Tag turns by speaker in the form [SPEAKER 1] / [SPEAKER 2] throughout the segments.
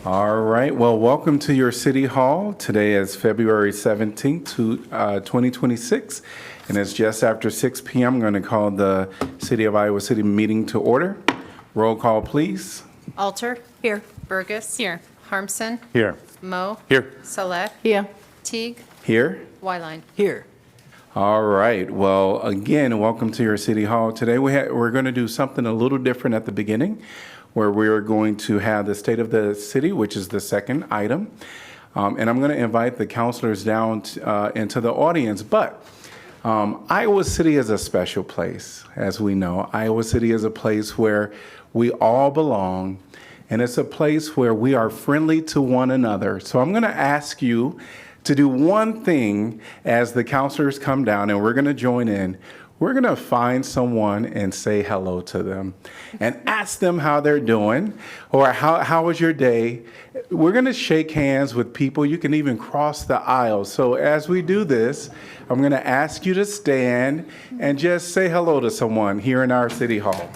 [SPEAKER 1] All right. Well, welcome to your City Hall. Today is February 17th, 2026, and it's just after 6 p.m. I'm going to call the City of Iowa City meeting to order. Roll call, please.
[SPEAKER 2] Alter. Here. Burgess. Here. Harmson.
[SPEAKER 1] Here.
[SPEAKER 2] Mo.
[SPEAKER 1] Here.
[SPEAKER 2] Saleh.
[SPEAKER 3] Here.
[SPEAKER 2] Teague.
[SPEAKER 1] Here.
[SPEAKER 2] Wyline.
[SPEAKER 3] Here.
[SPEAKER 1] All right. Well, again, welcome to your City Hall. Today we're going to do something a little different at the beginning, where we're going to have the State of the City, which is the second item. And I'm going to invite the counselors down into the audience. But Iowa City is a special place, as we know. Iowa City is a place where we all belong, and it's a place where we are friendly to one another. So I'm going to ask you to do one thing as the counselors come down, and we're going to join in. We're going to find someone and say hello to them and ask them how they're doing, or how was your day. We're going to shake hands with people. You can even cross the aisle. So as we do this, I'm going to ask you to stand and just say hello to someone here in our City Hall.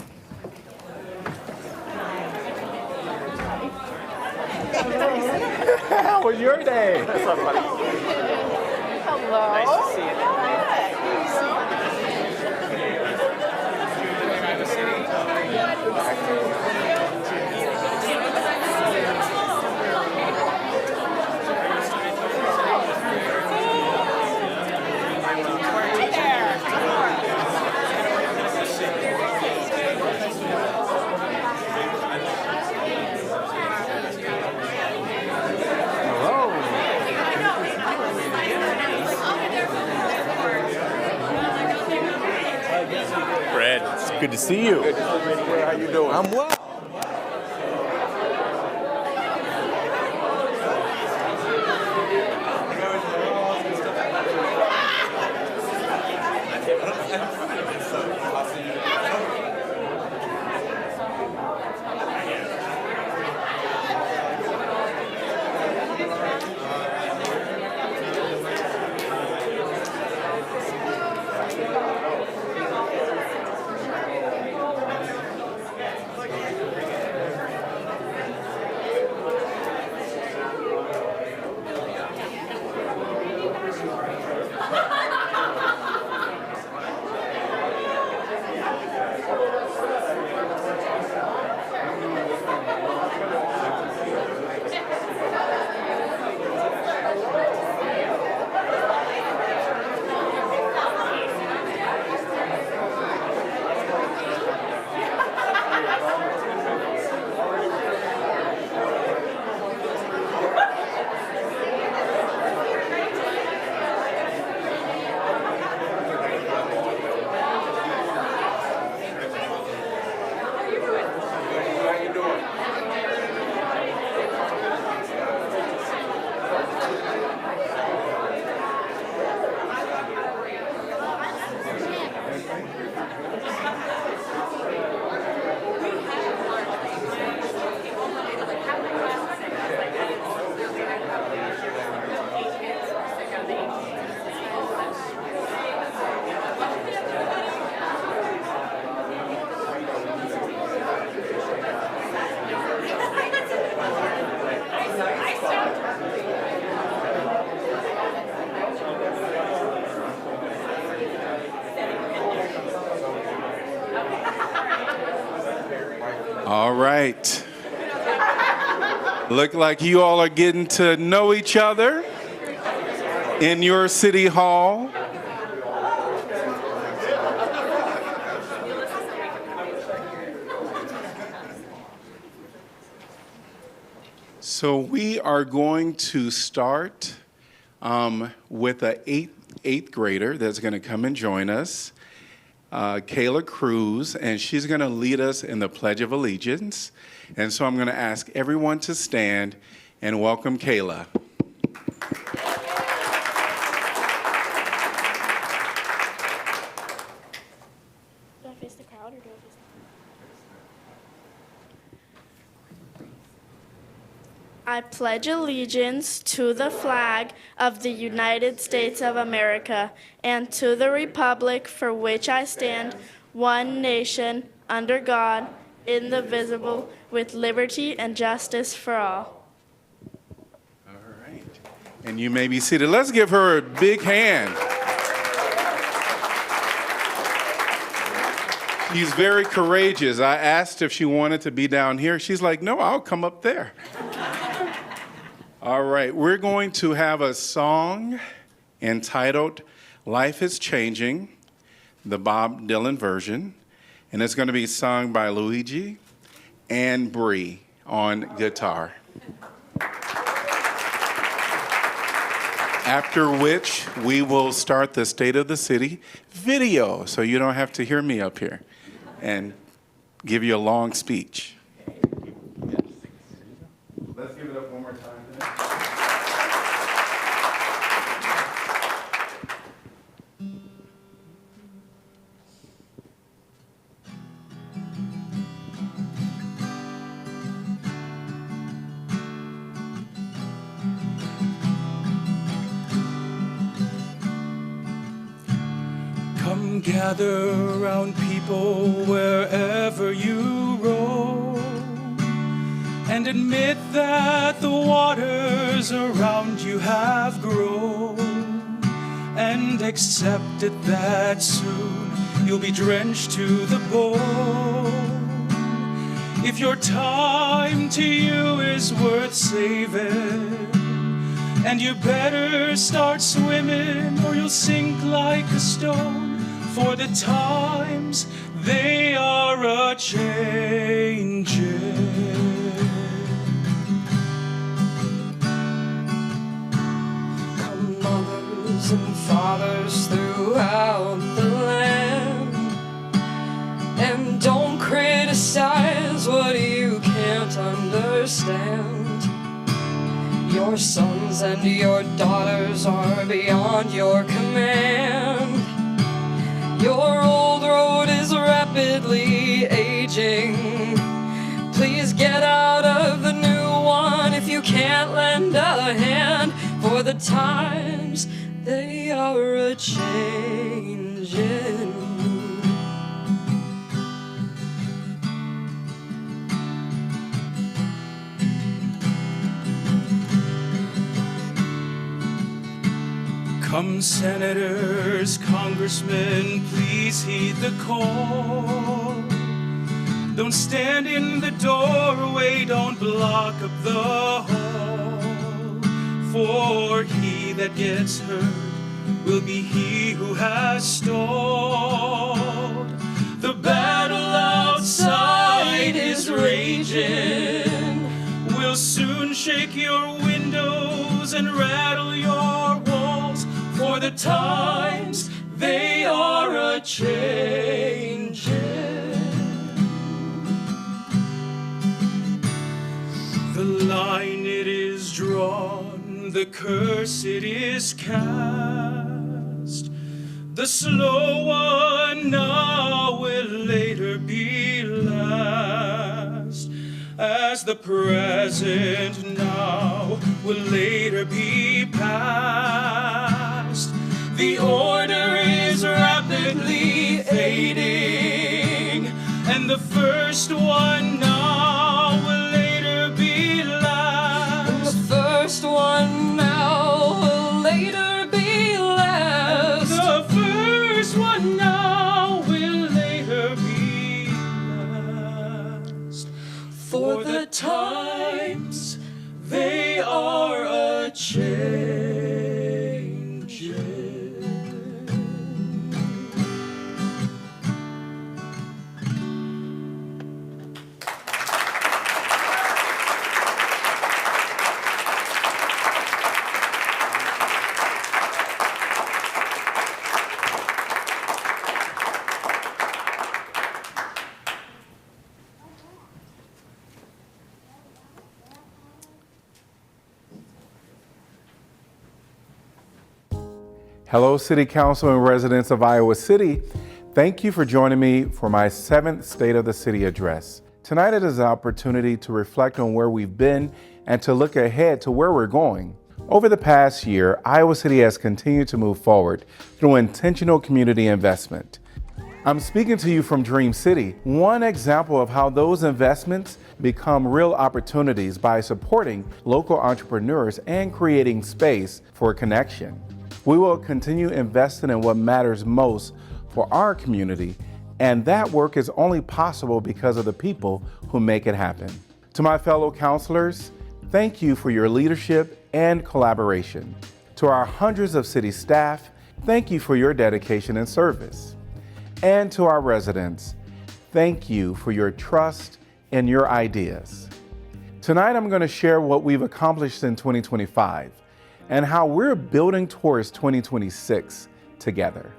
[SPEAKER 1] How was your day?
[SPEAKER 3] Hello.
[SPEAKER 4] Nice to see you.
[SPEAKER 1] Fred, it's good to see you.
[SPEAKER 4] Good to see you, Fred. How you doing?
[SPEAKER 1] I'm well. All right. Look like you all are getting to know each other in your City Hall. So we are going to start with an eighth grader that's going to come and join us. Kayla Cruz, and she's going to lead us in the Pledge of Allegiance. And so I'm going to ask everyone to stand and welcome Kayla.
[SPEAKER 5] Do I face the crowd or do I face the I pledge allegiance to the flag of the United States of America and to the republic for which I stand, one nation, under God, indivisible, with liberty and justice for all.
[SPEAKER 1] And you may be seated. Let's give her a big hand. She's very courageous. I asked if she wanted to be down here. She's like, no, I'll come up there. All right, we're going to have a song entitled Life is Changing, the Bob Dylan version. And it's going to be sung by Luigi and Bree on guitar. After which, we will start the State of the City video, so you don't have to hear me up here and give you a long speech. Let's give it up one more time.
[SPEAKER 3] Come gather round people wherever you roam, and admit that the waters around you have grown, and accept it that soon you'll be drenched to the bone. If your time to you is worth saving, and you better start swimming or you'll sink like a stone. For the times, they are a-changing. Come mothers and fathers throughout the land, and don't criticize what you can't understand. Your sons and your daughters are beyond your command. Your old road is rapidly aging. Please get out of the new one if you can't lend a hand. For the times, they are a-changing. Come senators, congressmen, please heed the call. Don't stand in the doorway, don't block up the hall. For he that gets hurt will be he who has stalled. The battle outside is raging, will soon shake your windows and rattle your walls. For the times, they are a-changing. The line it is drawn, the curse it is cast. The slow one now will later be last, as the present now will later be past. The order is rapidly fading, and the first one now will later be last. And the first one now will later be last. The first one now will later be last. For the times, they are a-changing.
[SPEAKER 1] Hello, City Council and residents of Iowa City. Thank you for joining me for my 7th State of the City address. Tonight it is an opportunity to reflect on where we've been and to look ahead to where we're going. Over the past year, Iowa City has continued to move forward through intentional community investment. I'm speaking to you from Dream City, one example of how those investments become real opportunities by supporting local entrepreneurs and creating space for connection. We will continue investing in what matters most for our community, and that work is only possible because of the people who make it happen. To my fellow counselors, thank you for your leadership and collaboration. To our hundreds of city staff, thank you for your dedication and service. And to our residents, thank you for your trust and your ideas. Tonight, I'm going to share what we've accomplished in 2025 and how we're building towards 2026 together.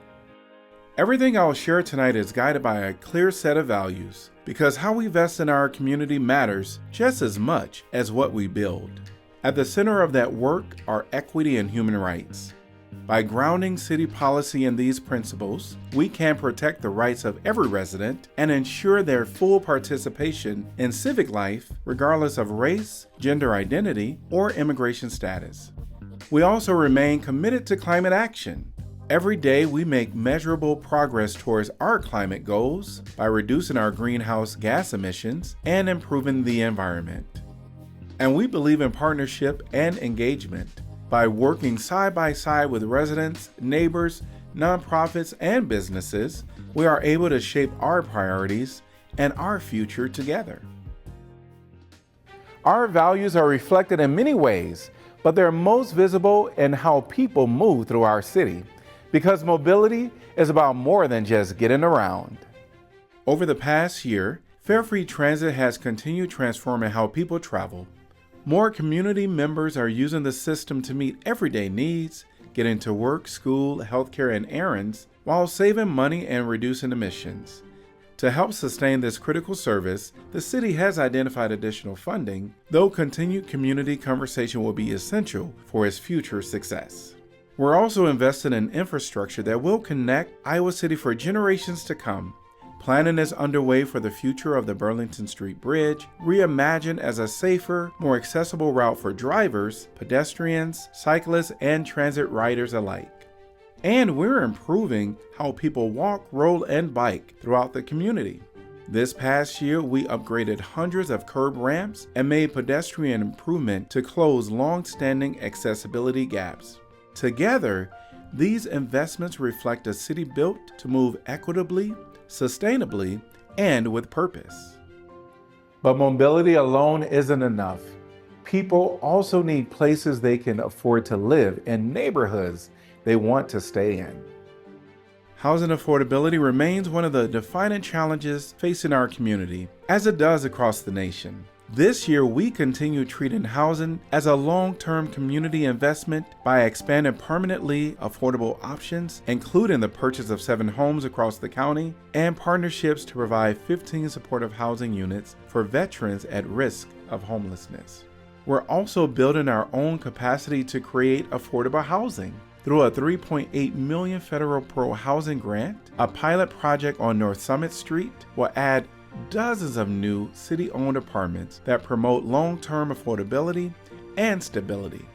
[SPEAKER 1] Everything I'll share tonight is guided by a clear set of values because how we invest in our community matters just as much as what we build. At the center of that work are equity and human rights. By grounding city policy in these principles, we can protect the rights of every resident and ensure their full participation in civic life, regardless of race, gender identity, or immigration status. We also remain committed to climate action. Every day, we make measurable progress towards our climate goals by reducing our greenhouse gas emissions and improving the environment. And we believe in partnership and engagement. By working side by side with residents, neighbors, nonprofits, and businesses, we are able to shape our priorities and our future together. Our values are reflected in many ways, but they're most visible in how people move through our city, because mobility is about more than just getting around. Over the past year, fare-free transit has continued transforming how people travel. More community members are using the system to meet everyday needs, getting to work, school, healthcare, and errands, while saving money and reducing emissions. To help sustain this critical service, the city has identified additional funding, though continued community conversation will be essential for its future success. We're also investing in infrastructure that will connect Iowa City for generations to come. Planning is underway for the future of the Burlington Street Bridge, reimagined as a safer, more accessible route for drivers, pedestrians, cyclists, and transit riders alike. And we're improving how people walk, roll, and bike throughout the community. This past year, we upgraded hundreds of curb ramps and made pedestrian improvement to close long-standing accessibility gaps. Together, these investments reflect a city built to move equitably, sustainably, and with purpose. But mobility alone isn't enough. People also need places they can afford to live and neighborhoods they want to stay in. Housing affordability remains one of the defining challenges facing our community, as it does across the nation. This year, we continue treating housing as a long-term community investment by expanding permanently affordable options, including the purchase of 7 homes across the county and partnerships to provide 15 supportive housing units for veterans at risk of homelessness. We're also building our own capacity to create affordable housing. Through a $3.8 million federal pro-housing grant, a pilot project on North Summit Street will add dozens of new city-owned apartments that promote long-term affordability and stability.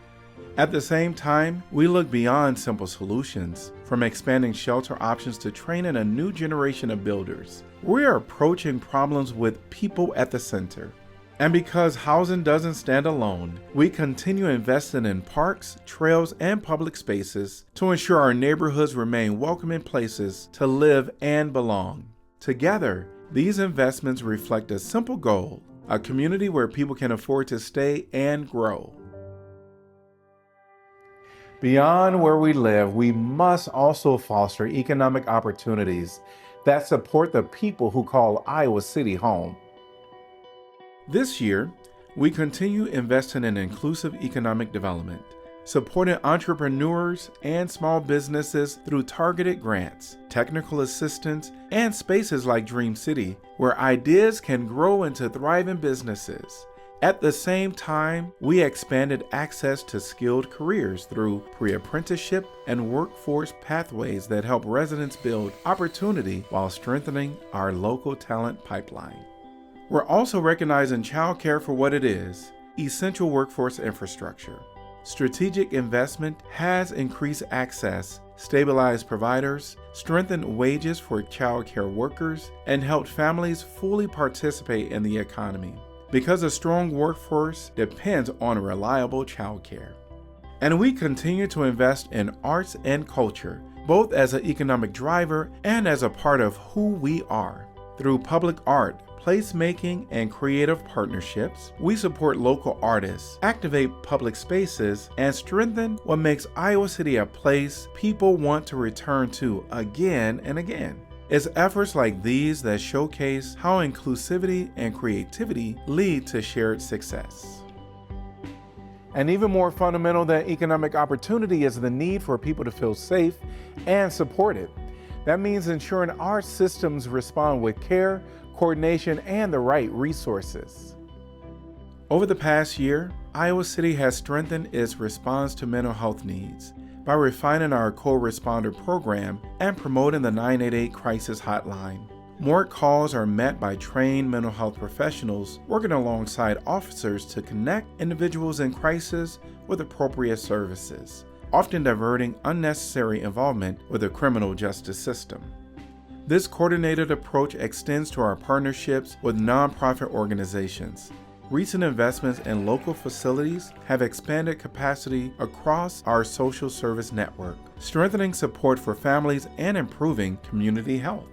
[SPEAKER 1] At the same time, we look beyond simple solutions, from expanding shelter options to training a new generation of builders. We are approaching problems with people at the center. And because housing doesn't stand alone, we continue investing in parks, trails, and public spaces to ensure our neighborhoods remain welcoming places to live and belong. Together, these investments reflect a simple goal, a community where people can afford to stay and grow. Beyond where we live, we must also foster economic opportunities that support the people who call Iowa City home. This year, we continue investing in inclusive economic development, supporting entrepreneurs and small businesses through targeted grants, technical assistance, and spaces like Dream City, where ideas can grow into thriving businesses. At the same time, we expanded access to skilled careers through pre-apprenticeship and workforce pathways that help residents build opportunity while strengthening our local talent pipeline. We're also recognizing childcare for what it is, essential workforce infrastructure. Strategic investment has increased access, stabilized providers, strengthened wages for child care workers, and helped families fully participate in the economy, because a strong workforce depends on reliable child care. And we continue to invest in arts and culture, both as an economic driver and as a part of who we are. Through public art, placemaking, and creative partnerships, we support local artists, activate public spaces, and strengthen what makes Iowa City a place people want to return to again and again. It's efforts like these that showcase how inclusivity and creativity lead to shared success. And even more fundamental than economic opportunity is the need for people to feel safe and supported. That means ensuring our systems respond with care, coordination, and the right resources. Over the past year, Iowa City has strengthened its response to mental health needs by refining our co-responder program and promoting the 988 crisis hotline. More calls are met by trained mental health professionals working alongside officers to connect individuals in crisis with appropriate services, often diverting unnecessary involvement with the criminal justice system. This coordinated approach extends to our partnerships with nonprofit organizations. Recent investments in local facilities have expanded capacity across our social service network, strengthening support for families and improving community health.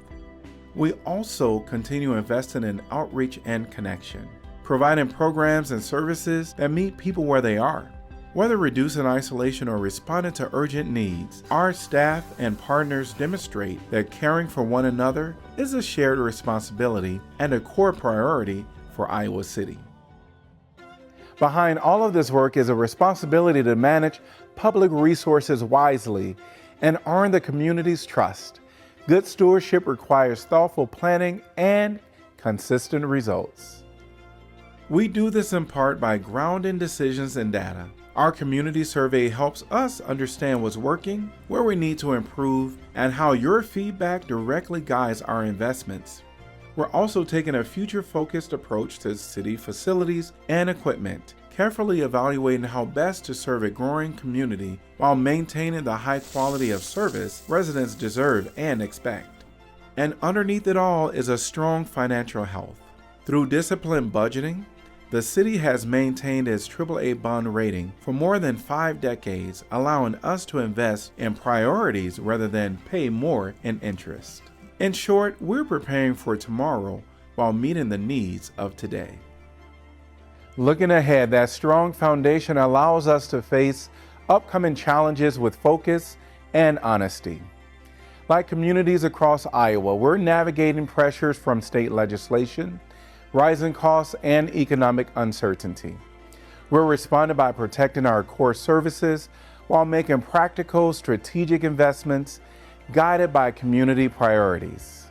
[SPEAKER 1] We also continue investing in outreach and connection, providing programs and services that meet people where they are. Whether reducing isolation or responding to urgent needs, our staff and partners demonstrate that caring for one another is a shared responsibility and a core priority for Iowa City. Behind all of this work is a responsibility to manage public resources wisely and earn the community's trust. Good stewardship requires thoughtful planning and consistent results. We do this in part by grounding decisions in data. Our community survey helps us understand what's working, where we need to improve, and how your feedback directly guides our investments. We're also taking a future-focused approach to city facilities and equipment, carefully evaluating how best to serve a growing community while maintaining the high quality of service residents deserve and expect. And underneath it all is a strong financial health. Through disciplined budgeting, the city has maintained its AAA bond rating for more than 5 decades, allowing us to invest in priorities rather than pay more in interest. In short, we're preparing for tomorrow while meeting the needs of today. Looking ahead, that strong foundation allows us to face upcoming challenges with focus and honesty. Like communities across Iowa, we're navigating pressures from state legislation, rising costs, and economic uncertainty. We're responding by protecting our core services while making practical, strategic investments guided by community priorities.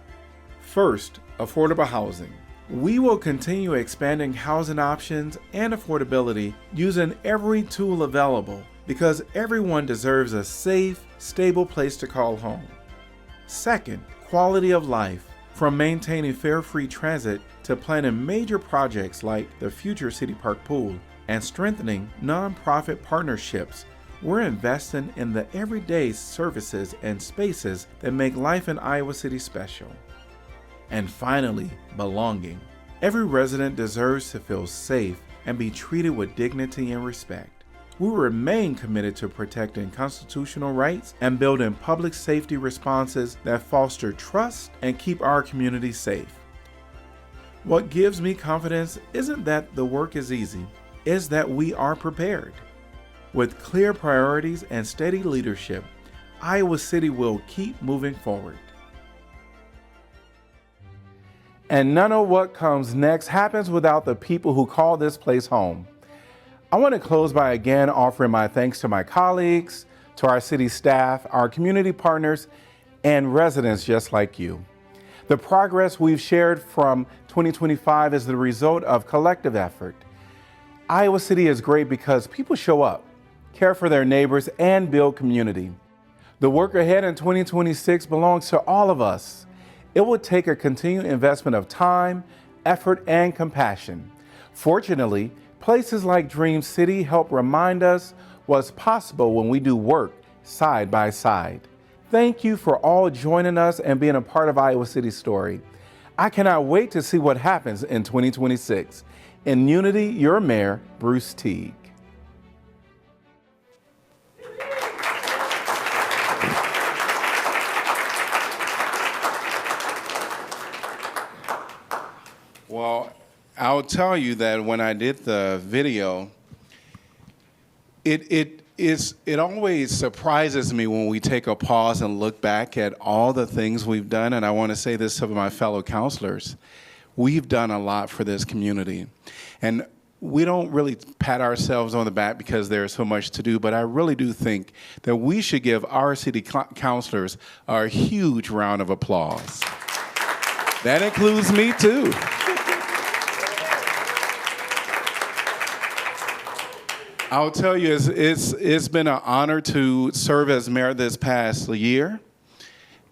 [SPEAKER 1] First, affordable housing. We will continue expanding housing options and affordability using every tool available because everyone deserves a safe, stable place to call home. Second, quality of life. From maintaining fare-free transit to planning major projects like the future City Park Pool and strengthening nonprofit partnerships, we're investing in the everyday services and spaces that make life in Iowa City special. And finally, belonging. Every resident deserves to feel safe and be treated with dignity and respect. We remain committed to protecting constitutional rights and building public safety responses that foster trust and keep our community safe. What gives me confidence isn't that the work is easy, it's that we are prepared. With clear priorities and steady leadership, Iowa City will keep moving forward. And none of what comes next happens without the people who call this place home. I want to close by again offering my thanks to my colleagues, to our city staff, our community partners, and residents just like you. The progress we've shared from 2025 is the result of collective effort. Iowa City is great because people show up, care for their neighbors, and build community. The work ahead in 2026 belongs to all of us. It will take a continued investment of time, effort, and compassion. Fortunately, places like Dream City help remind us what's possible when we do work side by side. Thank you for all joining us and being a part of Iowa City's story. I cannot wait to see what happens in 2026. In unity, your mayor, Bruce Teague. Well, I'll tell you that when I did the video, it always surprises me when we take a pause and look back at all the things we've done. And I want to say this to my fellow counselors. We've done a lot for this community. And we don't really pat ourselves on the back because there's so much to do, but I really do think that we should give our city councilors a huge round of applause. That includes me too. I'll tell you, it's been an honor to serve as mayor this past year.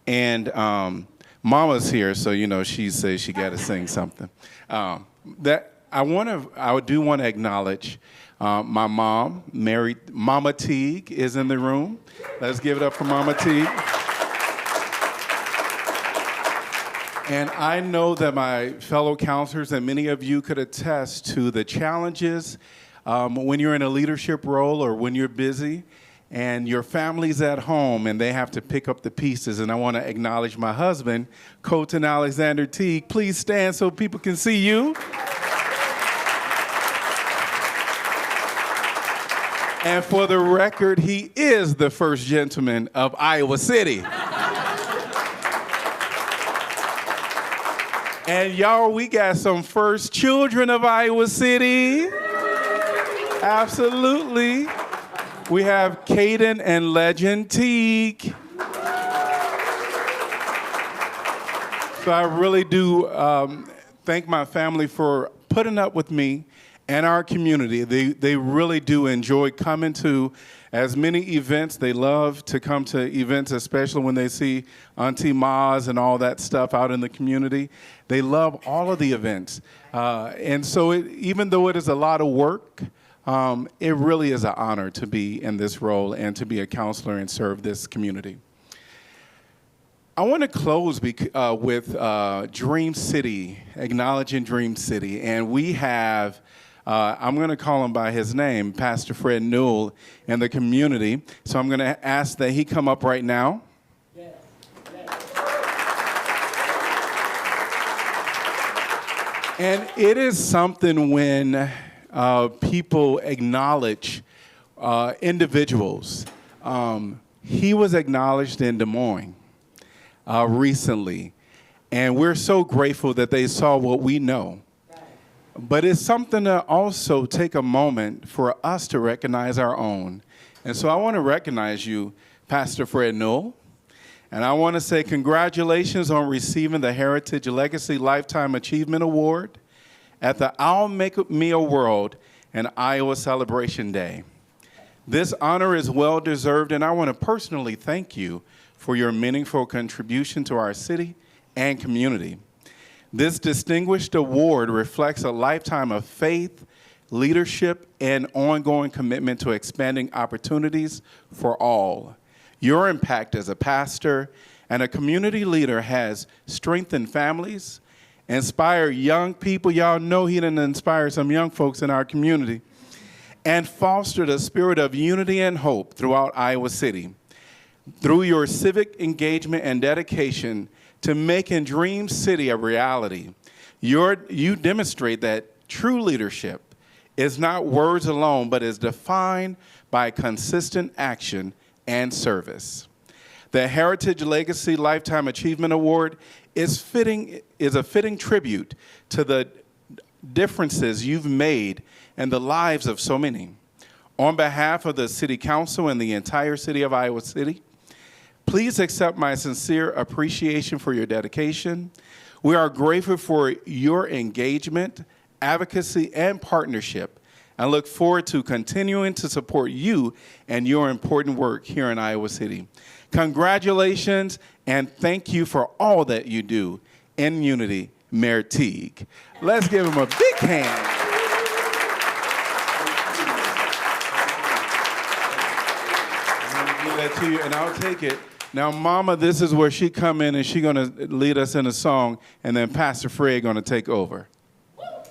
[SPEAKER 1] And Mama's here, so she says she got to sing something. I do want to acknowledge my mom, Mama Teague, is in the room. Let's give it up for Mama Teague. And I know that my fellow counselors and many of you could attest to the challenges when you're in a leadership role or when you're busy and your family's at home and they have to pick up the pieces. And I want to acknowledge my husband, Colton Alexander Teague. Please stand so people can see you. And for the record, he is the first gentleman of Iowa City. And y'all, we got some first children of Iowa City. Absolutely. We have Caden and Legend Teague. So I really do thank my family for putting up with me and our community. They really do enjoy coming to as many events. They love to come to events, especially when they see Auntie Ma's and all that stuff out in the community. They love all of the events. And so even though it is a lot of work, it really is an honor to be in this role and to be a counselor and serve this community. I want to close with Dream City, acknowledging Dream City. And we have, I'm going to call him by his name, Pastor Fred Newell, in the community. So I'm going to ask that he come up right now. Yes. And it is something when people acknowledge individuals. He was acknowledged in Des Moines recently, and we're so grateful that they saw what we know. But it's something to also take a moment for us to recognize our own. And so I want to recognize you, Pastor Fred Newell, and I want to say congratulations on receiving the Heritage Legacy Lifetime Achievement Award at the I'll Make Me a World and Iowa Celebration Day. This honor is well-deserved, and I want to personally thank you for your meaningful contribution to our city and community. This distinguished award reflects a lifetime of faith, leadership, and ongoing commitment to expanding opportunities for all. Your impact as a pastor and a community leader has strengthened families, inspire young people. Y'all know he done inspired some young folks in our community, and fostered a spirit of unity and hope throughout Iowa City. Through your civic engagement and dedication to making Dream City a reality, you demonstrate that true leadership is not words alone, but is defined by consistent action and service. The Heritage Legacy Lifetime Achievement Award is a fitting tribute to the differences you've made in the lives of so many. On behalf of the City Council and the entire city of Iowa City, please accept my sincere appreciation for your dedication. We are grateful for your engagement, advocacy, and partnership, and look forward to continuing to support you and your important work here in Iowa City. Congratulations, and thank you for all that you do in unity, Mayor Teague. Let's give him a big hand. that to you, and I'll take it. Now, Mama, this is where she come in, and she's going to lead us in a song, and then Pastor Fred going to take over.
[SPEAKER 6] Well,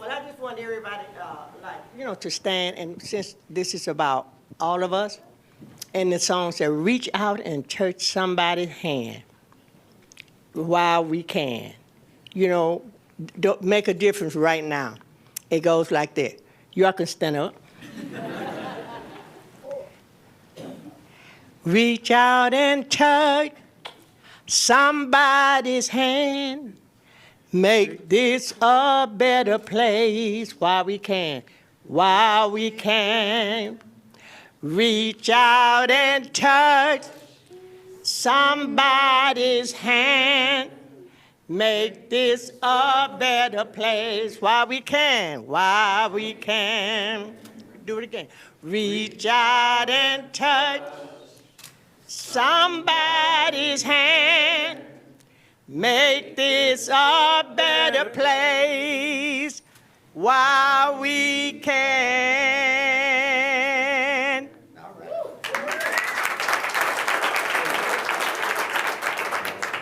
[SPEAKER 6] I just want everybody, to stand, and since this is about all of us, and the song said, reach out and touch somebody's hand while we can. Don't make a difference right now. It goes like that. Y'all can stand up. Reach out and touch somebody's hand. Make this a better place while we can. While we can. Reach out and touch somebody's hand. Make this a better place while we can. While we can. Do it again. Reach out and touch somebody's hand. Make this a better place while we can.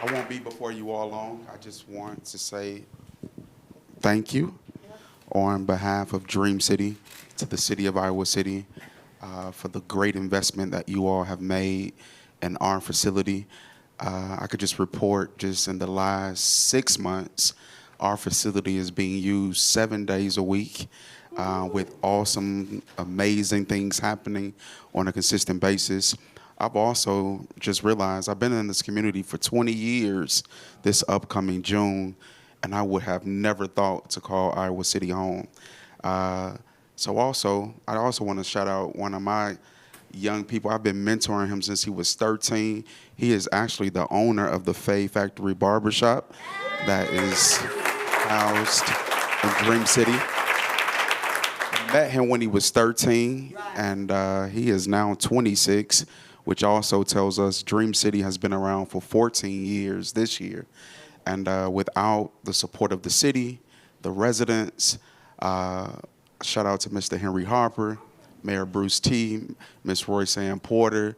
[SPEAKER 7] I won't be before you all long. I just want to say thank you on behalf of Dream City to the city of Iowa City for the great investment that you all have made in our facility. I could just report just in the last 6 months, our facility is being used 7 days a week with awesome, amazing things happening on a consistent basis. I've also just realized I've been in this community for 20 years this upcoming June, and I would have never thought to call Iowa City home. So I also want to shout out one of my young people. I've been mentoring him since he was 13. He is actually the owner of the Faye Factory Barbershop that is housed in Dream City. I met him when he was 13, and he is now 26, which also tells us Dream City has been around for 14 years this year. And without the support of the city, the residents, shout out to Mr. Henry Harper, Mayor Bruce T., Ms. Royce Ann Porter,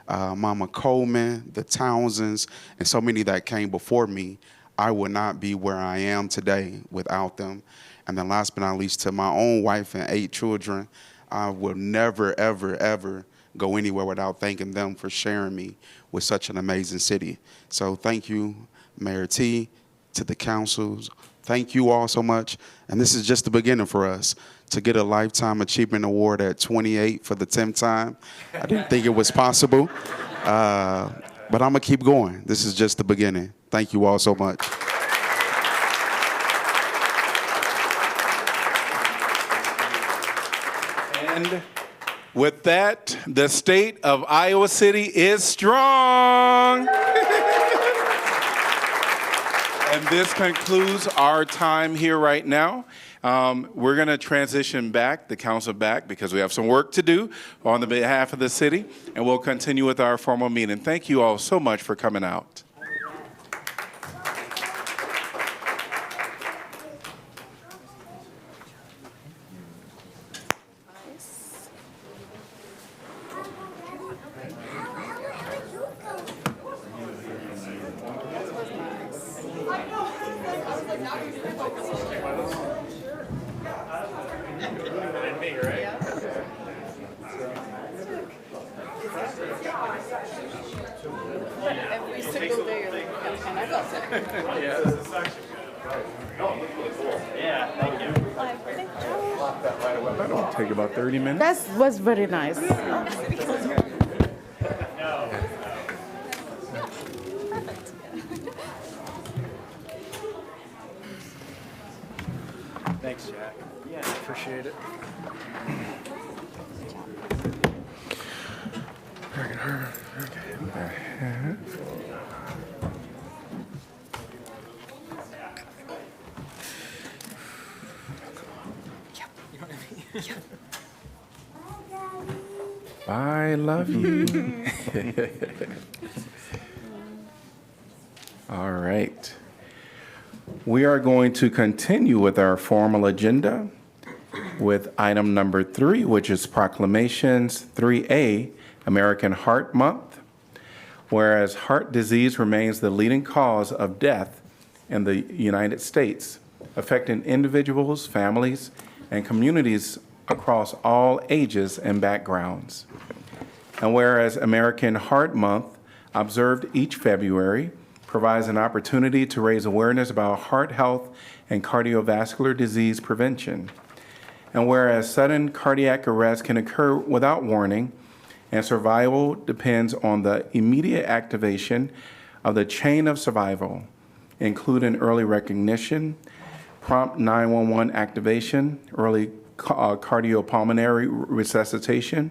[SPEAKER 7] Mama Coleman, the Townsends, and so many that came before me, I would not be where I am today without them. And then last but not least, to my own wife and 8 children, I will never, ever, ever go anywhere without thanking them for sharing me with such an amazing city. So thank you, Mayor T., to the councils. Thank you all so much. And this is just the beginning for us. To get a Lifetime Achievement Award at 28 for the 10th time, I didn't think it was possible. But I'm going to keep going. This is just the beginning. Thank you all so much.
[SPEAKER 1] And with that, the state of Iowa City is strong. And this concludes our time here right now. We're going to transition back, the council back, because we have some work to do on the behalf of the city, and we'll continue with our formal meeting. Thank you all so much for coming out.
[SPEAKER 2] Every single day you're like, and I felt it.
[SPEAKER 1] That'll take about 30 minutes.
[SPEAKER 8] That was very nice.
[SPEAKER 3] Thanks, Jack. Yeah, appreciate it.
[SPEAKER 1] I love you. All right. We are going to continue with our formal agenda. with item number 3, which is Proclamations 3A, American Heart Month. Whereas heart disease remains the leading cause of death in the United States, affecting individuals, families, and communities across all ages and backgrounds. And whereas American Heart Month, observed each February, provides an opportunity to raise awareness about heart health and cardiovascular disease prevention. And whereas sudden cardiac arrest can occur without warning, and survival depends on the immediate activation of the chain of survival, including early recognition, prompt 911 activation, early cardiopulmonary resuscitation,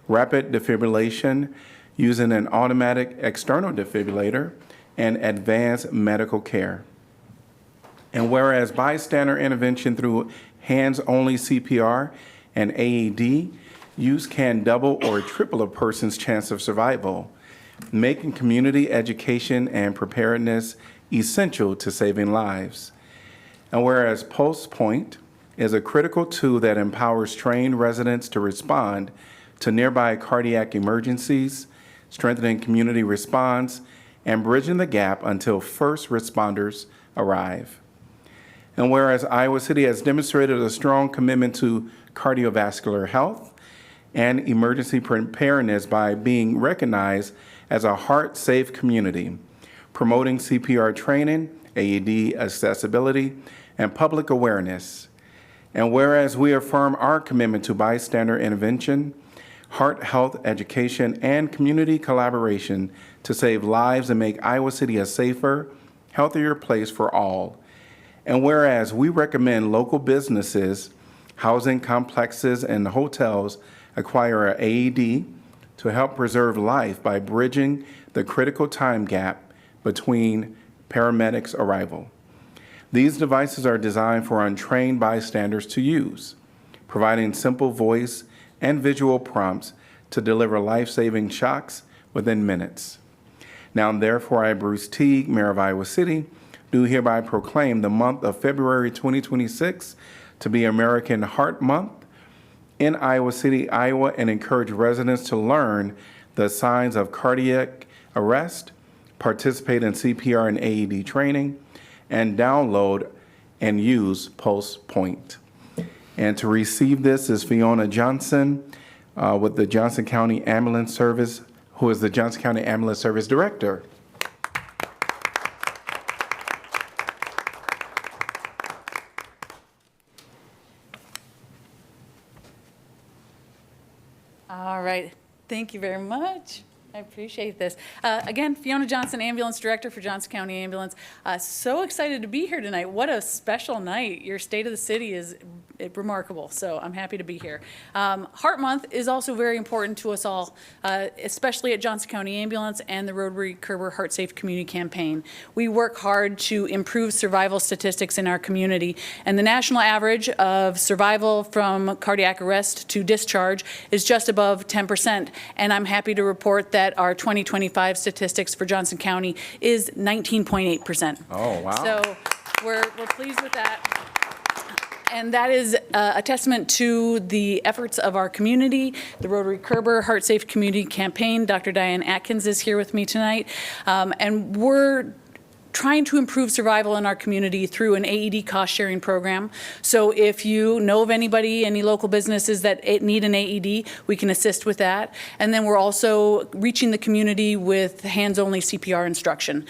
[SPEAKER 1] rapid defibrillation using an automatic external defibrillator, and advanced medical care. And whereas bystander intervention through hands-only CPR and AED use can double or triple a person's chance of survival, making community education and preparedness essential to saving lives. And whereas Pulse Point is a critical tool that empowers trained residents to respond to nearby cardiac emergencies, strengthening community response, and bridging the gap until first responders arrive. And whereas Iowa City has demonstrated a strong commitment to cardiovascular health and emergency preparedness by being recognized as a heart-safe community, promoting CPR training, AED accessibility, and public awareness. And whereas we affirm our commitment to bystander intervention, heart health education, and community collaboration to save lives and make Iowa City a safer, healthier place for all. And whereas we recommend local businesses, housing complexes, and hotels acquire an AED to help preserve life by bridging the critical time gap between paramedics' arrival. These devices are designed for untrained bystanders to use, providing simple voice and visual prompts to deliver life-saving shocks within minutes. Now, therefore, I, Bruce Teague, Mayor of Iowa City, do hereby proclaim the month of February 2026 to be American Heart Month in Iowa City, Iowa, and encourage residents to learn the signs of cardiac arrest, participate in CPR and AED training, and download and use Pulse Point. And to receive this is Fiona Johnson with the Johnson County Ambulance Service, who is the Johnson County Ambulance Service Director.
[SPEAKER 8] All right. Thank you very much. I appreciate this. Again, Fiona Johnson, Ambulance Director for Johnson County Ambulance. So excited to be here tonight. What a special night. Your State of the City is remarkable, so I'm happy to be here. Heart Month is also very important to us all, especially at Johnson County Ambulance and the Rotary Kerber Heart Safe Community Campaign. We work hard to improve survival statistics in our community, and the national average of survival from cardiac arrest to discharge is just above 10%, and I'm happy to report that our 2025 statistics for Johnson County is 19.8%.
[SPEAKER 1] Oh, wow.
[SPEAKER 8] So we're pleased with that. And that is a testament to the efforts of our community, the Rotary Kerber Heart Safe Community Campaign. Dr. Diane Atkins is here with me tonight. And we're trying to improve survival in our community through an AED cost-sharing program. So if you know of anybody, any local businesses that need an AED, we can assist with that. And then we're also reaching the community with hands-only CPR instruction.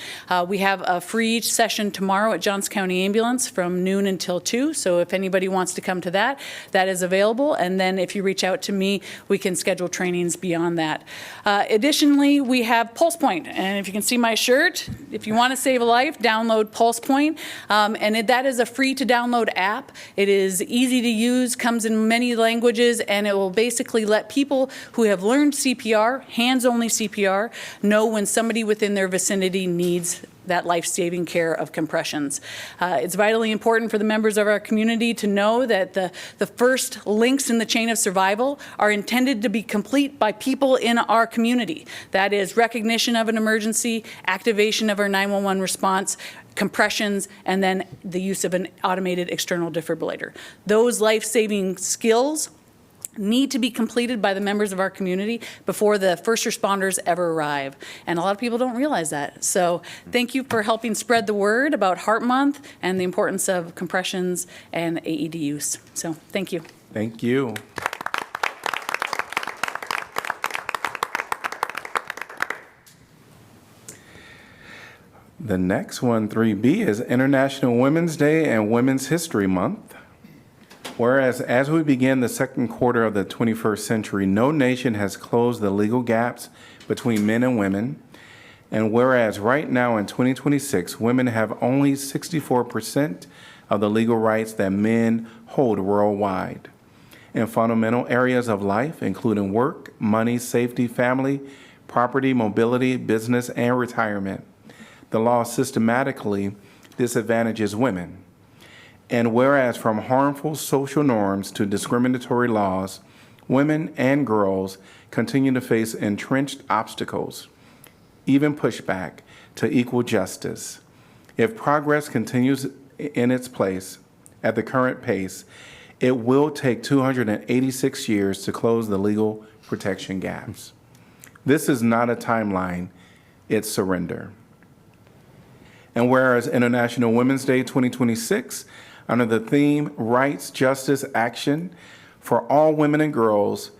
[SPEAKER 8] We have a free session tomorrow at Johnson County Ambulance from noon until 2. So if anybody wants to come to that, that is available. And then if you reach out to me, we can schedule trainings beyond that. Additionally, we have Pulse Point. And if you can see my shirt, if you want to save a life, download Pulse Point, and that is a free to download app. It is easy to use, comes in many languages, and it will basically let people who have learned CPR, hands-only CPR, know when somebody within their vicinity needs that life-saving care of compressions. It's vitally important for the members of our community to know that the first links in the chain of survival are intended to be complete by people in our community. That is recognition of an emergency, activation of our 911 response, compressions, and then the use of an automated external defibrillator. Those life-saving skills need to be completed by the members of our community before the first responders ever arrive. And a lot of people don't realize that. So thank you for helping spread the word about Heart Month and the importance of compressions and AED use. So thank you.
[SPEAKER 1] Thank you. The next one, 3B, is International Women's Day and Women's History Month. Whereas as we begin the second quarter of the 21st century, no nation has closed the legal gaps between men and women. And whereas right now in 2026, women have only 64% of the legal rights that men hold worldwide in fundamental areas of life, including work, money, safety, family, property, mobility, business, and retirement. The law systematically disadvantages women. And whereas from harmful social norms to discriminatory laws, women and girls continue to face entrenched obstacles, even pushback to equal justice. If progress continues in its place at the current pace, it will take 286 years to close the legal protection gaps. This is not a timeline, it's surrender. And whereas International Women's Day 2026, under the theme Rights, Justice, Action for All Women and Girls,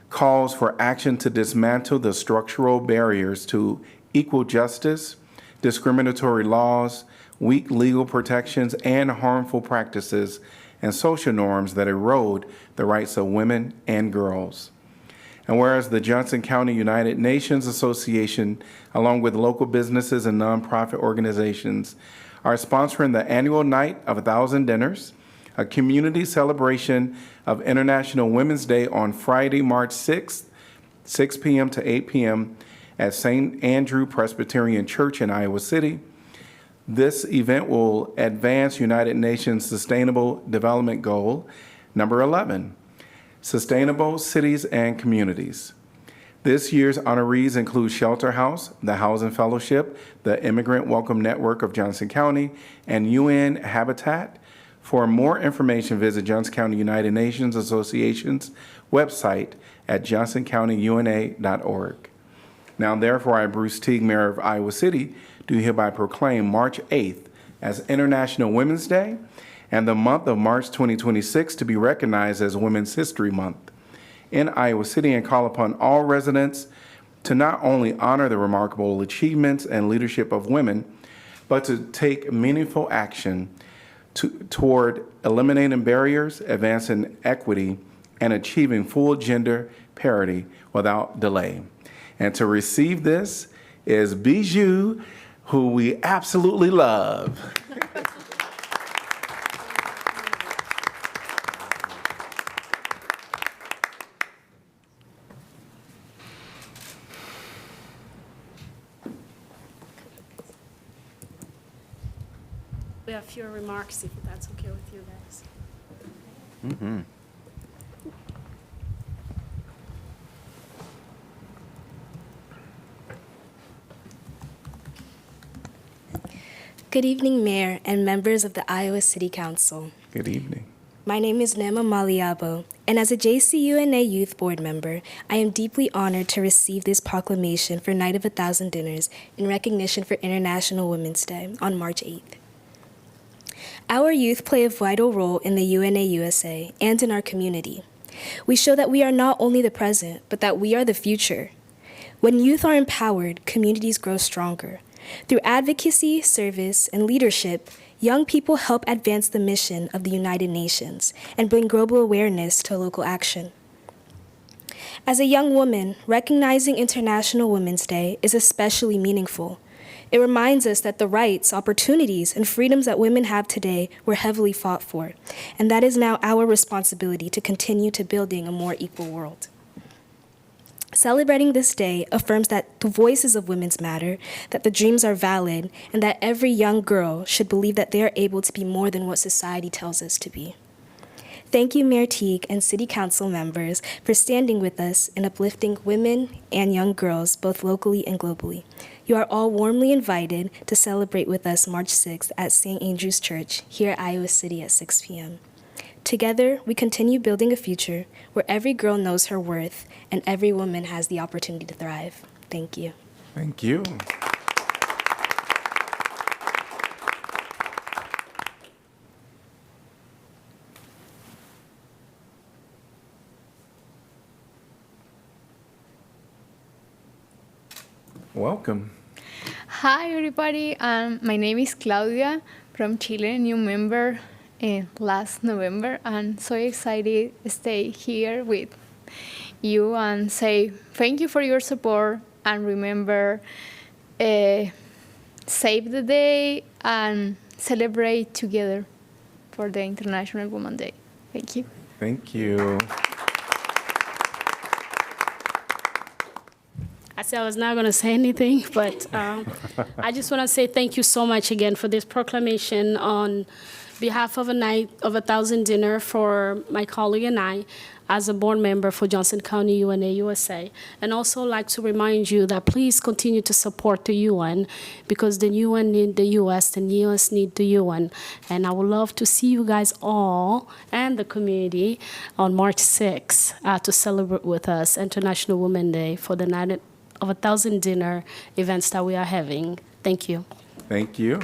[SPEAKER 1] calls for action to dismantle the structural barriers to equal justice, discriminatory laws, weak legal protections, and harmful practices and social norms that erode the rights of women and girls. And whereas the Johnson County United Nations Association, along with local businesses and nonprofit organizations, are sponsoring the annual Night of 1,000 Dinners, a community celebration of International Women's Day on Friday, March 6th, 6 p.m. to 8 p.m. at St. Andrew Presbyterian Church in Iowa City. This event will advance United Nations Sustainable Development Goal number 11, Sustainable Cities and Communities. This year's honorees include Shelter House, the Housing Fellowship, the Immigrant Welcome Network of Johnson County, and UN Habitat. For more information, visit Johnson County United Nations Association's website at johnsoncountyuna.org. Now, therefore, I, Bruce Teague, Mayor of Iowa City, do hereby proclaim March 8th as International Women's Day and the month of March 2026 to be recognized as Women's History Month in Iowa City, and call upon all residents to not only honor the remarkable achievements and leadership of women, but to take meaningful action toward eliminating barriers, advancing equity, and achieving full gender parity without delay. And to receive this is Bijou, who we absolutely love.
[SPEAKER 9] We have fewer remarks, if that's okay with you guys.
[SPEAKER 1] Mm-hmm.
[SPEAKER 10] Good evening, Mayor and members of the Iowa City Council.
[SPEAKER 1] Good evening.
[SPEAKER 10] My name is Nema Maliabo, and as a JCUNA Youth Board member, I am deeply honored to receive this proclamation for Night of 1,000 Dinners in recognition for International Women's Day on March 8th. Our youth play a vital role in the UNA USA and in our community. We show that we are not only the present, but that we are the future. When youth are empowered, communities grow stronger. Through advocacy, service, and leadership, young people help advance the mission of the United Nations and bring global awareness to local action. As a young woman, recognizing International Women's Day is especially meaningful. It reminds us that the rights, opportunities, and freedoms that women have today were heavily fought for, and that is now our responsibility to continue to building a more equal world. Celebrating this day affirms that the voices of women matter, that the dreams are valid, and that every young girl should believe that they are able to be more than what society tells us to be. Thank you, Mayor Teague and City Council members, for standing with us in uplifting women and young girls, both locally and globally. You are all warmly invited to celebrate with us March 6th at St. Andrew's Church here at Iowa City at 6 p.m. Together, we continue building a future where every girl knows her worth and every woman has the opportunity to thrive. Thank you.
[SPEAKER 1] Thank you. Welcome.
[SPEAKER 11] Hi, everybody. My name is Claudia from Chile, new member last November. I'm so excited to stay here with you and say thank you for your support and remember, save the day and celebrate together for the International Women's Day. Thank you.
[SPEAKER 1] Thank you.
[SPEAKER 9] I said I was not going to say anything, but I just want to say thank you so much again for this proclamation on behalf of a night of 1,000 dinner for my colleague and I as a board member for Johnson County UNA USA. And also like to remind you that please continue to support the UN because the UN need the US and the US need the UN. And I would love to see you guys all and the community on March 6th to celebrate with us International Women's Day for the night of 1,000 dinner events that we are having. Thank you.
[SPEAKER 1] Thank you.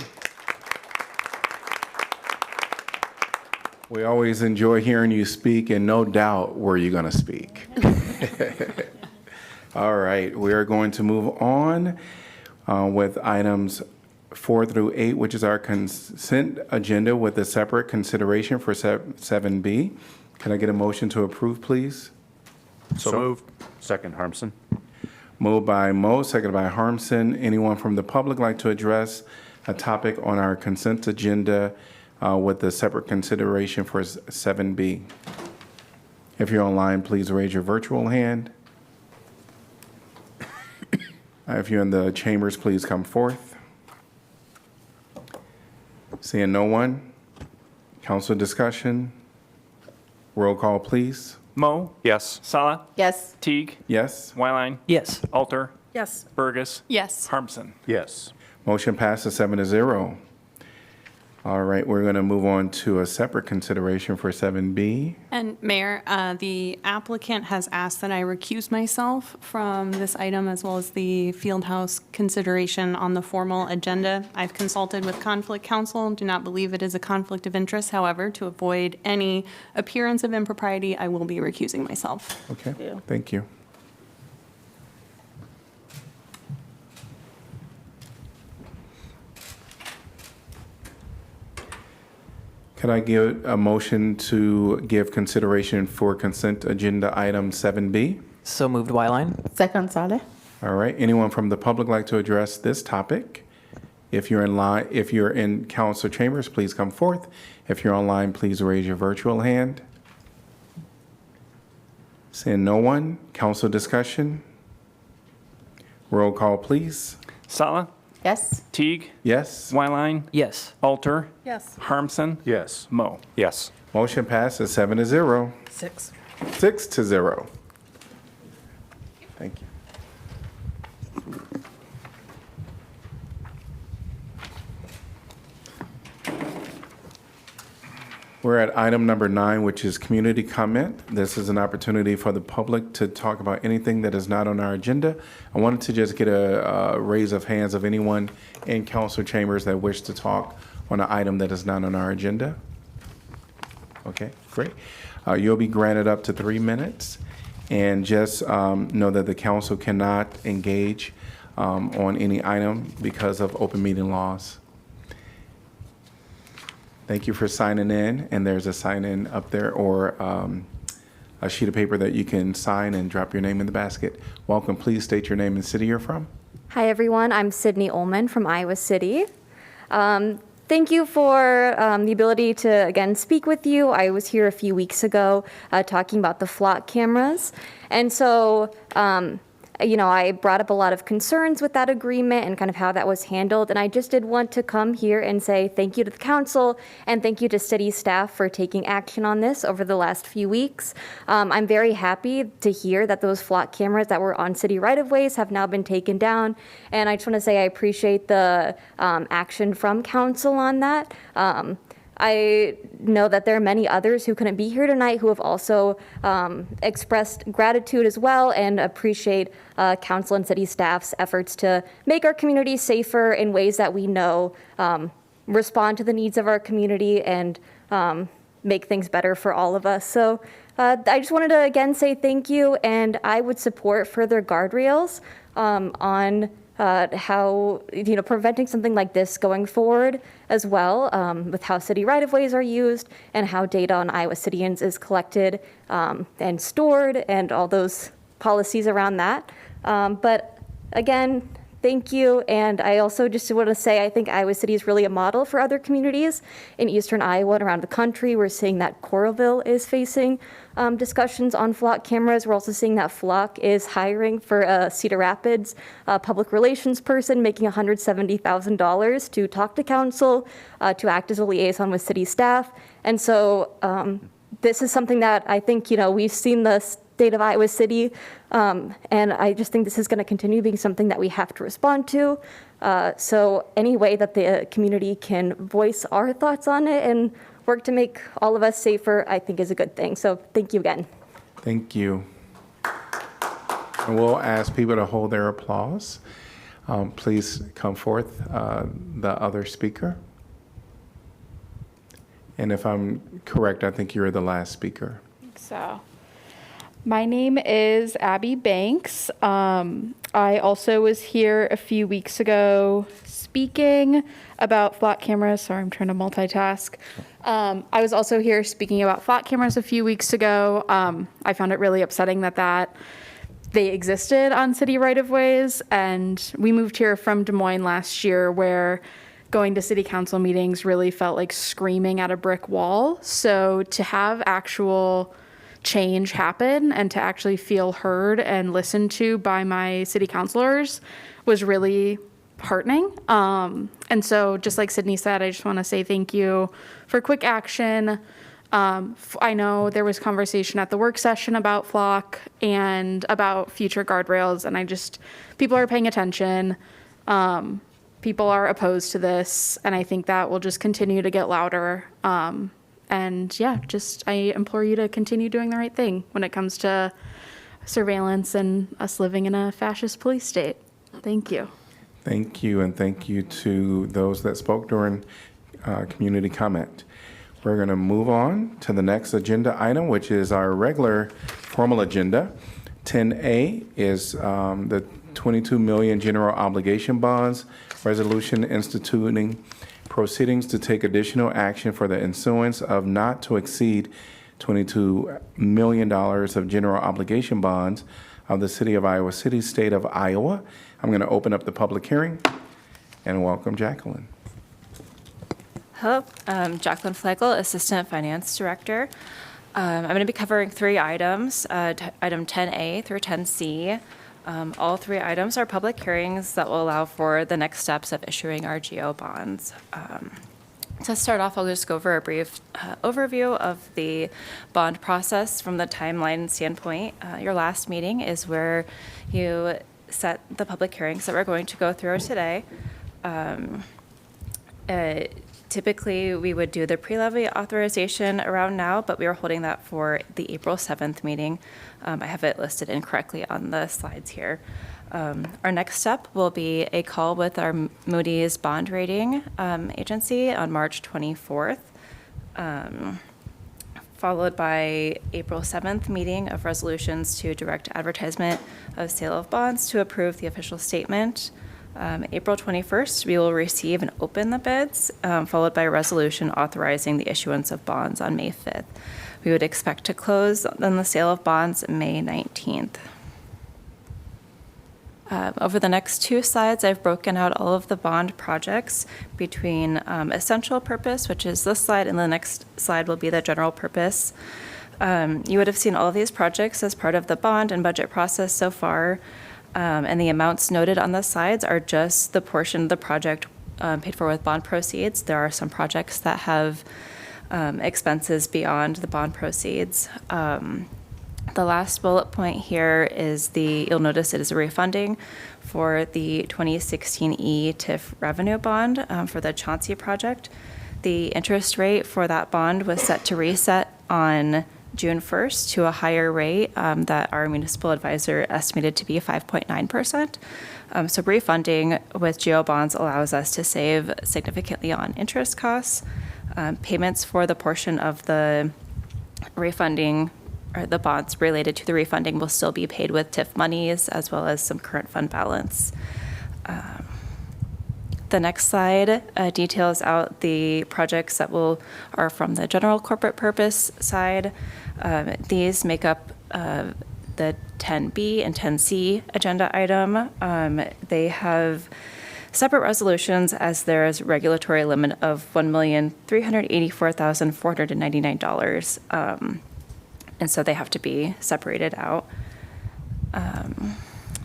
[SPEAKER 1] We always enjoy hearing you speak, and no doubt where you're going to speak. All right, we are going to move on with items 4 through 8, which is our consent agenda with a separate consideration for 7B. Can I get a motion to approve, please?
[SPEAKER 3] So moved. Second, Harmson.
[SPEAKER 1] Moved by Mo, seconded by Harmson. Anyone from the public like to address a topic on our consent agenda with a separate consideration for 7B? If you're online, please raise your virtual hand. If you're in the chambers, please come forth. Seeing no one, council discussion. Roll call, please.
[SPEAKER 3] Mo? Yes. Sala?
[SPEAKER 2] Yes.
[SPEAKER 3] Teague?
[SPEAKER 1] Yes.
[SPEAKER 3] Wyline?
[SPEAKER 6] Yes.
[SPEAKER 3] Alter?
[SPEAKER 9] Yes.
[SPEAKER 3] Burgess?
[SPEAKER 11] Yes.
[SPEAKER 3] Harmson?
[SPEAKER 1] Yes. Motion passes 7-0. All right, we're going to move on to a separate consideration for 7B.
[SPEAKER 12] And Mayor, the applicant has asked that I recuse myself from this item as well as the Fieldhouse consideration on the formal agenda. I've consulted with conflict counsel, do not believe it is a conflict of interest. However, to avoid any appearance of impropriety, I will be recusing myself.
[SPEAKER 1] Okay, thank you. Can I give a motion to give consideration for consent agenda item 7B?
[SPEAKER 13] So moved, Wyline.
[SPEAKER 2] Second, Saleh.
[SPEAKER 1] All right, anyone from the public like to address this topic? If you're in council chambers, please come forth. If you're online, please raise your virtual hand. Seeing no one, council discussion. Roll call, please.
[SPEAKER 3] Sala?
[SPEAKER 2] Yes.
[SPEAKER 3] Teague?
[SPEAKER 1] Yes.
[SPEAKER 3] Wyline?
[SPEAKER 13] Yes.
[SPEAKER 3] Alter?
[SPEAKER 9] Yes.
[SPEAKER 3] Harmson?
[SPEAKER 1] Yes.
[SPEAKER 3] Mo? Yes.
[SPEAKER 1] Motion passes 7-0. 6-0. Thank you. We're at item number 9, which is community comment. This is an opportunity for the public to talk about anything that is not on our agenda. I wanted to just get a raise of hands of anyone in council chambers that wish to talk on an item that is not on our agenda. Okay, great. You'll be granted up to 3 minutes. And just know that the council cannot engage on any item because of open meeting laws. Thank you for signing in, and there's a sign-in up there or a sheet of paper that you can sign and drop your name in the basket. Welcome. Please state your name and city you're from.
[SPEAKER 14] Hi, everyone. I'm Sydney Ullman from Iowa City. Thank you for the ability to, again, speak with you. I was here a few weeks ago talking about the flock cameras. And so I brought up a lot of concerns with that agreement and kind of how that was handled. And I just did want to come here and say thank you to the council and thank you to city staff for taking action on this over the last few weeks. I'm very happy to hear that those flock cameras that were on city right-of-ways have now been taken down. And I just want to say I appreciate the action from council on that. I know that there are many others who couldn't be here tonight who have also expressed gratitude as well and appreciate council and city staff's efforts to make our community safer in ways that we know respond to the needs of our community and make things better for all of us. So I just wanted to again say thank you, and I would support further guardrails on how, preventing something like this going forward as well, with how city right-of-ways are used and how data on Iowa Cityans is collected and stored and all those policies around that. But again, thank you. And I also just want to say, I think Iowa City is really a model for other communities in eastern Iowa and around the country. We're seeing that Coralville is facing discussions on flock cameras. We're also seeing that Flock is hiring for a Cedar Rapids public relations person, making $170,000 to talk to council, to act as a liaison with city staff. And so this is something that I think, we've seen the state of Iowa City, and I just think this is going to continue being something that we have to respond to. So any way that the community can voice our thoughts on it and work to make all of us safer, I think is a good thing. So thank you again.
[SPEAKER 1] Thank you. And we'll ask people to hold their applause. Please come forth, the other speaker. And if I'm correct, I think you're the last speaker.
[SPEAKER 13] So, my name is Abby Banks. I also was here a few weeks ago speaking about flock cameras. Sorry, I'm trying to multitask. I was also here speaking about flock cameras a few weeks ago. I found it really upsetting that they existed on city right-of-ways, and we moved here from Des Moines last year, where going to city council meetings really felt like screaming at a brick wall. So to have actual change happen and to actually feel heard and listened to by my city councilors was really heartening. And so just like Sydney said, I just want to say thank you for quick action. I know there was conversation at the work session about flock and about future guardrails, and people are paying attention. People are opposed to this, and I think that will just continue to get louder. And yeah, I implore you to continue doing the right thing when it comes to surveillance and us living in a fascist police state. Thank you.
[SPEAKER 1] Thank you, and thank you to those that spoke during community comment. We're going to move on to the next agenda item, which is our regular formal agenda. 10A is the 22 million general obligation bonds resolution instituting proceedings to take additional action for the issuance of not to exceed $22 million of general obligation bonds of the City of Iowa City, State of Iowa. I'm going to open up the public hearing and welcome Jacqueline.
[SPEAKER 15] Hello, Jacqueline Flegel, Assistant Finance Director. I'm going to be covering 3 items, item 10A through 10C. All 3 items are public hearings that will allow for the next steps of issuing our GO bonds. To start off, I'll just go over a brief overview of the bond process from the timeline standpoint. Your last meeting is where you set the public hearings that we're going to go through today. Typically, we would do the pre-levy authorization around now, but we are holding that for the April 7th meeting. I have it listed incorrectly on the slides here. Our next step will be a call with our Moody's bond rating agency on March 24th, followed by April 7th meeting of resolutions to direct advertisement of sale of bonds to approve the official statement. April 21st, we will receive and open the bids, followed by a resolution authorizing the issuance of bonds on May 5th. We would expect to close on the sale of bonds May 19th. Over the next 2 slides, I've broken out all of the bond projects between essential purpose, which is this slide, and the next slide will be the general purpose. You would have seen all of these projects as part of the bond and budget process so far. And the amounts noted on the slides are just the portion of the project paid for with bond proceeds. There are some projects that have expenses beyond the bond proceeds. The last bullet point here is you'll notice it is a refunding for the 2016E TIF revenue bond for the Chauncey project. The interest rate for that bond was set to reset on June 1st to a higher rate that our municipal advisor estimated to be 5.9%. So refunding with GO bonds allows us to save significantly on interest costs. Payments for the portion of the refunding or the bonds related to the refunding will still be paid with TIF monies as well as some current fund balance. The next slide details out the projects that are from the general corporate purpose side. These make up the 10B and 10C agenda item. They have separate resolutions as there is a regulatory limit of $1,384,499. And so they have to be separated out.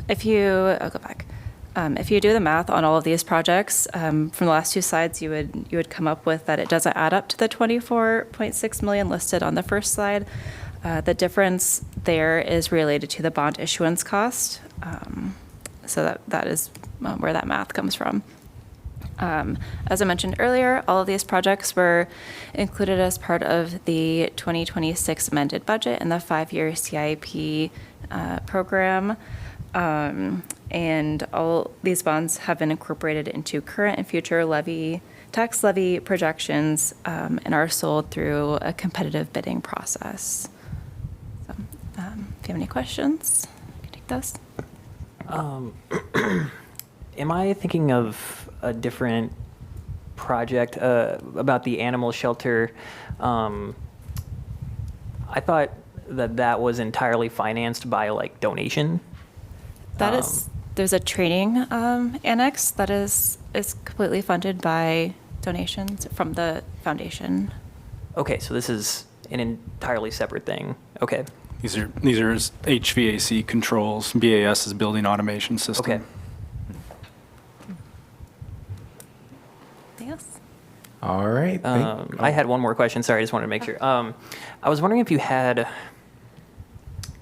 [SPEAKER 15] If you do the math on all of these projects, from the last two slides, you would come up with that it doesn't add up to the 24.6 million listed on the first slide. The difference there is related to the bond issuance cost. So that is where that math comes from. As I mentioned earlier, all of these projects were included as part of the 2026 amended budget and the 5-year CIP program. And all these bonds have been incorporated into current and future tax levy projections and are sold through a competitive bidding process. So, if you have any questions, I can take those.
[SPEAKER 16] Am I thinking of a different project about the animal shelter? I thought that was entirely financed by like donation.
[SPEAKER 15] There's a training annex that is completely funded by donations from the foundation.
[SPEAKER 16] Okay, so this is an entirely separate thing. Okay.
[SPEAKER 17] These are HVAC controls. BAS is building automation system.
[SPEAKER 16] Okay.
[SPEAKER 15] Anything else?
[SPEAKER 1] All right.
[SPEAKER 16] I had one more question. Sorry, I just wanted to make sure. I was wondering if you had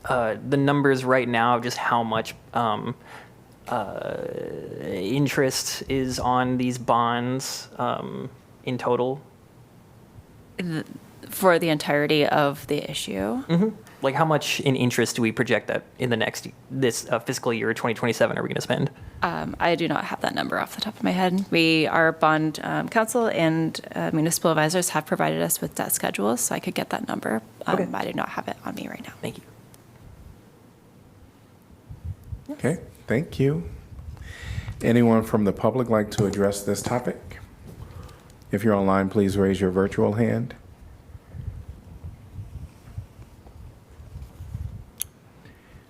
[SPEAKER 16] the numbers right now of just how much interest is on these bonds in total.
[SPEAKER 15] For the entirety of the issue?
[SPEAKER 16] Mm-hmm. Like how much in interest do we project that in this fiscal year 2027 are we going to spend?
[SPEAKER 15] I do not have that number off the top of my head. Our bond counsel and municipal advisors have provided us with debt schedules, so I could get that number.
[SPEAKER 16] Okay.
[SPEAKER 15] I do not have it on me right now.
[SPEAKER 16] Thank you.
[SPEAKER 1] Okay, thank you. Anyone from the public like to address this topic? If you're online, please raise your virtual hand.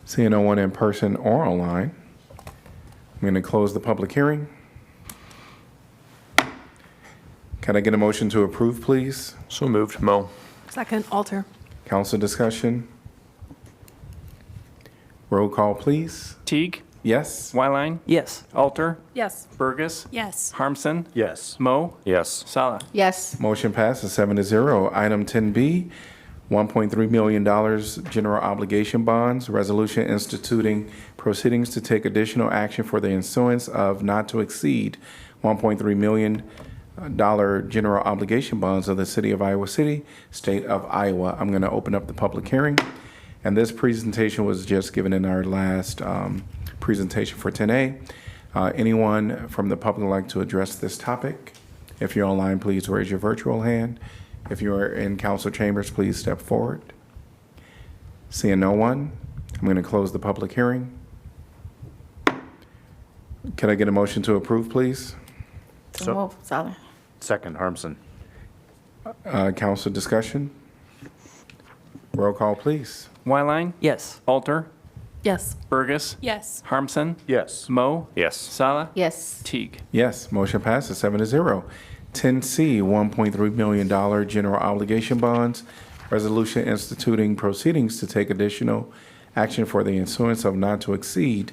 [SPEAKER 1] Seeing no one in person or online, I'm going to close the public hearing. Can I get a motion to approve, please?
[SPEAKER 3] So moved. Mo.
[SPEAKER 2] Second, Alter.
[SPEAKER 1] Council discussion? Roll call, please.
[SPEAKER 17] Teague,
[SPEAKER 1] Yes?
[SPEAKER 17] Wyline,
[SPEAKER 16] Yes.
[SPEAKER 17] Alter,
[SPEAKER 2] Yes.
[SPEAKER 17] Burgess,
[SPEAKER 2] Yes.
[SPEAKER 17] Harmson,
[SPEAKER 3] Yes.
[SPEAKER 17] Mo,
[SPEAKER 3] Yes.
[SPEAKER 17] Sala.
[SPEAKER 2] Yes.
[SPEAKER 1] Motion passes 7-0. Item 10B, $1.3 million general obligation bonds, resolution instituting proceedings to take additional action for the issuance of not to exceed $1.3 million general obligation bonds of the City of Iowa City, State of Iowa. I'm going to open up the public hearing. And this presentation was just given in our last presentation for 10A. Anyone from the public like to address this topic? If you're online, please raise your virtual hand. If you're in council chambers, please step forward. Seeing no one, I'm going to close the public hearing. Can I get a motion to approve, please?
[SPEAKER 2] So move. Sala.
[SPEAKER 3] Second, Harmson.
[SPEAKER 1] Council discussion? Roll call, please.
[SPEAKER 17] Wyline,
[SPEAKER 16] Yes.
[SPEAKER 17] Alter,
[SPEAKER 2] Yes.
[SPEAKER 17] Burgess,
[SPEAKER 2] Yes.
[SPEAKER 17] Harmson,
[SPEAKER 3] Yes.
[SPEAKER 17] Mo,
[SPEAKER 3] Yes.
[SPEAKER 17] Sala,
[SPEAKER 2] Yes.
[SPEAKER 17] Teague.
[SPEAKER 1] Yes, motion passes 7-0. 10C, $1.3 million general obligation bonds, resolution instituting proceedings to take additional action for the issuance of not to exceed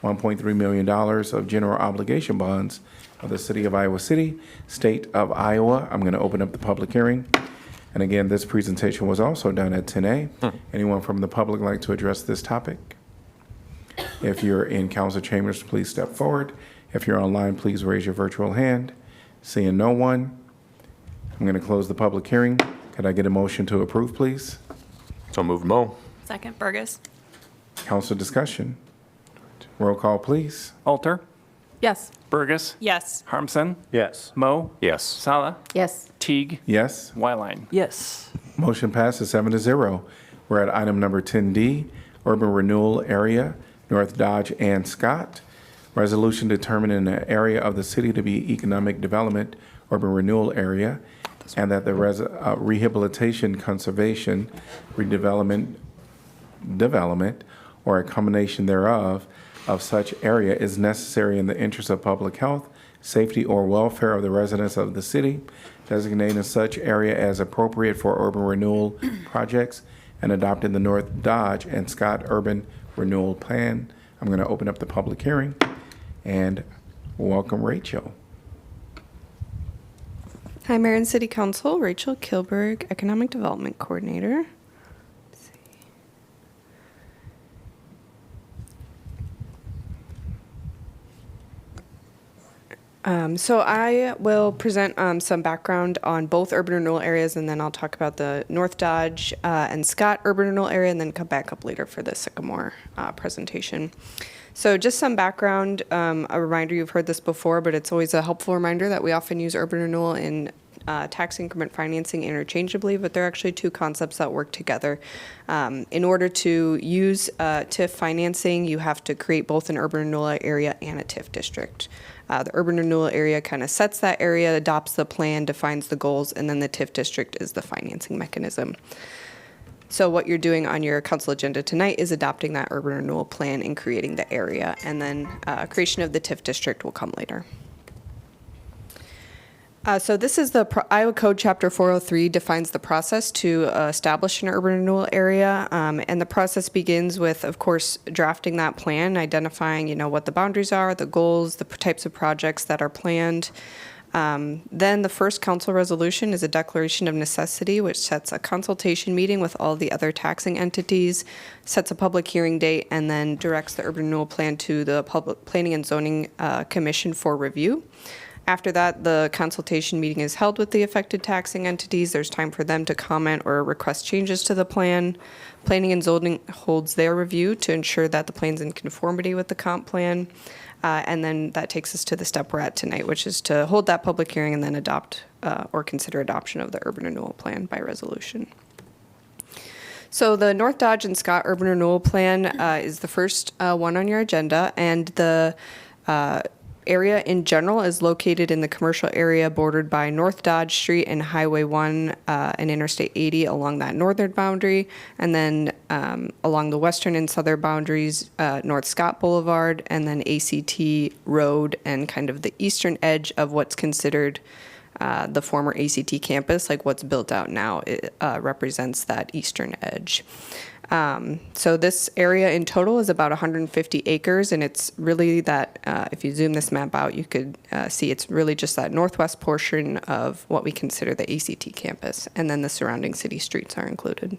[SPEAKER 1] $1.3 million of general obligation bonds of the City of Iowa City, State of Iowa. I'm going to open up the public hearing. And again, this presentation was also done at 10A. Anyone from the public like to address this topic? If you're in council chambers, please step forward. If you're online, please raise your virtual hand. Seeing no one, I'm going to close the public hearing. Could I get a motion to approve, please?
[SPEAKER 3] So moved, Mo.
[SPEAKER 2] Second, Burgess.
[SPEAKER 1] Council discussion. Roll call, please.
[SPEAKER 17] Alter,
[SPEAKER 12] Yes.
[SPEAKER 17] Burgess,
[SPEAKER 2] Yes.
[SPEAKER 17] Harmson,
[SPEAKER 3] Yes.
[SPEAKER 17] Mo,
[SPEAKER 3] Yes.
[SPEAKER 17] Sala,
[SPEAKER 2] Yes.
[SPEAKER 17] Teague,
[SPEAKER 1] Yes.
[SPEAKER 17] Wyline.
[SPEAKER 16] Yes.
[SPEAKER 1] Motion passes 7-0. We're at item number 10D, Urban Renewal Area, North Dodge and Scott. Resolution determining an area of the city to be economic development, urban renewal area, and that the rehabilitation, conservation, redevelopment, development, or a combination thereof of such area is necessary in the interest of public health, safety, or welfare of the residents of the city, designating such area as appropriate for urban renewal projects, and adopting the North Dodge and Scott Urban Renewal Plan. I'm going to open up the public hearing and welcome Rachel.
[SPEAKER 18] Hi, Mayor and City Council. Rachel Kilberg, Economic Development Coordinator. So I will present some background on both urban renewal areas, and then I'll talk about the North Dodge and Scott urban renewal area, and then come back up later for the Sycamore presentation. So just some background, a reminder, you've heard this before, but it's always a helpful reminder that we often use urban renewal and tax increment financing interchangeably, but they're actually two concepts that work together. In order to use TIF financing, you have to create both an urban renewal area and a TIF district. The urban renewal area kind of sets that area, adopts the plan, defines the goals, and then the TIF district is the financing mechanism. So what you're doing on your council agenda tonight is adopting that urban renewal plan and creating the area, and then creation of the TIF district will come later. So this is the Iowa Code Chapter 403 defines the process to establish an urban renewal area, and the process begins with, of course, drafting that plan, identifying, what the boundaries are, the goals, the types of projects that are planned. Then the first council resolution is a declaration of necessity, which sets a consultation meeting with all the other taxing entities, sets a public hearing date, and then directs the urban renewal plan to the Public Planning and Zoning Commission for review. After that, the consultation meeting is held with the affected taxing entities. There's time for them to comment or request changes to the plan. Planning and Zoning holds their review to ensure that the plan's in conformity with the comp plan. And then that takes us to the step we're at tonight, which is to hold that public hearing and then adopt or consider adoption of the urban renewal plan by resolution. So the North Dodge and Scott Urban Renewal Plan is the first one on your agenda, and the area in general is located in the commercial area bordered by North Dodge Street and Highway 1 and Interstate 80 along that northern boundary, and then along the western and southern boundaries, North Scott Boulevard, and then ACT Road, and kind of the eastern edge of what's considered the former ACT campus, like what's built out now, it represents that eastern edge. So this area in total is about 150 acres, and it's really that, if you zoom this map out, you could see it's really just that northwest portion of what we consider the ACT campus, and then the surrounding city streets are included.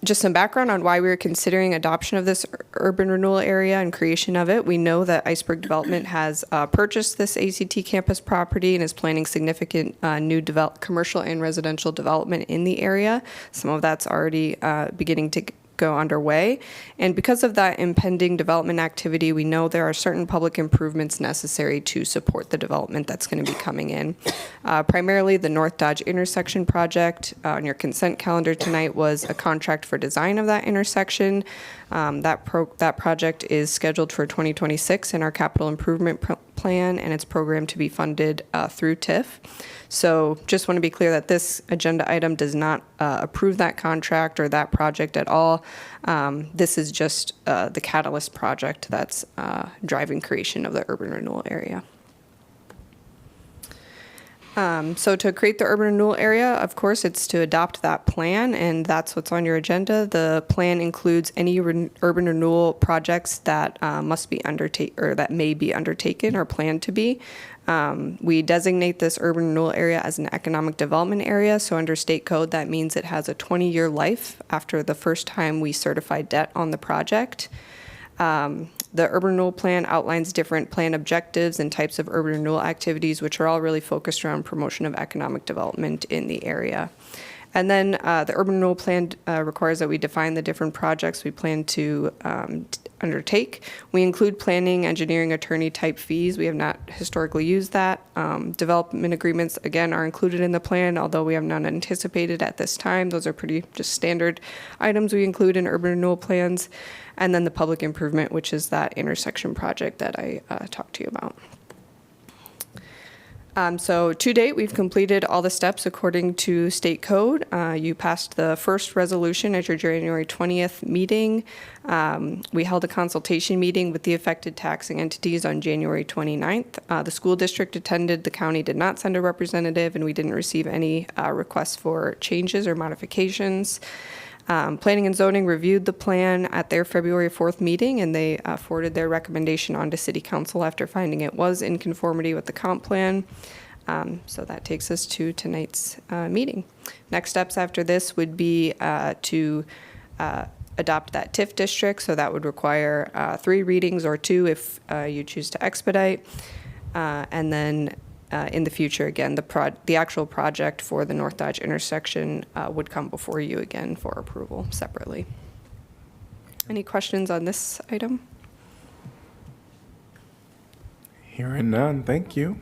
[SPEAKER 18] Just some background on why we were considering adoption of this urban renewal area and creation of it. We know that Iceberg Development has purchased this ACT campus property and is planning significant new commercial and residential development in the area. Some of that's already beginning to go underway. And because of that impending development activity, we know there are certain public improvements necessary to support the development that's going to be coming in. Primarily, the North Dodge intersection project on your consent calendar tonight was a contract for design of that intersection. That project is scheduled for 2026 in our capital improvement plan, and it's programmed to be funded through TIF. So just want to be clear that this agenda item does not approve that contract or that project at all. This is just the catalyst project that's driving creation of the urban renewal area. So to create the urban renewal area, of course, it's to adopt that plan, and that's what's on your agenda. The plan includes any urban renewal projects that must be or that may be undertaken or planned to be. We designate this urban renewal area as an economic development area. So under state code, that means it has a 20-year life after the first time we certify debt on the project. The urban renewal plan outlines different plan objectives and types of urban renewal activities, which are all really focused around promotion of economic development in the area. And then the urban renewal plan requires that we define the different projects we plan to undertake. We include planning, engineering, attorney type fees. We have not historically used that. Development agreements, again, are included in the plan, although we have none anticipated at this time. Those are pretty just standard items we include in urban renewal plans. And then the public improvement, which is that intersection project that I talked to you about. So to date, we've completed all the steps according to state code. You passed the first resolution at your January 20th meeting. We held a consultation meeting with the affected taxing entities on January 29th. The school district attended, the county did not send a representative, and we didn't receive any requests for changes or modifications. Planning and zoning reviewed the plan at their February 4th meeting, and they forwarded their recommendation on to City Council after finding it was in conformity with the comp plan. So that takes us to tonight's meeting. Next steps after this would be to adopt that TIF district, so that would require 3 readings or 2 if you choose to expedite. And then in the future, again, the actual project for the North Dodge intersection would come before you again for approval separately. Any questions on this item?
[SPEAKER 1] Hearing none, thank you.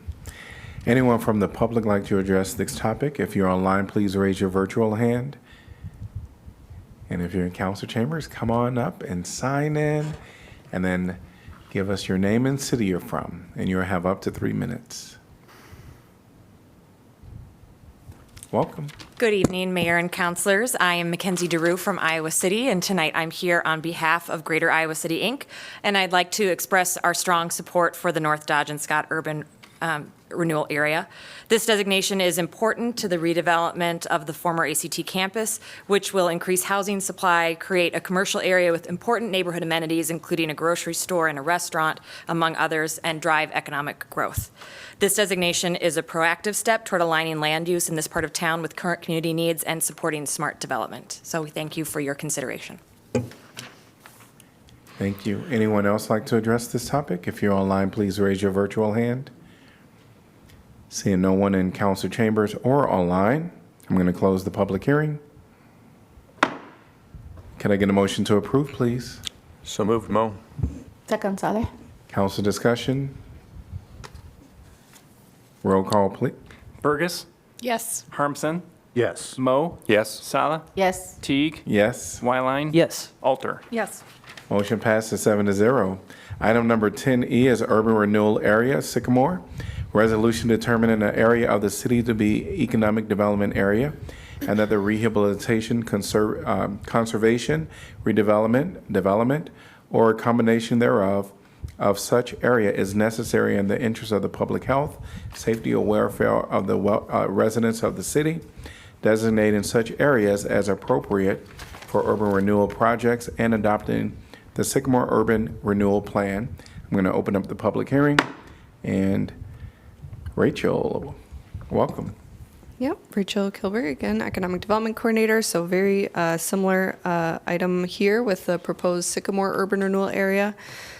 [SPEAKER 1] Anyone from the public like to address this topic? If you're online, please raise your virtual hand. And if you're in council chambers, come on up and sign in, and then give us your name and city you're from, and you'll have up to 3 minutes. Welcome.
[SPEAKER 19] Good evening, Mayor and Councilors. I am Mackenzie DeRue from Iowa City, and tonight I'm here on behalf of Greater Iowa City, Inc., and I'd like to express our strong support for the North Dodge and Scott urban renewal area. This designation is important to the redevelopment of the former ACT campus, which will increase housing supply, create a commercial area with important neighborhood amenities, including a grocery store and a restaurant, among others, and drive economic growth. This designation is a proactive step toward aligning land use in this part of town with current community needs and supporting smart development. So we thank you for your consideration.
[SPEAKER 1] Thank you. Anyone else like to address this topic? If you're online, please raise your virtual hand. Seeing no one in council chambers or online, I'm going to close the public hearing. Can I get a motion to approve, please?
[SPEAKER 3] So moved, Mo.
[SPEAKER 2] Second, Saleh.
[SPEAKER 1] Council discussion? Roll call, please.
[SPEAKER 17] Burgess,
[SPEAKER 2] Yes.
[SPEAKER 17] Harmson,
[SPEAKER 3] Yes.
[SPEAKER 17] Mo,
[SPEAKER 3] Yes.
[SPEAKER 17] Sala,
[SPEAKER 2] Yes.
[SPEAKER 17] Teague,
[SPEAKER 1] Yes.
[SPEAKER 17] Wyline.
[SPEAKER 16] Yes.
[SPEAKER 17] Alter.
[SPEAKER 2] Yes.
[SPEAKER 1] Motion passes 7-0. Item number 10E is Urban Renewal Area, Sycamore. Resolution determining an area of the city to be economic development area, and that the rehabilitation, conservation, redevelopment, development, or a combination thereof of such area is necessary in the interest of the public health, safety, or welfare of the residents of the city, designating such areas as appropriate for urban renewal projects, and adopting the Sycamore Urban Renewal Plan. I'm going to open up the public hearing, and Rachel, welcome.
[SPEAKER 18] Yep, Rachel Kilberg, again, Economic Development Coordinator. So very similar item here with the proposed Sycamore Urban Renewal Area.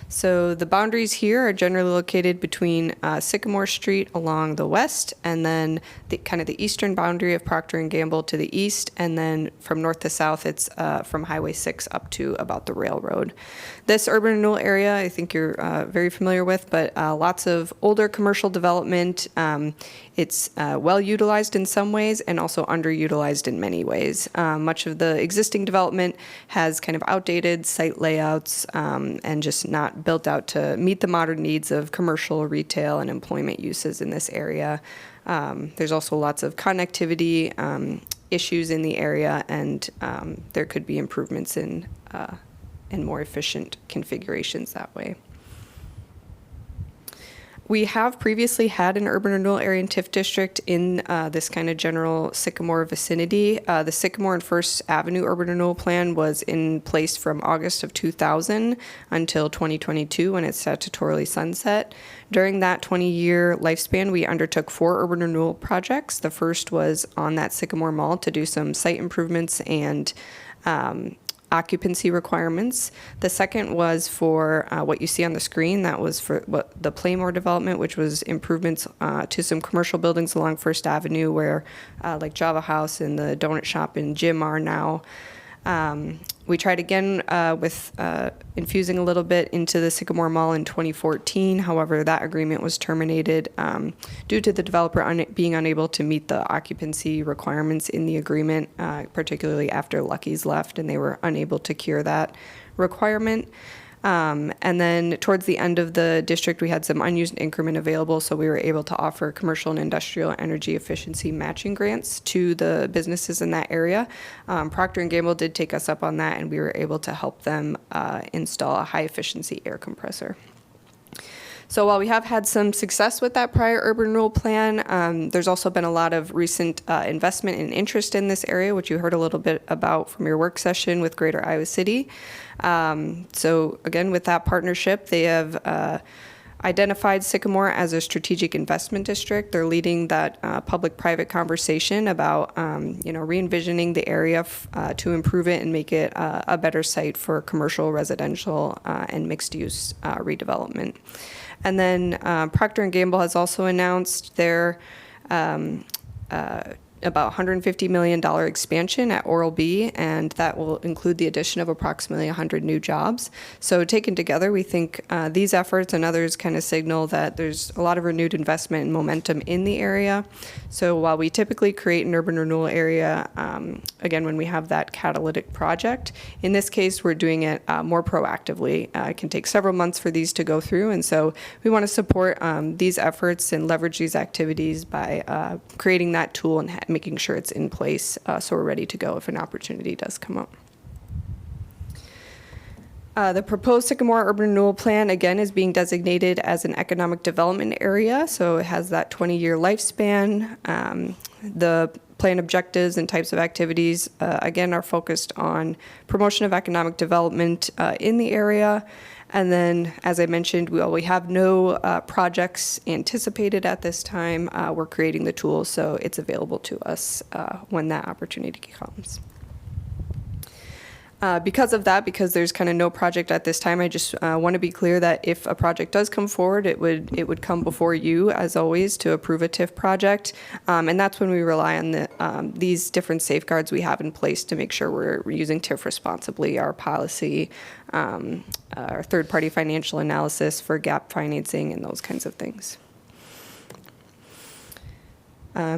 [SPEAKER 18] So the boundaries here are generally located between Sycamore Street along the west, and then the eastern boundary of Procter & Gamble to the east, and then from north to south, it's from Highway 6 up to about the railroad. This urban renewal area, I think you're very familiar with, but lots of older commercial development. It's well utilized in some ways and also underutilized in many ways. Much of the existing development has kind of outdated site layouts and just not built out to meet the modern needs of commercial, retail, and employment uses in this area. There's also lots of connectivity issues in the area, and there could be improvements in more efficient configurations that way. We have previously had an urban renewal area and TIF district in this kind of general Sycamore vicinity. The Sycamore and First Avenue urban renewal plan was in place from August of 2000 until 2022 when it statutorily sunset. During that 20-year lifespan, we undertook 4 urban renewal projects. The first was on that Sycamore Mall to do some site improvements and occupancy requirements. The second was for what you see on the screen. That was for the Playmore development, which was improvements to some commercial buildings along First Avenue where like Java House and the donut shop and gym are now. We tried again with infusing a little bit into the Sycamore Mall in 2014. However, that agreement was terminated due to the developer being unable to meet the occupancy requirements in the agreement, particularly after Lucky's left, and they were unable to cure that requirement. And then towards the end of the district, we had some unused increment available, so we were able to offer commercial and industrial energy efficiency matching grants to the businesses in that area. Procter & Gamble did take us up on that, and we were able to help them install a high-efficiency air compressor. So while we have had some success with that prior urban renewal plan, there's also been a lot of recent investment and interest in this area, which you heard a little bit about from your work session with Greater Iowa City. So again, with that partnership, they have identified Sycamore as a strategic investment district. They're leading that public-private conversation about re-envisioning the area to improve it and make it a better site for commercial, residential, and mixed-use redevelopment. And then Procter & Gamble has also announced their about $150 million expansion at Oral-B, and that will include the addition of approximately 100 new jobs. So taken together, we think these efforts and others kind of signal that there's a lot of renewed investment and momentum in the area. So while we typically create an urban renewal area, again, when we have that catalytic project, in this case, we're doing it more proactively. It can take several months for these to go through, and so we want to support these efforts and leverage these activities by creating that tool and making sure it's in place so we're ready to go if an opportunity does come up. The proposed Sycamore Urban Renewal Plan, again, is being designated as an economic development area, so it has that 20-year lifespan. The plan objectives and types of activities, again, are focused on promotion of economic development in the area. And then, as I mentioned, we have no projects anticipated at this time. We're creating the tool, so it's available to us when that opportunity comes. Because of that, because there's kind of no project at this time, I just want to be clear that if a project does come forward, it would come before you, as always, to approve a TIF project. And that's when we rely on these different safeguards we have in place to make sure we're using TIF responsibly, our policy, our third-party financial analysis for gap financing, and those kinds of things.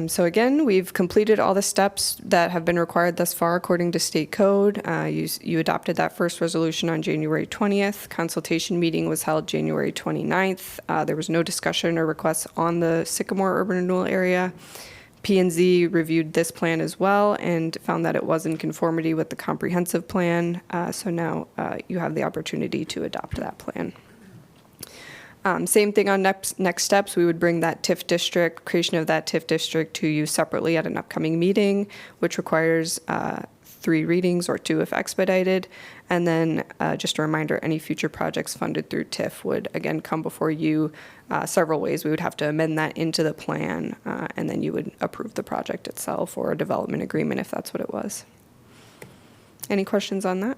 [SPEAKER 18] So again, we've completed all the steps that have been required thus far according to state code. You adopted that first resolution on January 20th. Consultation meeting was held January 29th. There was no discussion or requests on the Sycamore urban renewal area. P&Z reviewed this plan as well and found that it was in conformity with the comprehensive plan. So now you have the opportunity to adopt that plan. Same thing on next steps. We would bring that TIF district, creation of that TIF district, to you separately at an upcoming meeting, which requires 3 readings or 2 if expedited. And then just a reminder, any future projects funded through TIF would again come before you several ways. We would have to amend that into the plan, and then you would approve the project itself or a development agreement if that's what it was. Any questions on that?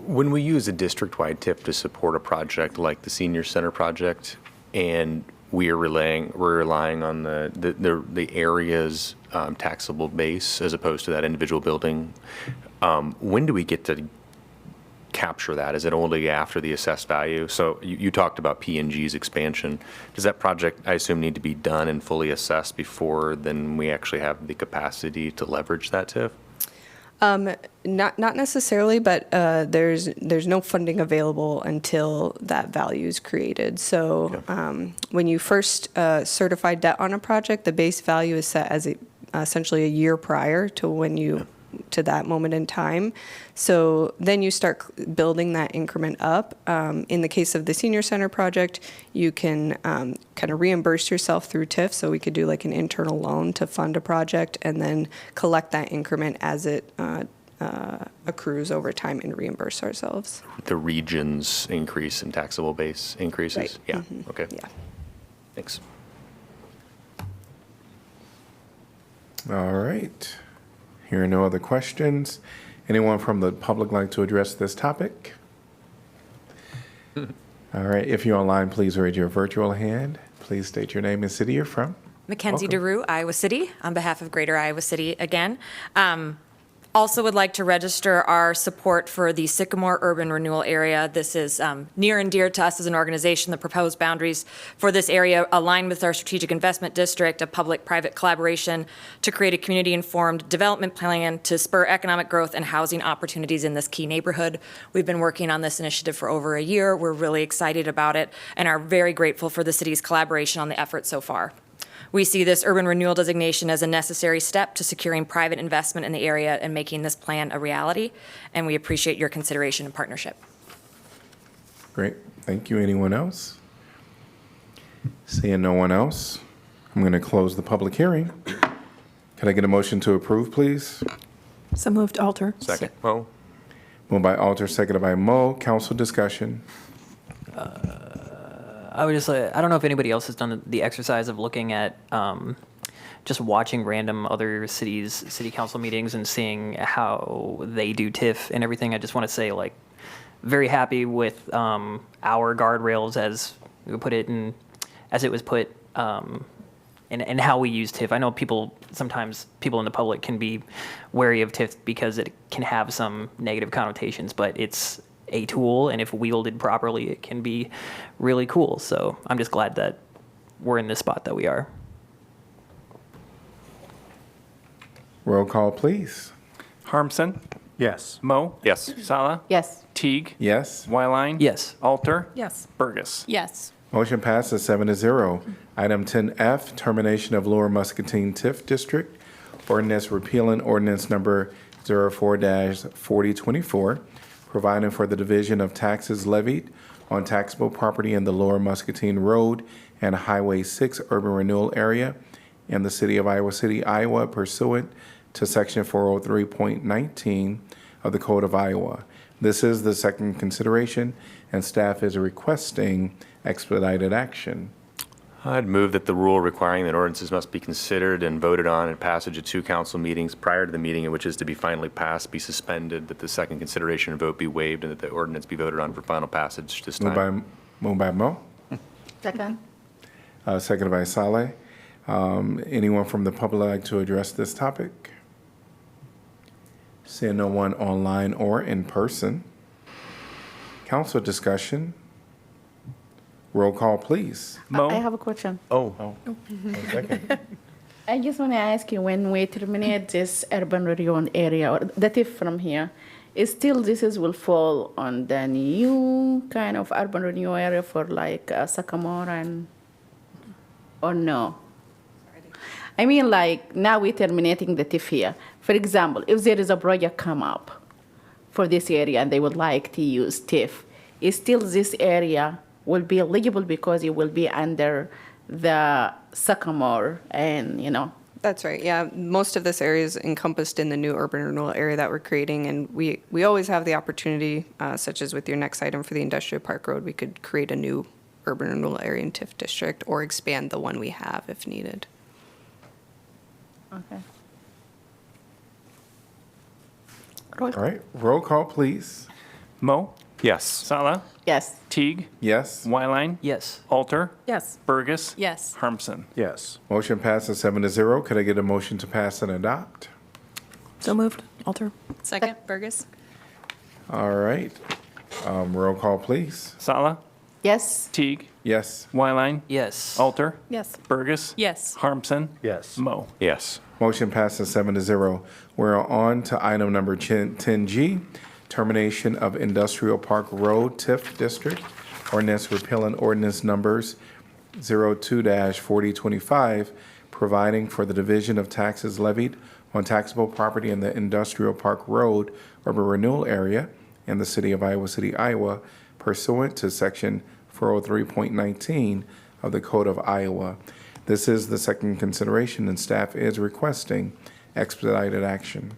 [SPEAKER 3] When we use a district-wide TIF to support a project like the senior center project, and we're relying on the area's taxable base as opposed to that individual building, when do we get to capture that? Is it only after the assessed value? So you talked about P&G's expansion. Does that project, I assume, need to be done and fully assessed before then we actually have the capacity to leverage that TIF?
[SPEAKER 18] Not necessarily, but there's no funding available until that value is created. So when you first certify debt on a project, the base value is set as essentially a year prior to when you to that moment in time. So then you start building that increment up. In the case of the senior center project, you can kind of reimburse yourself through TIF. So we could do like an internal loan to fund a project and then collect that increment as it accrues over time and reimburse ourselves.
[SPEAKER 3] The region's increase in taxable base increases?
[SPEAKER 18] Right.
[SPEAKER 3] Yeah,
[SPEAKER 18] Mhm.
[SPEAKER 3] okay.
[SPEAKER 18] Yeah.
[SPEAKER 3] Thanks.
[SPEAKER 1] All right. Hearing no other questions. Anyone from the public like to address this topic? All right. If you're online, please raise your virtual hand. Please state your name and city you're from.
[SPEAKER 19] Mackenzie
[SPEAKER 1] Welcome.
[SPEAKER 19] DeRue, Iowa City, on behalf of Greater Iowa City again. Also would like to register our support for the Sycamore Urban Renewal Area. This is near and dear to us as an organization. The proposed boundaries for this area align with our strategic investment district, a public-private collaboration to create a community-informed development plan to spur economic growth and housing opportunities in this key neighborhood. We've been working on this initiative for over a year. We're really excited about it and are very grateful for the city's collaboration on the effort so far. We see this urban renewal designation as a necessary step to securing private investment in the area and making this plan a reality, and we appreciate your consideration and partnership.
[SPEAKER 1] Great. Thank you. Anyone else? Seeing no one else, I'm going to close the public hearing. Can I get a motion to approve, please?
[SPEAKER 20] So moved. Alter.
[SPEAKER 3] Second. Mo?
[SPEAKER 1] Moved by Alter, seconded by Mo. Council discussion.
[SPEAKER 16] I would just I don't know if anybody else has done the exercise of looking at just watching random other cities' city council meetings and seeing how they do TIF and everything. I just want to say, like, very happy with our guardrails as we put it and as it was put and how we use TIF. I know sometimes people in the public can be wary of TIF because it can have some negative connotations, but it's a tool, and if wielded properly, it can be really cool. So I'm just glad that we're in this spot that we are.
[SPEAKER 1] Roll call, please.
[SPEAKER 17] Harmson?
[SPEAKER 4] Yes.
[SPEAKER 17] Mo?
[SPEAKER 3] Yes.
[SPEAKER 17] Sala?
[SPEAKER 2] Yes.
[SPEAKER 17] Teague?
[SPEAKER 1] Yes.
[SPEAKER 17] Wyline?
[SPEAKER 16] Yes.
[SPEAKER 17] Alter?
[SPEAKER 20] Yes.
[SPEAKER 17] Burgess?
[SPEAKER 12] Yes.
[SPEAKER 1] Motion passes 7-0. Item 10F, termination of Lower Muscatine TIF District. Ordinance repealing ordinance number 04-4024, providing for the division of taxes levied on taxable property in the Lower Muscatine Road and Highway 6 Urban Renewal Area in the city of Iowa City, Iowa, pursuant to Section 403.19 of the Code of Iowa. This is the second consideration, and staff is requesting expedited action.
[SPEAKER 3] I'd move that the rule requiring that ordinances must be considered and voted on at passage at 2 council meetings prior to the meeting in which is to be finally passed be suspended, that the second consideration and vote be waived, and that the ordinance be voted on for final passage this time.
[SPEAKER 1] Moved by Mo,
[SPEAKER 2] Second.
[SPEAKER 1] seconded by Saleh. Anyone from the public like to address this topic? Seeing no one online or in person. Council discussion. Roll call, please.
[SPEAKER 17] Mo?
[SPEAKER 2] I have a question.
[SPEAKER 1] Oh.
[SPEAKER 2] I just want to ask you, when we terminate this urban renewal area, or the TIF from here, will fall on the new kind of urban renewal area for like Sycamore or no? I mean, like, now we're terminating the TIF here. For example, if there is a project come up for this area and they would like to use TIF, is still this area will be eligible because it will be under the Sycamore and,
[SPEAKER 18] That's right. Yeah, most of this area is encompassed in the new urban renewal area that we're creating, and we always have the opportunity, such as with your next item for the Industrial Park Road, we could create a new urban renewal area in TIF district or expand the one we have if needed.
[SPEAKER 2] Okay.
[SPEAKER 1] All right, roll call, please.
[SPEAKER 17] Mo?
[SPEAKER 3] Yes.
[SPEAKER 17] Sala?
[SPEAKER 2] Yes.
[SPEAKER 17] Teague?
[SPEAKER 1] Yes.
[SPEAKER 17] Wyline?
[SPEAKER 16] Yes.
[SPEAKER 17] Alter?
[SPEAKER 20] Yes.
[SPEAKER 17] Burgess?
[SPEAKER 12] Yes.
[SPEAKER 17] Harmson?
[SPEAKER 4] Yes.
[SPEAKER 1] Motion passes 7-0. Could I get a motion to pass and adopt?
[SPEAKER 20] So moved. Alter.
[SPEAKER 12] Second. Burgess?
[SPEAKER 1] All right. Roll call, please.
[SPEAKER 17] Sala?
[SPEAKER 2] Yes.
[SPEAKER 17] Teague?
[SPEAKER 1] Yes.
[SPEAKER 17] Wyline?
[SPEAKER 16] Yes.
[SPEAKER 17] Alter?
[SPEAKER 20] Yes.
[SPEAKER 17] Burgess?
[SPEAKER 12] Yes.
[SPEAKER 17] Harmson?
[SPEAKER 4] Yes.
[SPEAKER 17] Mo?
[SPEAKER 3] Yes.
[SPEAKER 1] Motion passes 7-0. We're on to item number 10G, termination of Industrial Park Road TIF District. Ordinance repealing ordinance numbers 02-4025, providing for the division of taxes levied on taxable property in the Industrial Park Road urban renewal area in the city of Iowa City, Iowa, pursuant to section 403.19 of the Code of Iowa. This is the second consideration, and staff is requesting expedited action.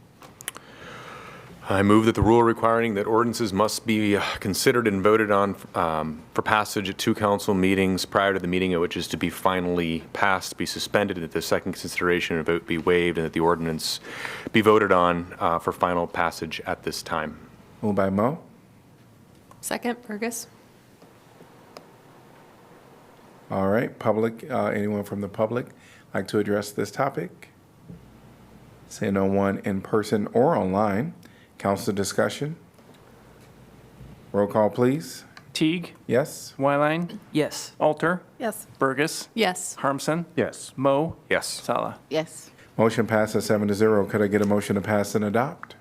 [SPEAKER 3] I move that the rule requiring that ordinances must be considered and voted on for passage at 2 council meetings prior to the meeting at which is to be finally passed be suspended, and that the second consideration and vote be waived, and that the ordinance be voted on for final passage at this time.
[SPEAKER 1] Moved by Mo.
[SPEAKER 20] Second, Burgess.
[SPEAKER 1] All right, public, anyone from the public like to address this topic? Seeing no one in person or online. Council discussion. Roll call, please.
[SPEAKER 17] Teague,
[SPEAKER 1] Yes?
[SPEAKER 17] Wyline,
[SPEAKER 16] Yes.
[SPEAKER 17] Alter,
[SPEAKER 20] Yes.
[SPEAKER 17] Burgess,
[SPEAKER 20] Yes.
[SPEAKER 17] Harmson,
[SPEAKER 4] Yes.
[SPEAKER 17] Mo,
[SPEAKER 3] Yes.
[SPEAKER 17] Sala.
[SPEAKER 2] Yes.
[SPEAKER 1] Motion passes 7-0. Could I get a motion to pass and adopt?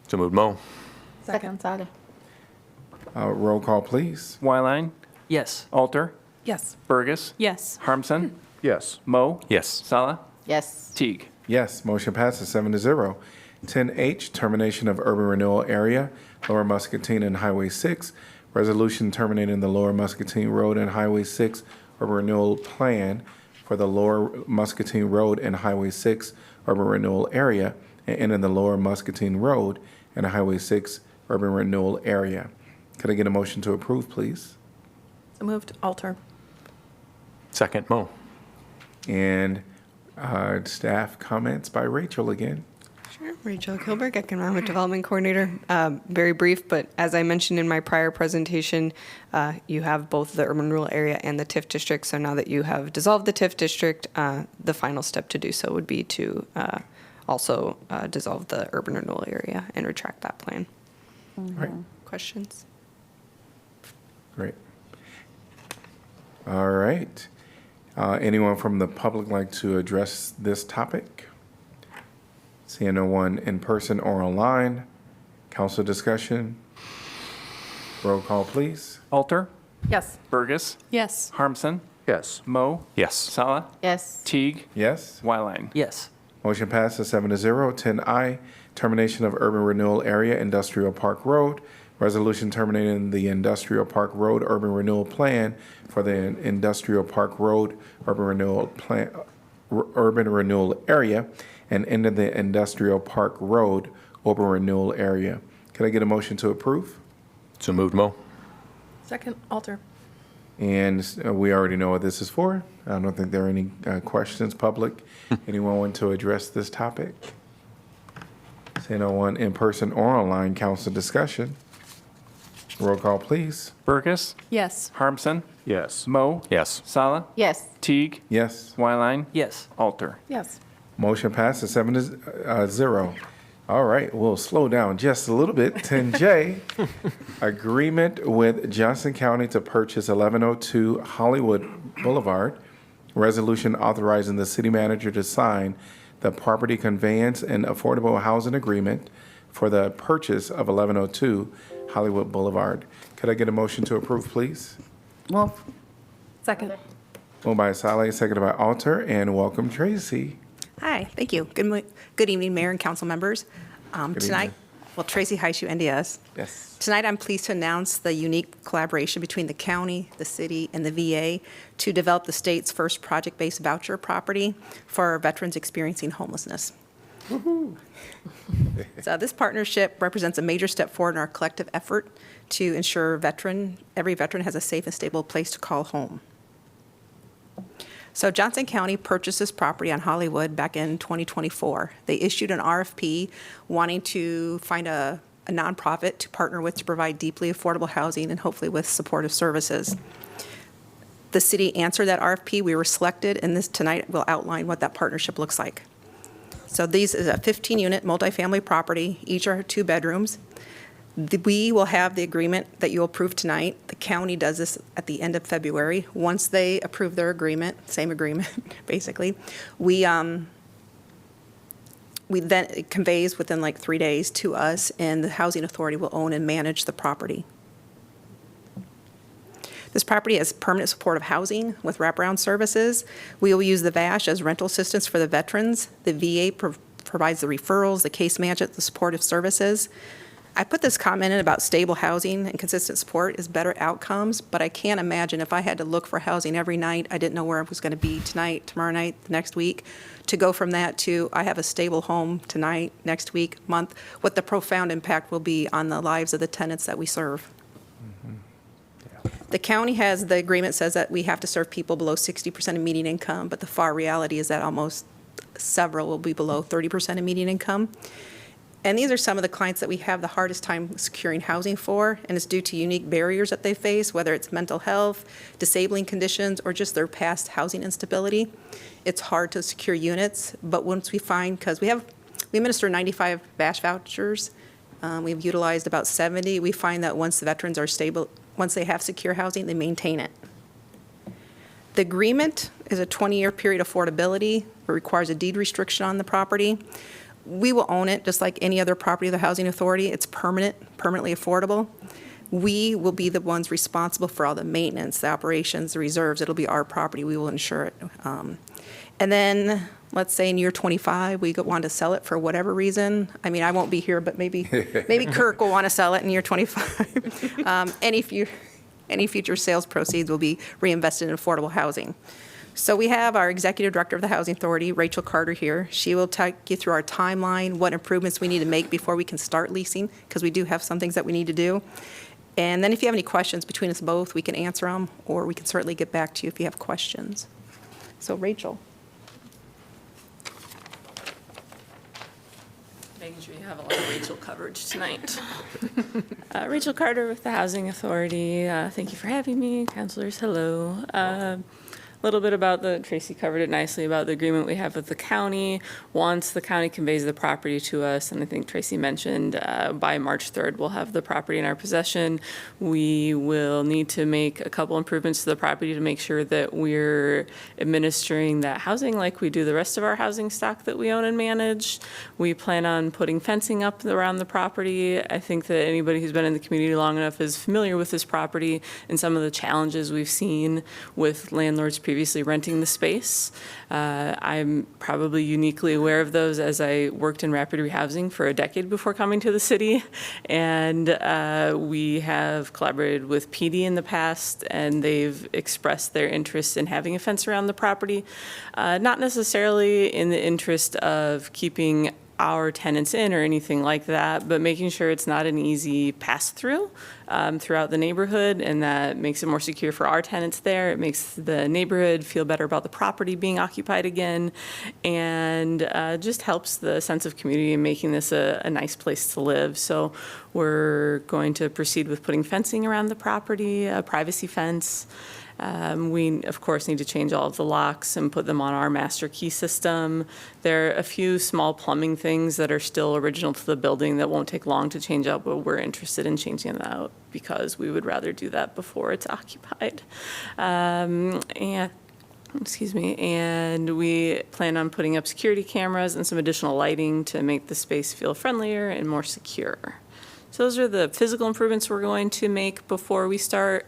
[SPEAKER 3] So moved, Mo.
[SPEAKER 2] Second, Sally.
[SPEAKER 1] Roll call, please.
[SPEAKER 17] Wyline,
[SPEAKER 16] Yes.
[SPEAKER 17] Alter,
[SPEAKER 20] Yes.
[SPEAKER 17] Burgess,
[SPEAKER 12] Yes.
[SPEAKER 17] Harmson,
[SPEAKER 4] Yes.
[SPEAKER 17] Mo,
[SPEAKER 3] Yes.
[SPEAKER 17] Sala,
[SPEAKER 2] Yes.
[SPEAKER 17] Teague.
[SPEAKER 1] Yes, motion passes 7-0. 10H, termination of urban renewal area, Lower Muscatine and Highway 6. Resolution terminating the Lower Muscatine Road and Highway 6 urban renewal plan for the Lower Muscatine Road and Highway 6 urban renewal area, and ending the Lower Muscatine Road and Highway 6 urban renewal area. Could I get a motion to approve, please?
[SPEAKER 20] So moved. Alter.
[SPEAKER 3] Second, Mo.
[SPEAKER 1] And staff comments by Rachel again.
[SPEAKER 18] Sure. Rachel Kilberg, Economic Development Coordinator. Very brief, but as I mentioned in my prior presentation, you have both the urban renewal area and the TIF district. So now that you have dissolved the TIF district, the final step to do so would be to also dissolve the urban renewal area and retract that plan.
[SPEAKER 1] Right.
[SPEAKER 18] Questions?
[SPEAKER 1] Great. All right. Anyone from the public like to address this topic? Seeing no one in person or online. Council discussion. Roll call, please.
[SPEAKER 17] Alter,
[SPEAKER 20] Yes.
[SPEAKER 17] Burgess,
[SPEAKER 12] Yes.
[SPEAKER 17] Harmson,
[SPEAKER 4] Yes.
[SPEAKER 17] Mo,
[SPEAKER 3] Yes.
[SPEAKER 17] Sala,
[SPEAKER 2] Yes.
[SPEAKER 17] Teague,
[SPEAKER 1] Yes.
[SPEAKER 17] Wyline.
[SPEAKER 16] Yes.
[SPEAKER 1] Motion passes 7-0. 10I, termination of urban renewal area, Industrial Park Road. Resolution terminating the Industrial Park Road urban renewal plan for the Industrial Park Road urban renewal plan, urban renewal area, and ending the Industrial Park Road urban renewal area. Can I get a motion to approve?
[SPEAKER 3] So moved, Mo.
[SPEAKER 20] Second, Alter.
[SPEAKER 1] And we already know what this is for. I don't think there are any questions, public. Anyone want to address this topic? Say no one in person or online. Council discussion. Roll call, please.
[SPEAKER 17] Burgess,
[SPEAKER 12] Yes.
[SPEAKER 17] Harmson,
[SPEAKER 4] Yes.
[SPEAKER 17] Mo,
[SPEAKER 3] Yes.
[SPEAKER 17] Sala,
[SPEAKER 2] Yes.
[SPEAKER 17] Teague,
[SPEAKER 1] Yes.
[SPEAKER 17] Wyline,
[SPEAKER 16] Yes.
[SPEAKER 17] Alter.
[SPEAKER 20] Yes.
[SPEAKER 1] Motion passes 7-0. All right, we'll slow down just a little bit. 10J, agreement with Johnson County to purchase 1102 Hollywood Blvd. Resolution authorizing the city manager to sign the property conveyance and affordable housing agreement for the purchase of 1102 Hollywood Blvd. Could I get a motion to approve, please?
[SPEAKER 2] Move.
[SPEAKER 20] Second.
[SPEAKER 1] Moved by Saleh, seconded by Alter, and welcome Tracy.
[SPEAKER 21] Hi, thank you. Good evening, Mayor and council members.
[SPEAKER 1] Good
[SPEAKER 21] Tonight,
[SPEAKER 1] evening.
[SPEAKER 21] well, Tracy Heishu, NDS.
[SPEAKER 1] Yes.
[SPEAKER 21] Tonight, I'm pleased to announce the unique collaboration between the county, the city, and the VA to develop the state's first project-based voucher property for veterans experiencing homelessness. So this partnership represents a major step forward in our collective effort to ensure every veteran has a safe and stable place to call home. So Johnson County purchased this property on Hollywood back in 2024. They issued an RFP wanting to find a nonprofit to partner with to provide deeply affordable housing and hopefully with supportive services. The city answered that RFP. We were selected, and this tonight will outline what that partnership looks like. So these is a 15-unit multifamily property. Each are 2 bedrooms. We will have the agreement that you'll approve tonight. The county does this at the end of February. Once they approve their agreement, same agreement, basically, we then, it conveys within like 3 days to us, and the housing authority will own and manage the property. This property has permanent supportive housing with wraparound services. We will use the VASH as rental assistance for the veterans. The VA provides the referrals, the case management, the supportive services. I put this comment in about stable housing and consistent support is better outcomes, but I can't imagine if I had to look for housing every night, I didn't know where I was going to be tonight, tomorrow night, the next week, to go from that to I have a stable home tonight, next week, month, what the profound impact will be on the lives of the tenants that we serve. The county has, the agreement says that we have to serve people below 60% of median income, but the far reality is that almost several will be below 30% of median income. And these are some of the clients that we have the hardest time securing housing for, and it's due to unique barriers that they face, whether it's mental health, disabling conditions, or just their past housing instability. It's hard to secure units, but once we find, because we administer 95 VASH vouchers, we've utilized about 70. We find that once the veterans are stable, once they have secure housing, they maintain it. The agreement is a 20-year period affordability. It requires a deed restriction on the property. We will own it just like any other property of the Housing Authority. It's permanently affordable. We will be the ones responsible for all the maintenance, the operations, the reserves. It'll be our property. We will insure it. And then, let's say in year 25, we want to sell it for whatever reason. I mean, I won't be here, but maybe Kirk will want to sell it in year 25. Any future sales proceeds will be reinvested in affordable housing. So we have our Executive Director of the Housing Authority, Rachel Carter, here. She will take you through our timeline, what improvements we need to make before we can start leasing, because we do have some things that we need to do. And then if you have any questions between us both, we can answer them, or we can certainly get back to you if you have questions. So Rachel.
[SPEAKER 5] Making sure you have a lot of Rachel coverage tonight. Rachel Carter with the Housing Authority. Thank you for having me. Councilors, hello. A little bit about Tracy covered it nicely, about the agreement we have with the county. Once the county conveys the property to us, and I think Tracy mentioned by March 3rd, we'll have the property in our possession. We will need to make a couple improvements to the property to make sure that we're administering that housing like we do the rest of our housing stock that we own and manage. We plan on putting fencing up around the property. I think that anybody who's been in the community long enough is familiar with this property and some of the challenges we've seen with landlords previously renting the space. I'm probably uniquely aware of those as I worked in rapid rehousing for a decade before coming to the city. And we have collaborated with PD in the past, and they've expressed their interest in having a fence around the property, not necessarily in the interest of keeping our tenants in or anything like that, but making sure it's not an easy pass-through throughout the neighborhood, and that makes it more secure for our tenants there. It makes the neighborhood feel better about the property being occupied again, and just helps the sense of community and making this a nice place to live. So we're going to proceed with putting fencing around the property, a privacy fence. We, of course, need to change all of the locks and put them on our master key system. There are a few small plumbing things that are still original to the building that won't take long to change out, but we're interested in changing that out because we would rather do that before it's occupied. And we plan on putting up security cameras and some additional lighting to make the space feel friendlier and more secure. So those are the physical improvements we're going to make before we start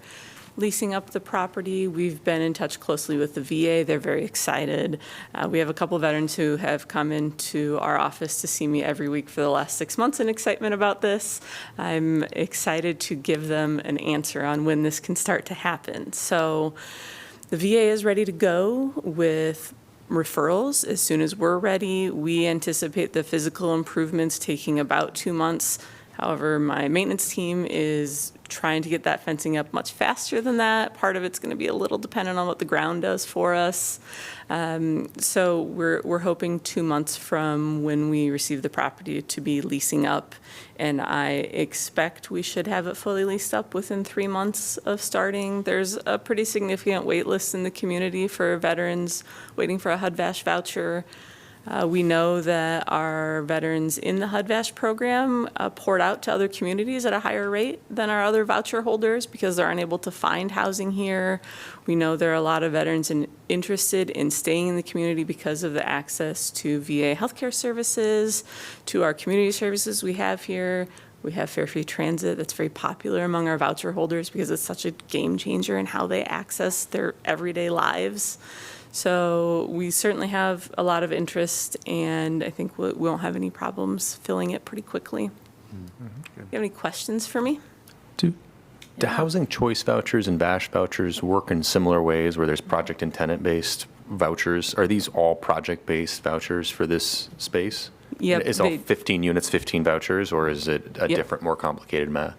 [SPEAKER 5] leasing up the property. We've been in touch closely with the VA. They're very excited. We have a couple of veterans who have come into our office to see me every week for the last 6 months in excitement about this. I'm excited to give them an answer on when this can start to happen. So the VA is ready to go with referrals as soon as we're ready. We anticipate the physical improvements taking about 2 months. However, my maintenance team is trying to get that fencing up much faster than that. Part of it's going to be a little dependent on what the ground does for us. So we're hoping 2 months from when we receive the property to be leasing up, and I expect we should have it fully leased up within 3 months of starting. There's a pretty significant wait list in the community for veterans waiting for a HUD-VASH voucher. We know that our veterans in the HUD-VASH program poured out to other communities at a higher rate than our other voucher holders because they're unable to find housing here. We know there are a lot of veterans interested in staying in the community because of the access to VA healthcare services, to our community services we have here. We have Fare Free Transit that's very popular among our voucher holders because it's such a game changer in how they access their everyday lives. So we certainly have a lot of interest, and I think we won't have any problems filling it pretty quickly. You have any questions for me?
[SPEAKER 3] Do housing choice vouchers and VASH vouchers work in similar ways where there's project and tenant-based vouchers? Are these all project-based vouchers for this space?
[SPEAKER 5] Yep,
[SPEAKER 3] Is all 15 units 15 vouchers, or is it a different, more complicated math?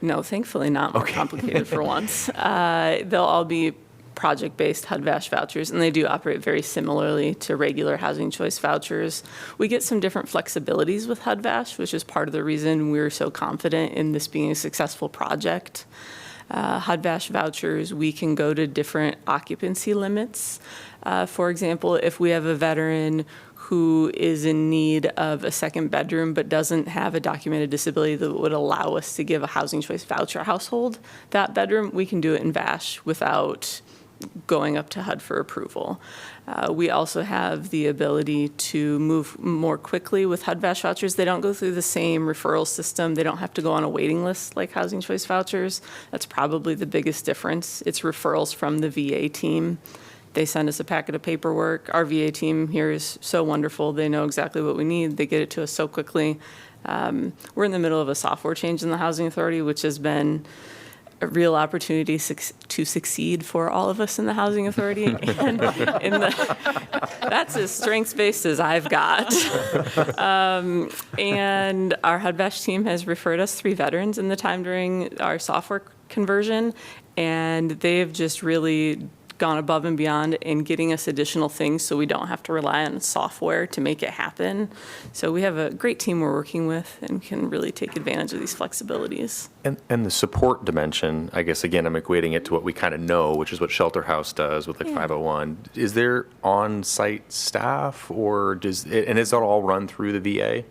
[SPEAKER 5] No, thankfully not more complicated for once. They'll all be project-based HUD-VASH vouchers, and they do operate very similarly to regular housing choice vouchers. We get some different flexibilities with HUD-VASH, which is part of the reason we're so confident in this being a successful project. HUD-VASH vouchers, we can go to different occupancy limits. For example, if we have a veteran who is in need of a second bedroom but doesn't have a documented disability that would allow us to give a housing choice voucher household that bedroom, we can do it in VASH without going up to HUD for approval. We also have the ability to move more quickly with HUD-VASH vouchers. They don't go through the same referral system. They don't have to go on a waiting list like housing choice vouchers. That's probably the biggest difference. It's referrals from the VA team. They send us a packet of paperwork. Our VA team here is so wonderful. They know exactly what we need. They get it to us so quickly. We're in the middle of a software change in the Housing Authority, which has been a real opportunity to succeed for all of us in the Housing Authority. And that's as strengths-based as I've got. And our HUD-VASH team has referred us 3 veterans in the time during our software conversion, and they've just really gone above and beyond in getting us additional things so we don't have to rely on software to make it happen. So we have a great team we're working with and can really take advantage of these flexibilities.
[SPEAKER 3] And the support dimension, I guess, again, I'm equating it to what we kind of know, which is what Shelter House does with like 501. Is there on-site staff, or does it, and is that all run through the VA?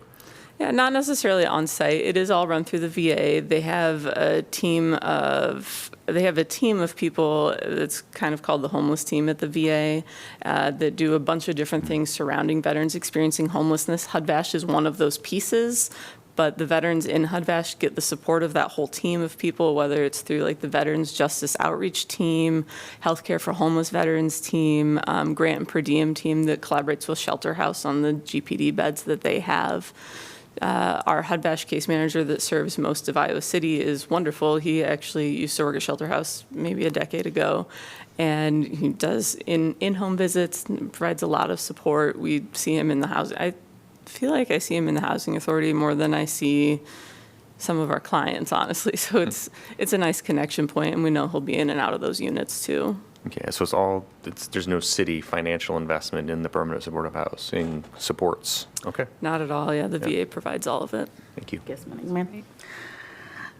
[SPEAKER 5] Yeah, not necessarily on site. It is all run through the VA. They have a team of people that's kind of called the homeless team at the VA that do a bunch of different things surrounding veterans experiencing homelessness. HUD-VASH is one of those pieces, but the veterans in HUD-VASH get the support of that whole team of people, whether it's through like the Veterans Justice Outreach Team, Healthcare for Homeless Veterans Team, Grant and Per Diem Team that collaborates with Shelter House on the GPD beds that they have. Our HUD-VASH case manager that serves most of Iowa City is wonderful. He actually used to work at Shelter House maybe a decade ago, and he does in-home visits, provides a lot of support. We see him in the housing. I feel like I see him in the Housing Authority more than I see some of our clients, honestly. So it's a nice connection point, and we know he'll be in and out of those units too.
[SPEAKER 3] Okay, so there's no city financial investment in the permanent supportive housing supports. Okay.
[SPEAKER 5] Not at all, yeah. The VA provides all of it.
[SPEAKER 3] Thank you.
[SPEAKER 2] Yes, ma'am.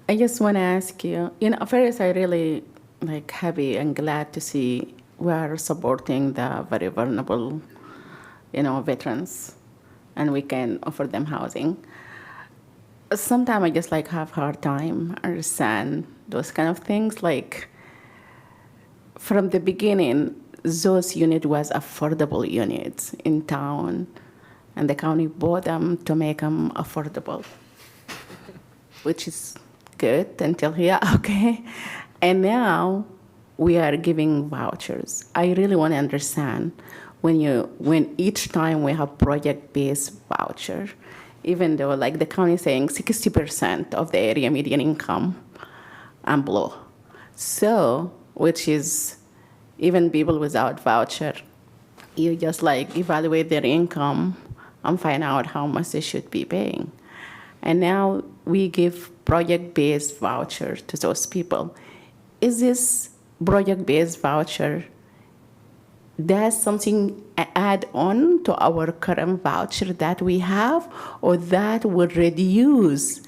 [SPEAKER 2] I just want to ask you, first I really happy and glad to see we are supporting the very vulnerable, veterans, and we can offer them housing. Sometimes I just have hard time understand those kind of things. From the beginning, those units was affordable units in town, and the county bought them to make them affordable, which is good until here, okay? And now we are giving vouchers. I really want to understand when each time we have project-based voucher, even though the county is saying 60% of the area median income and below. So, which is even people without voucher, you just evaluate their income and find out how much they should be paying. And now we give project-based voucher to those people. Is this project-based voucher, that's something add on to our current voucher that we have, or that would reduce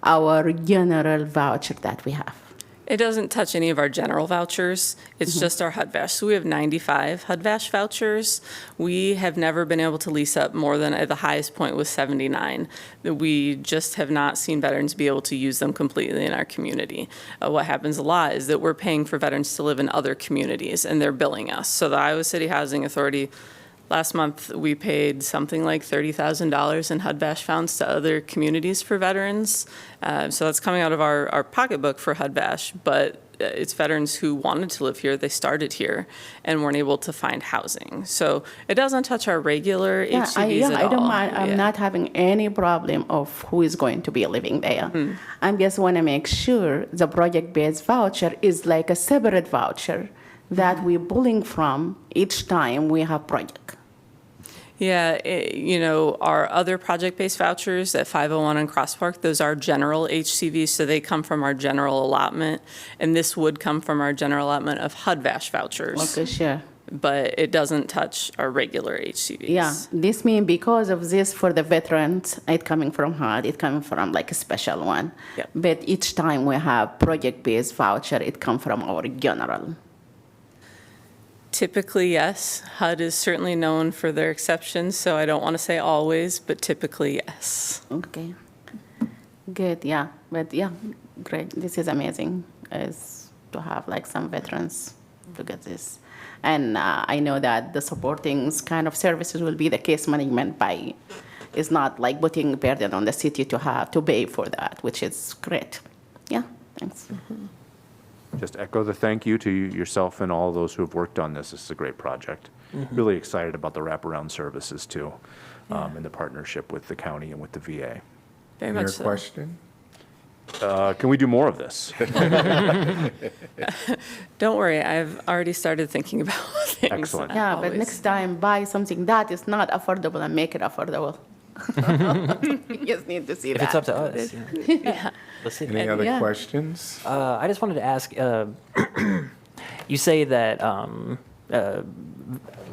[SPEAKER 2] our general voucher that we have?
[SPEAKER 5] It doesn't touch any of our general vouchers. It's just our HUD-VASH. So we have 95 HUD-VASH vouchers. We have never been able to lease up more than, the highest point was 79. We just have not seen veterans be able to use them completely in our community. What happens a lot is that we're paying for veterans to live in other communities, and they're billing us. So the Iowa City Housing Authority Last month, we paid something like $30,000 in HUD-VASH funds to other communities for veterans. So that's coming out of our pocketbook for HUD-VASH, but it's veterans who wanted to live here, they started here, and weren't able to find housing. So it doesn't touch our regular HCVs at all.
[SPEAKER 2] I don't mind. I'm not having any problem of who is going to be living there. I just want to make sure the project-based voucher is like a separate voucher that we're pulling from each time we have project.
[SPEAKER 5] Yeah, our other project-based vouchers at 501 and Cross Park, those are general HCVs, so they come from our general allotment, and this would come from our general allotment of HUD-VASH vouchers.
[SPEAKER 2] Okay, sure.
[SPEAKER 5] But it doesn't touch our regular HCVs.
[SPEAKER 2] Yeah, this means because of this for the veterans, it coming from HUD, it coming from like a special one.
[SPEAKER 5] Yep.
[SPEAKER 2] But each time we have project-based voucher, it come from our general.
[SPEAKER 5] Typically, yes. HUD is certainly known for their exceptions, so I don't want to say always, but typically, yes.
[SPEAKER 2] Okay. Good, yeah. But yeah, great. This is amazing, is to have like some veterans to get this. And I know that the supporting kind of services will be the case management by, it's not like putting burden on the city to have to pay for that, which is great. Yeah, thanks.
[SPEAKER 7] Just echo the thank you to yourself and all those who have worked on this. This is a great project. Really excited about the wraparound services too, and the partnership with the county and with the VA.
[SPEAKER 5] Very much
[SPEAKER 1] Your
[SPEAKER 5] so.
[SPEAKER 1] question?
[SPEAKER 7] Can we do more of this?
[SPEAKER 5] Don't worry, I've already started thinking about things.
[SPEAKER 7] Excellent.
[SPEAKER 2] Yeah, but
[SPEAKER 5] Always.
[SPEAKER 2] next time buy something that is not affordable and make it affordable. You just need to see
[SPEAKER 16] If
[SPEAKER 2] that.
[SPEAKER 16] it's up to us.
[SPEAKER 2] Yeah.
[SPEAKER 16] Let's see.
[SPEAKER 1] Any other
[SPEAKER 2] Yeah.
[SPEAKER 1] questions?
[SPEAKER 16] I just wanted to ask, you say that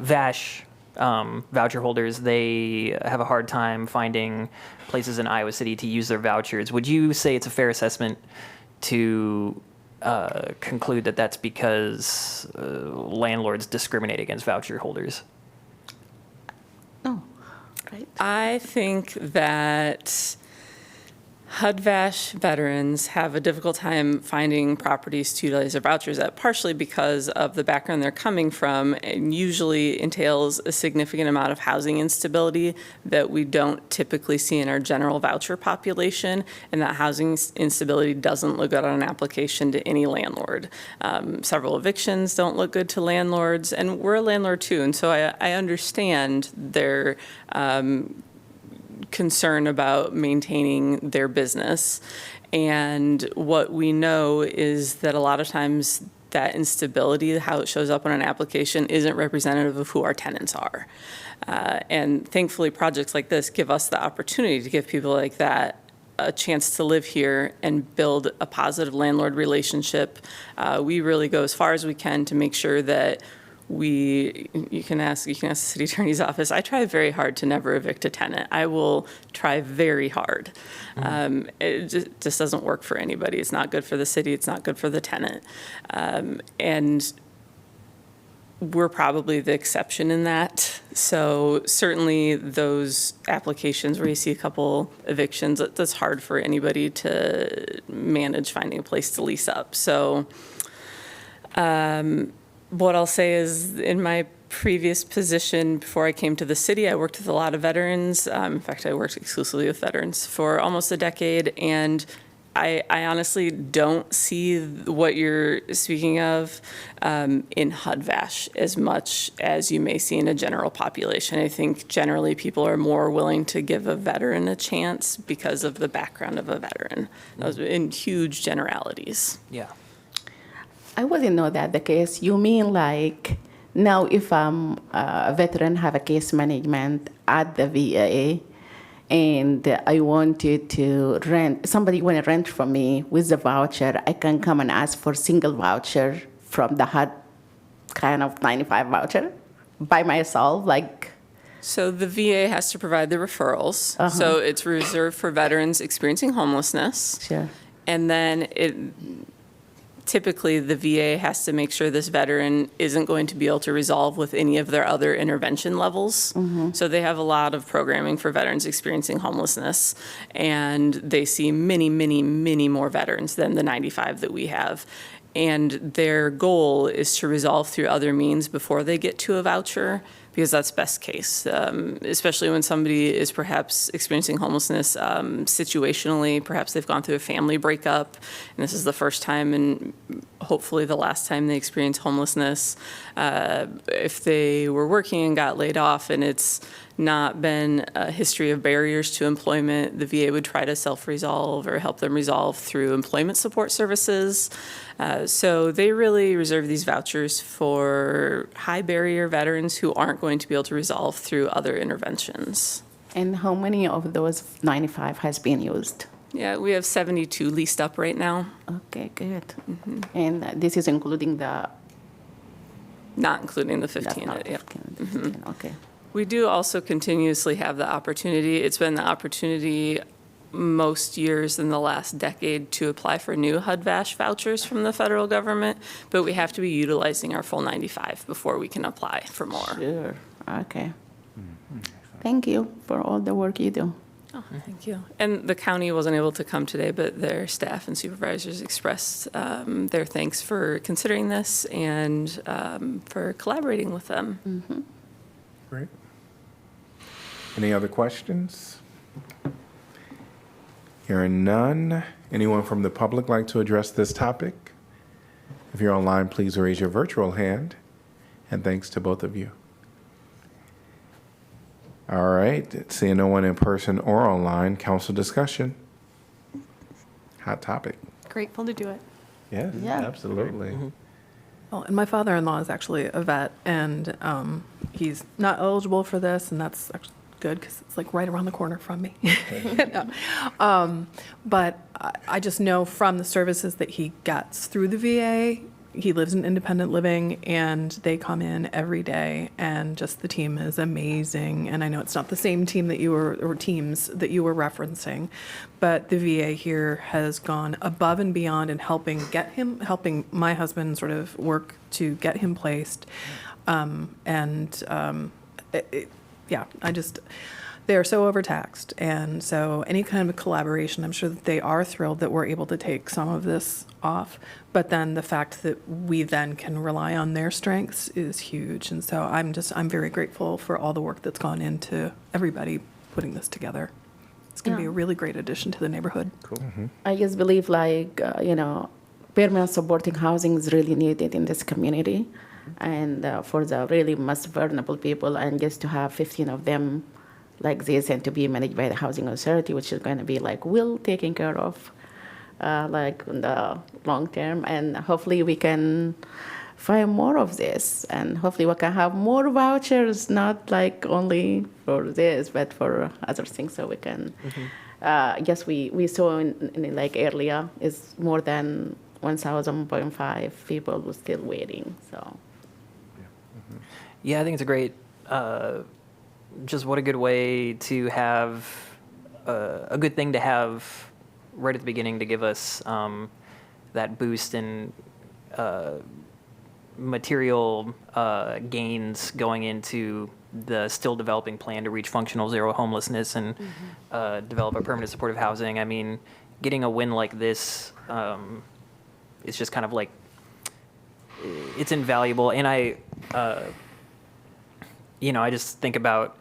[SPEAKER 16] VASH voucher holders, they have a hard time finding places in Iowa City to use their vouchers. Would you say it's a fair assessment to conclude that that's because landlords discriminate against voucher holders?
[SPEAKER 2] No, right.
[SPEAKER 5] I think that HUD-VASH veterans have a difficult time finding properties to utilize their vouchers at, partially because of the background they're coming from, and usually entails a significant amount of housing instability that we don't typically see in our general voucher population, and that housing instability doesn't look good on an application to any landlord. Several evictions don't look good to landlords, and we're a landlord too, and so I understand their concern about maintaining their business. And what we know is that a lot of times that instability, how it shows up on an application, isn't representative of who our tenants are. And thankfully, projects like this give us the opportunity to give people like that a chance to live here and build a positive landlord relationship. We really go as far as we can to make sure that you can ask the city attorney's office. I try very hard to never evict a tenant. I will try very hard. It just doesn't work for anybody. It's not good for the city. It's not good for the tenant. And we're probably the exception in that. So certainly those applications where you see a couple evictions, that's hard for anybody to manage finding a place to lease up. So what I'll say is, in my previous position before I came to the city, I worked with a lot of veterans. In fact, I worked exclusively with veterans for almost a decade, and I honestly don't see what you're speaking of in HUD-VASH as much as you may see in a general population. I think generally people are more willing to give a veteran a chance because of the background of a veteran. Those in huge generalities.
[SPEAKER 16] Yeah.
[SPEAKER 2] I wouldn't know that the case. You mean like now if a veteran have a case management at the VA and I wanted to rent, somebody want to rent from me with the voucher, I can come and ask for single voucher from the HUD kind of 95 voucher by myself, like.
[SPEAKER 5] So the VA has to provide the referrals. So it's reserved for veterans experiencing homelessness.
[SPEAKER 2] Sure.
[SPEAKER 5] And then typically the VA has to make sure this veteran isn't going to be able to resolve with any of their other intervention levels. So they have a lot of programming for veterans experiencing homelessness, and they see many, many, many more veterans than the 95 that we have. And their goal is to resolve through other means before they get to a voucher. because that's best case, especially when somebody is perhaps experiencing homelessness situationally. Perhaps they've gone through a family breakup, and this is the first time and hopefully the last time they experience homelessness. If they were working and got laid off and it's not been a history of barriers to employment, the VA would try to self-resolve or help them resolve through employment support services. So they really reserve these vouchers for high barrier veterans who aren't going to be able to resolve through other interventions.
[SPEAKER 2] And how many of those 95 has been used?
[SPEAKER 5] Yeah, we have 72 leased up right now.
[SPEAKER 2] Okay, good. And this is including the...
[SPEAKER 5] Not including the 15.
[SPEAKER 2] That's not
[SPEAKER 5] Yep.
[SPEAKER 2] 15, the 15, okay.
[SPEAKER 5] We do also continuously have the opportunity. It's been the opportunity most years in the last decade to apply for new HUD-VASH vouchers from the federal government, but we have to be utilizing our full 95 before we can apply for more.
[SPEAKER 2] Sure, okay. Thank you for all the work you do.
[SPEAKER 5] Oh, thank you. And the county wasn't able to come today, but their staff and supervisors expressed their thanks for considering this and for collaborating with them.
[SPEAKER 1] Great. Any other questions? Hearing none. Anyone from the public like to address this topic? If you're online, please raise your virtual hand. And thanks to both of you. All right. Seeing no one in person or online, council discussion. Hot topic.
[SPEAKER 20] Grateful to do it.
[SPEAKER 1] Yeah, absolutely.
[SPEAKER 20] Well, and my father-in-law is actually a vet, and he's not eligible for this, and that's actually good because it's like right around the corner from me. No. But I just know from the services that he gets through the VA, he lives in independent living, and they come in every day, and just the team is amazing. And I know it's not the same team that you were, or teams that you were referencing, but the VA here has gone above and beyond in helping my husband sort of work to get him placed. They're so overtaxed. And so any kind of collaboration, I'm sure that they are thrilled that we're able to take some of this off. But then the fact that we then can rely on their strengths is huge. And so I'm very grateful for all the work that's gone into everybody putting this together. It's going to be a really great addition to the neighborhood.
[SPEAKER 1] Cool.
[SPEAKER 2] I just believe permanent supporting housing is really needed in this community. And for the really most vulnerable people, and just to have 15 of them like this and to be managed by the housing authority, which is going to be well taken care of in the long term. And hopefully we can find more of this, and hopefully we can have more vouchers, not only for this, but for other things. So we can, yes, we saw in earlier is more than 1,000.5 people were still waiting, so.
[SPEAKER 16] Yeah, I think it's a great, just what a good way to have, a good thing to have right at the beginning to give us that boost in material gains going into the still developing plan to reach functional zero homelessness and develop a permanent supportive housing. I mean, getting a win like this, it's just kind of it's invaluable. And I just think about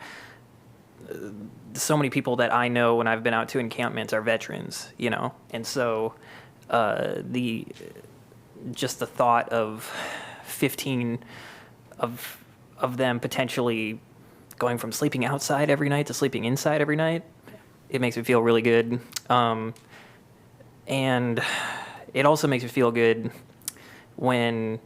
[SPEAKER 16] so many people that I know when I've been out to encampments are veterans, and so the thought of 15 of them potentially going from sleeping outside every night to sleeping inside every night, it makes me feel really good. And it also makes me feel good when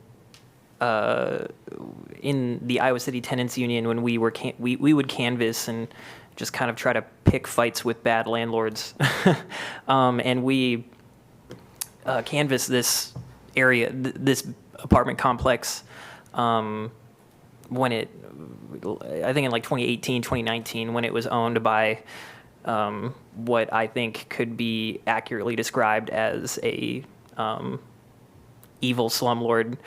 [SPEAKER 16] in the Iowa City Tenants Union, when we would canvass and just kind of try to pick fights with bad landlords. And we canvassed this area, this apartment complex, when I think in 2018, 2019, when it was owned by what I think could be accurately described as a evil slumlord.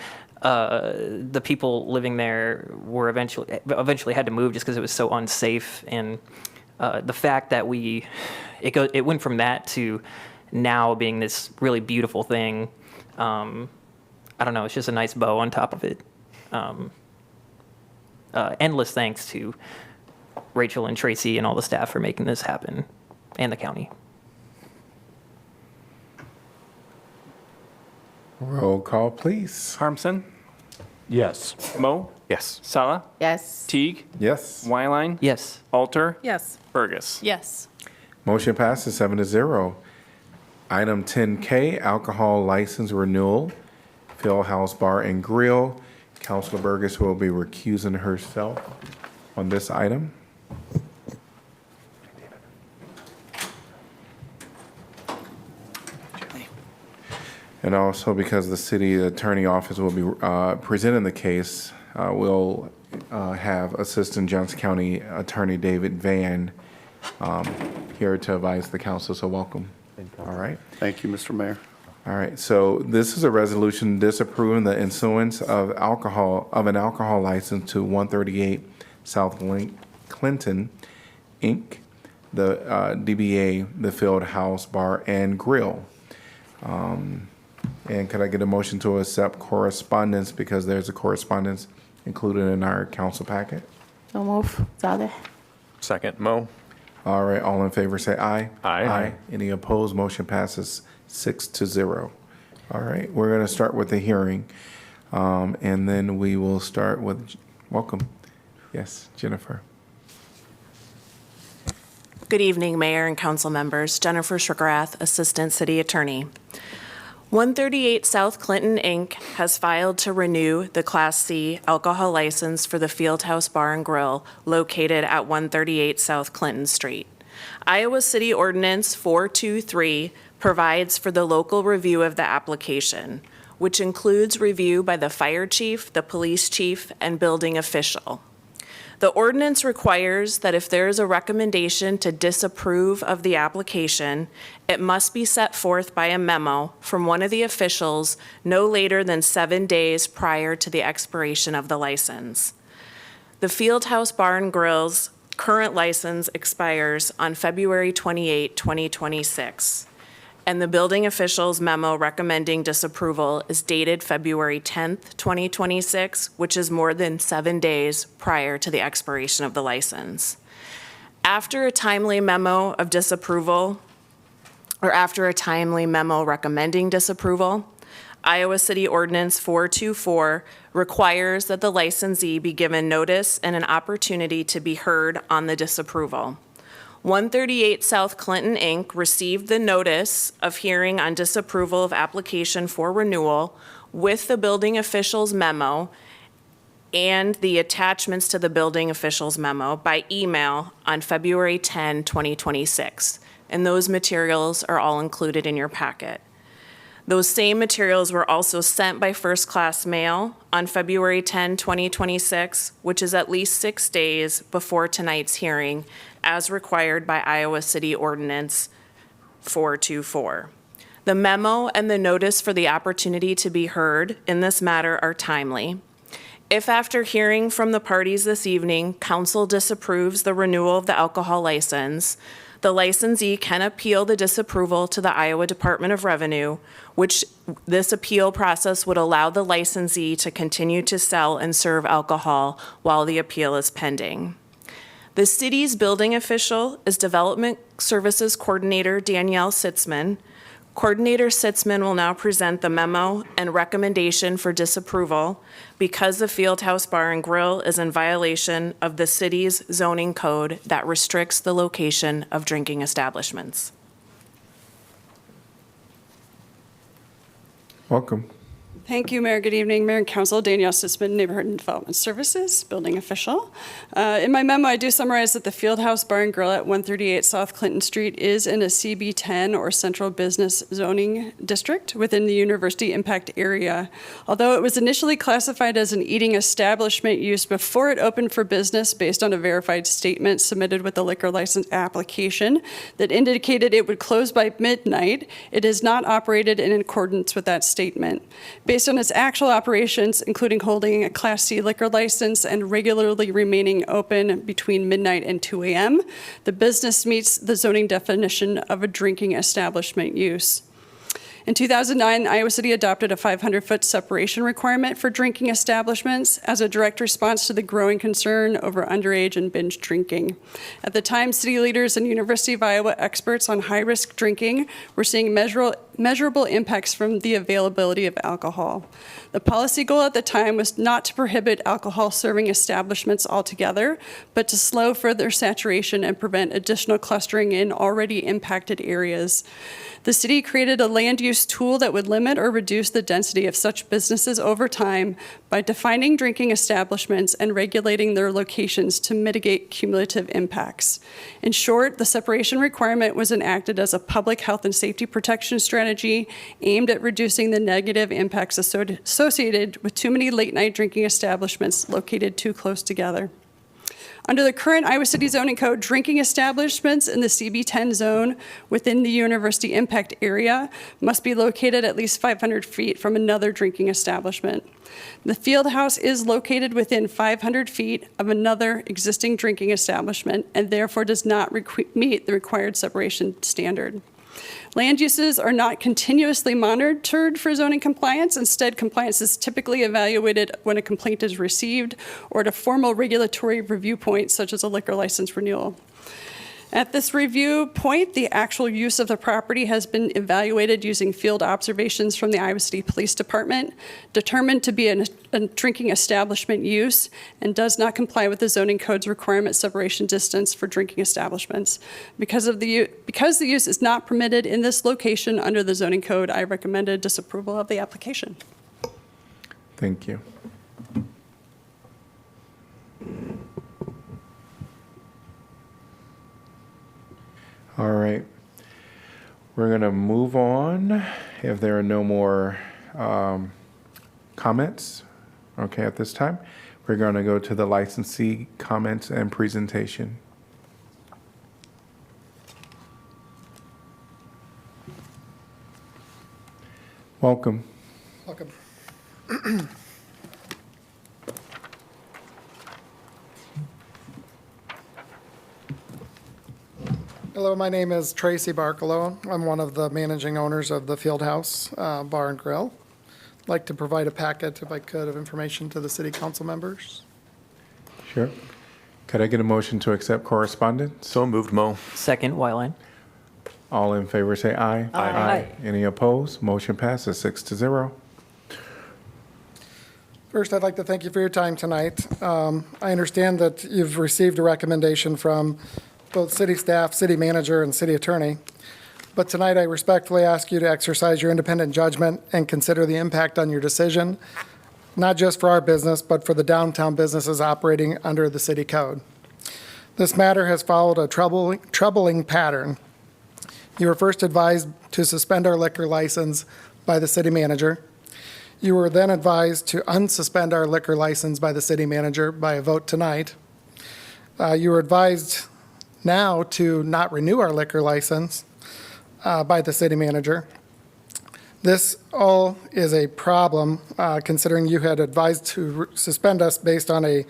[SPEAKER 16] The people living there were eventually had to move just because it was so unsafe. And the fact that it went from that to now being this really beautiful thing. I don't know. It's just a nice bow on top of it. endless thanks to Rachel and Tracy and all the staff for making this happen, and the county.
[SPEAKER 1] Roll call, please.
[SPEAKER 17] Harmson,
[SPEAKER 7] Yes.
[SPEAKER 17] Mo,
[SPEAKER 3] Yes.
[SPEAKER 17] Sala,
[SPEAKER 2] Yes.
[SPEAKER 17] Teague,
[SPEAKER 1] Yes.
[SPEAKER 17] Wyline,
[SPEAKER 16] Yes.
[SPEAKER 17] Alter,
[SPEAKER 20] Yes.
[SPEAKER 17] Burgess.
[SPEAKER 20] Yes.
[SPEAKER 1] Motion passes 7-0. Item 10K, alcohol license renewal, Fieldhouse Bar and Grill. Councilor Burgess will be recusing herself on this item. And also because the city attorney office will be presenting the case, we'll have Assistant Johnson County Attorney David Van here to advise the council, so welcome. All right.
[SPEAKER 8] Thank you, Mr. Mayor.
[SPEAKER 1] All right, so this is a resolution disapproving the issuance of an alcohol license to 138 South Clinton, Inc., the DBA, the Fieldhouse Bar and Grill. And could I get a motion to accept correspondence, because there's a correspondence included in our council packet?
[SPEAKER 2] So move. Saleh.
[SPEAKER 3] Second, Mo.
[SPEAKER 1] All right, all in favor say aye.
[SPEAKER 3] Aye.
[SPEAKER 1] Any opposed? Motion passes 6-0. All right, we're going to start with the hearing, and then we will start with, welcome. Yes, Jennifer.
[SPEAKER 22] Good evening, Mayor and council members. Jennifer Schragrath, Assistant City Attorney. 138 South Clinton, Inc. has filed to renew the Class C alcohol license for the Fieldhouse Bar and Grill located at 138 South Clinton Street. Iowa City Ordinance 423 provides for the local review of the application, which includes review by the fire chief, the police chief, and building official. The ordinance requires that if there is a recommendation to disapprove of the application, it must be set forth by a memo from one of the officials no later than 7 days prior to the expiration of the license. The Fieldhouse Bar and Grill's current license expires on February 28, 2026. And the building official's memo recommending disapproval is dated February 10th, 2026, which is more than 7 days prior to the expiration of the license. After a timely memo of disapproval, or after a timely memo recommending disapproval, Iowa City Ordinance 424 requires that the licensee be given notice and an opportunity to be heard on the disapproval. 138 South Clinton, Inc. received the notice of hearing on disapproval of application for renewal with the building official's memo and the attachments to the building official's memo by email on February 10, 2026. And those materials are all included in your packet. Those same materials were also sent by first-class mail on February 10, 2026, which is at least 6 days before tonight's hearing, as required by Iowa City Ordinance 424. The memo and the notice for the opportunity to be heard in this matter are timely. If after hearing from the parties this evening, council disapproves the renewal of the alcohol license, the licensee can appeal the disapproval to the Iowa Department of Revenue, which this appeal process would allow the licensee to continue to sell and serve alcohol while the appeal is pending. The city's building official is Development Services Coordinator Danielle Sitzman. Coordinator Sitzman will now present the memo and recommendation for disapproval because the Fieldhouse Bar and Grill is in violation of the city's zoning code that restricts the location of drinking establishments.
[SPEAKER 1] Welcome.
[SPEAKER 23] Thank you, Mayor. Good evening, Mayor and Council. Danielle Sitzman, Neighborhood and Development Services, Building Official. In my memo, I do summarize that the Fieldhouse Bar and Grill at 138 South Clinton Street is in a CB10 or Central Business Zoning District within the University Impact Area. Although it was initially classified as an eating establishment use before it opened for business based on a verified statement submitted with the liquor license application that indicated it would close by midnight, it is not operated in accordance with that statement. Based on its actual operations, including holding a Class C liquor license and regularly remaining open between midnight and 2 a.m., the business meets the zoning definition of a drinking establishment use. In 2009, Iowa City adopted a 500-foot separation requirement for drinking establishments as a direct response to the growing concern over underage and binge drinking. At the time, city leaders and University of Iowa experts on high-risk drinking were seeing measurable impacts from the availability of alcohol. The policy goal at the time was not to prohibit alcohol serving establishments altogether, but to slow further saturation and prevent additional clustering in already impacted areas. The city created a land use tool that would limit or reduce the density of such businesses over time by defining drinking establishments and regulating their locations to mitigate cumulative impacts. In short, the separation requirement was enacted as a public health and safety protection strategy aimed at reducing the negative impacts associated with too many late-night drinking establishments located too close together. Under the current Iowa City zoning code, drinking establishments in the CB10 zone within the university impact area must be located at least 500 feet from another drinking establishment. The Fieldhouse is located within 500 feet of another existing drinking establishment and therefore does not meet the required separation standard. Land uses are not continuously monitored for zoning compliance. Instead, compliance is typically evaluated when a complaint is received or at a formal regulatory review point, such as a liquor license renewal. At this review point, the actual use of the property has been evaluated using field observations from the Iowa City Police Department, determined to be a drinking establishment use, and does not comply with the zoning code's requirement separation distance for drinking establishments. Because the use is not permitted in this location under the zoning code, I recommended disapproval of the application.
[SPEAKER 1] Thank you. All right. We're going to move on if there are no more comments. Okay, at this time, we're going to go to the licensee comments and presentation. Welcome.
[SPEAKER 6] Welcome. Hello, my name is Tracy Barkalow. I'm one of the managing owners of the Fieldhouse Bar and Grill. I'd like to provide a packet, if I could, of information to the city council members.
[SPEAKER 1] Sure. Could I get a motion to accept correspondence?
[SPEAKER 3] So moved, Mo.
[SPEAKER 16] Second, Whiteline.
[SPEAKER 1] All in favor say aye.
[SPEAKER 16] Aye.
[SPEAKER 1] Any opposed? Motion passes 6-0.
[SPEAKER 6] First, I'd like to thank you for your time tonight. I understand that you've received a recommendation from both city staff, city manager, and city attorney. But tonight, I respectfully ask you to exercise your independent judgment and consider the impact on your decision, not just for our business, but for the downtown businesses operating under the city code. This matter has followed a troubling pattern. You were first advised to suspend our liquor license by the city manager. You were then advised to unsuspend our liquor license by the city manager by a vote tonight. You were advised now to not renew our liquor license by the city manager. This all is a problem, considering you had advised to suspend us based on a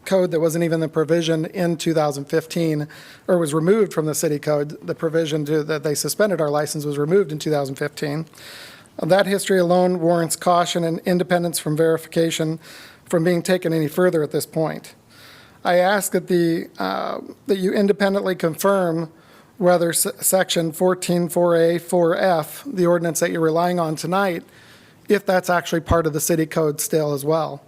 [SPEAKER 6] code that wasn't even the provision in 2015, or was removed from the city code. The provision that they suspended our license was removed in 2015. That history alone warrants caution and independence from verification from being taken any further at this point. I ask that that you independently confirm whether section 14-4A-4F, the ordinance that you're relying on tonight, if that's actually part of the city code still as well.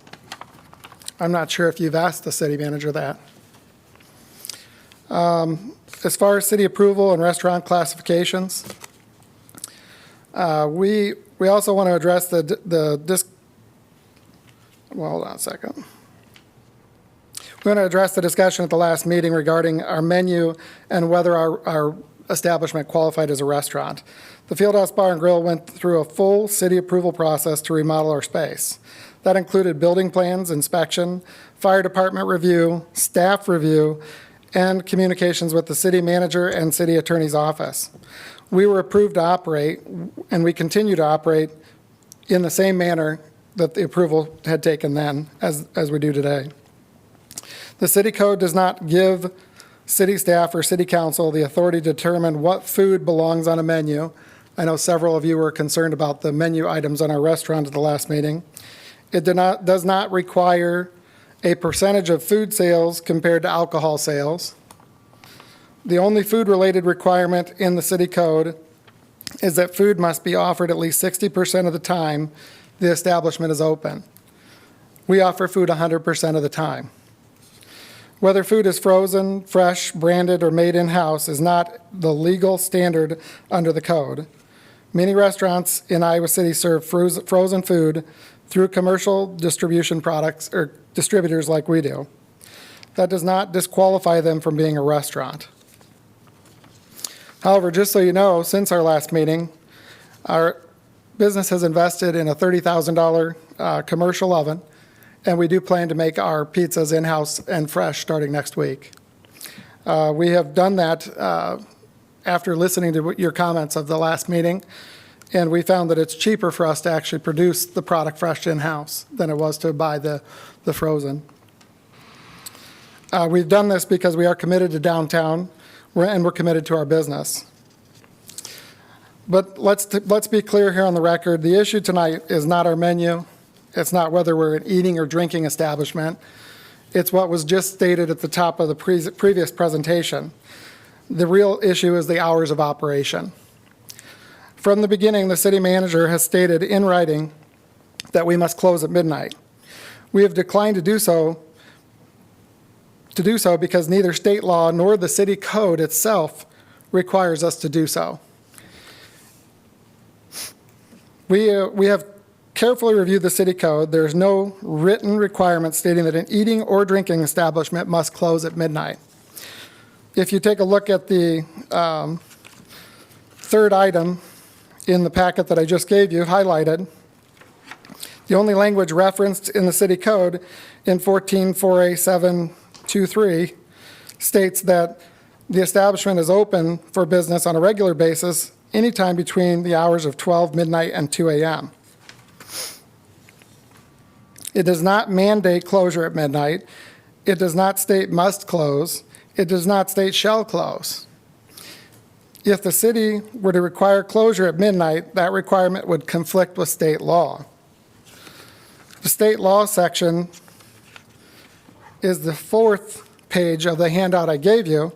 [SPEAKER 6] I'm not sure if you've asked the city manager that. As far as city approval and restaurant classifications, we also want to address hold on a second. We want to address the discussion at the last meeting regarding our menu and whether our establishment qualified as a restaurant. The Fieldhouse Bar and Grill went through a full city approval process to remodel our space. That included building plans, inspection, fire department review, staff review, and communications with the city manager and city attorney's office. We were approved to operate, and we continue to operate in the same manner that the approval had taken then as we do today. The city code does not give city staff or city council the authority to determine what food belongs on a menu, I know several of you were concerned about the menu items on our restaurant at the last meeting. It does not require a percentage of food sales compared to alcohol sales. The only food-related requirement in the city code is that food must be offered at least 60% of the time the establishment is open. We offer food 100% of the time. Whether food is frozen, fresh, branded, or made in-house is not the legal standard under the code. Many restaurants in Iowa City serve frozen food through commercial distribution products or distributors like we do. That does not disqualify them from being a restaurant. However, just so you know, since our last meeting, our business has invested in a $30,000 commercial oven, and we do plan to make our pizzas in-house and fresh starting next week. We have done that after listening to your comments of the last meeting, and we found that it's cheaper for us to actually produce the product fresh in-house than it was to buy the frozen. We've done this because we are committed to downtown, and we're committed to our business. But let's be clear here on the record. The issue tonight is not our menu. It's not whether we're an eating or drinking establishment. It's what was just stated at the top of the previous presentation. The real issue is the hours of operation. From the beginning, the city manager has stated in writing that we must close at midnight. We have declined to do so because neither state law nor the city code itself requires us to do so. We have carefully reviewed the city code. There's no written requirement stating that an eating or drinking establishment must close at midnight. If you take a look at the third item in the packet that I just gave you, highlighted, the only language referenced in the city code in 14-4A-723 states that the establishment is open for business on a regular basis anytime between the hours of 12 midnight and 2 a.m. It does not mandate closure at midnight. It does not state must close. It does not state shall close. If the city were to require closure at midnight, that requirement would conflict with state law. The state law section is the fourth page of the handout I gave you,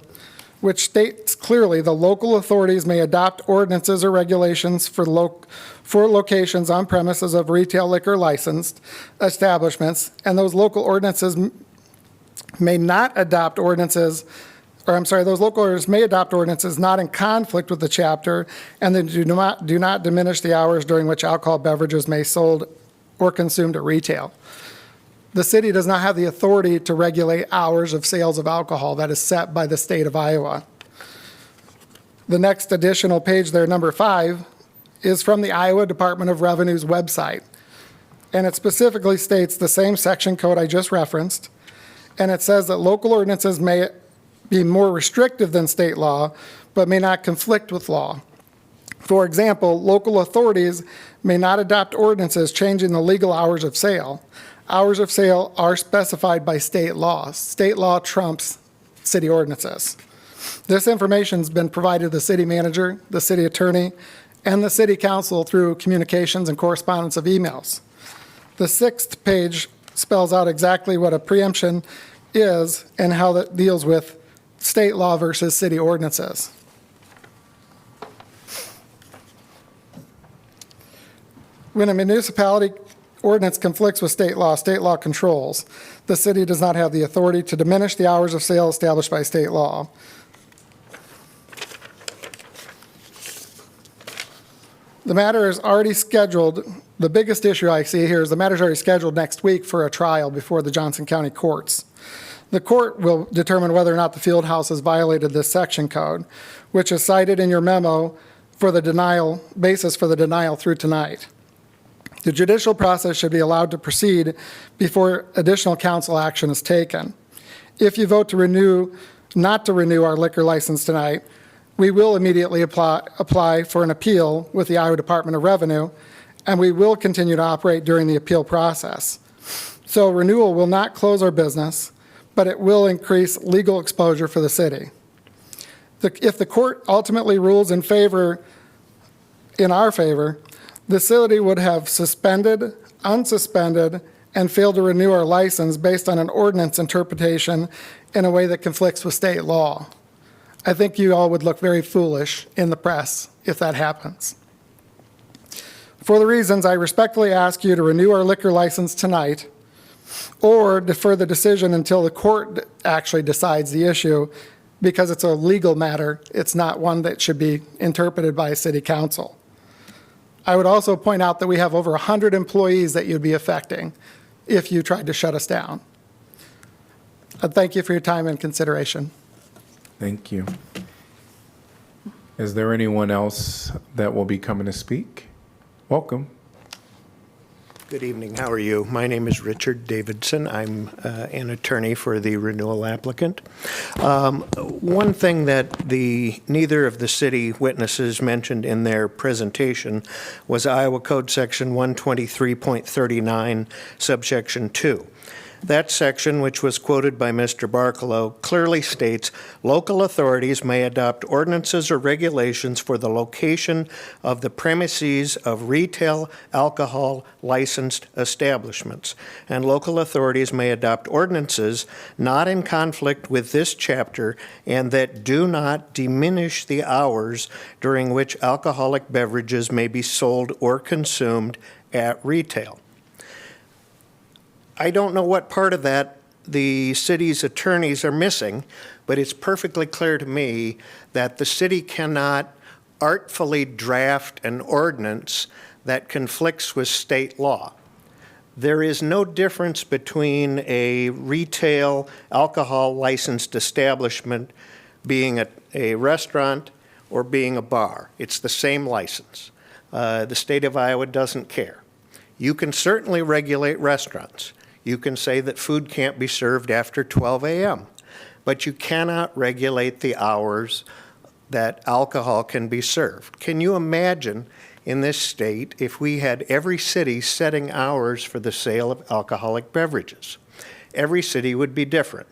[SPEAKER 6] which states clearly the local authorities may adopt ordinances or regulations for locations on premises of retail liquor licensed establishments, and those local ordinances may not adopt ordinances, those local ordinances may adopt ordinances not in conflict with the chapter, and they do not diminish the hours during which alcohol beverages may be sold or consumed at retail. The city does not have the authority to regulate hours of sales of alcohol. That is set by the state of Iowa. The next additional page there, number 5, is from the Iowa Department of Revenue's website. And it specifically states the same section code I just referenced. And it says that local ordinances may be more restrictive than state law, but may not conflict with law. For example, local authorities may not adopt ordinances changing the legal hours of sale. Hours of sale are specified by state law. State law trumps city ordinances. This information has been provided to the city manager, the city attorney, and the city council through communications and correspondence of emails. The 6th page spells out exactly what a preemption is and how that deals with state law versus city ordinances. When a municipality ordinance conflicts with state law controls. The city does not have the authority to diminish the hours of sale established by state law. The matter is already scheduled. The biggest issue I see here is the matter is already scheduled next week for a trial before the Johnson County courts. The court will determine whether or not the Fieldhouse has violated this section code, which is cited in your memo for the basis for the denial through tonight. The judicial process should be allowed to proceed before additional council action is taken. If you vote not to renew our liquor license tonight, we will immediately apply for an appeal with the Iowa Department of Revenue, and we will continue to operate during the appeal process. So renewal will not close our business, but it will increase legal exposure for the city. If the court ultimately rules in favor in our favor, the city would have suspended, unsuspended, and failed to renew our license based on an ordinance interpretation in a way that conflicts with state law. I think you all would look very foolish in the press if that happens. For the reasons, I respectfully ask you to renew our liquor license tonight or defer the decision until the court actually decides the issue, because it's a legal matter. It's not one that should be interpreted by a city council. I would also point out that we have over 100 employees that you'd be affecting if you tried to shut us down. Thank you for your time and consideration.
[SPEAKER 1] Thank you. Is there anyone else that will be coming to speak? Welcome.
[SPEAKER 8] Good evening. How are you? My name is Richard Davidson. I'm an attorney for the renewal applicant. One thing that neither of the city witnesses mentioned in their presentation was Iowa Code Section 123.39, subsection 2. That section, which was quoted by Mr. Barkalow, clearly states local authorities may adopt ordinances or regulations for the location of the premises of retail alcohol licensed establishments. And local authorities may adopt ordinances not in conflict with this chapter and that do not diminish the hours during which alcoholic beverages may be sold or consumed at retail. I don't know what part of that the city's attorneys are missing, but it's perfectly clear to me that the city cannot artfully draft an ordinance that conflicts with state law. There is no difference between a retail alcohol licensed establishment being a restaurant or being a bar. It's the same license. The state of Iowa doesn't care. You can certainly regulate restaurants. You can say that food can't be served after 12 a.m., but you cannot regulate the hours that alcohol can be served. Can you imagine in this state if we had every city setting hours for the sale of alcoholic beverages? Every city would be different.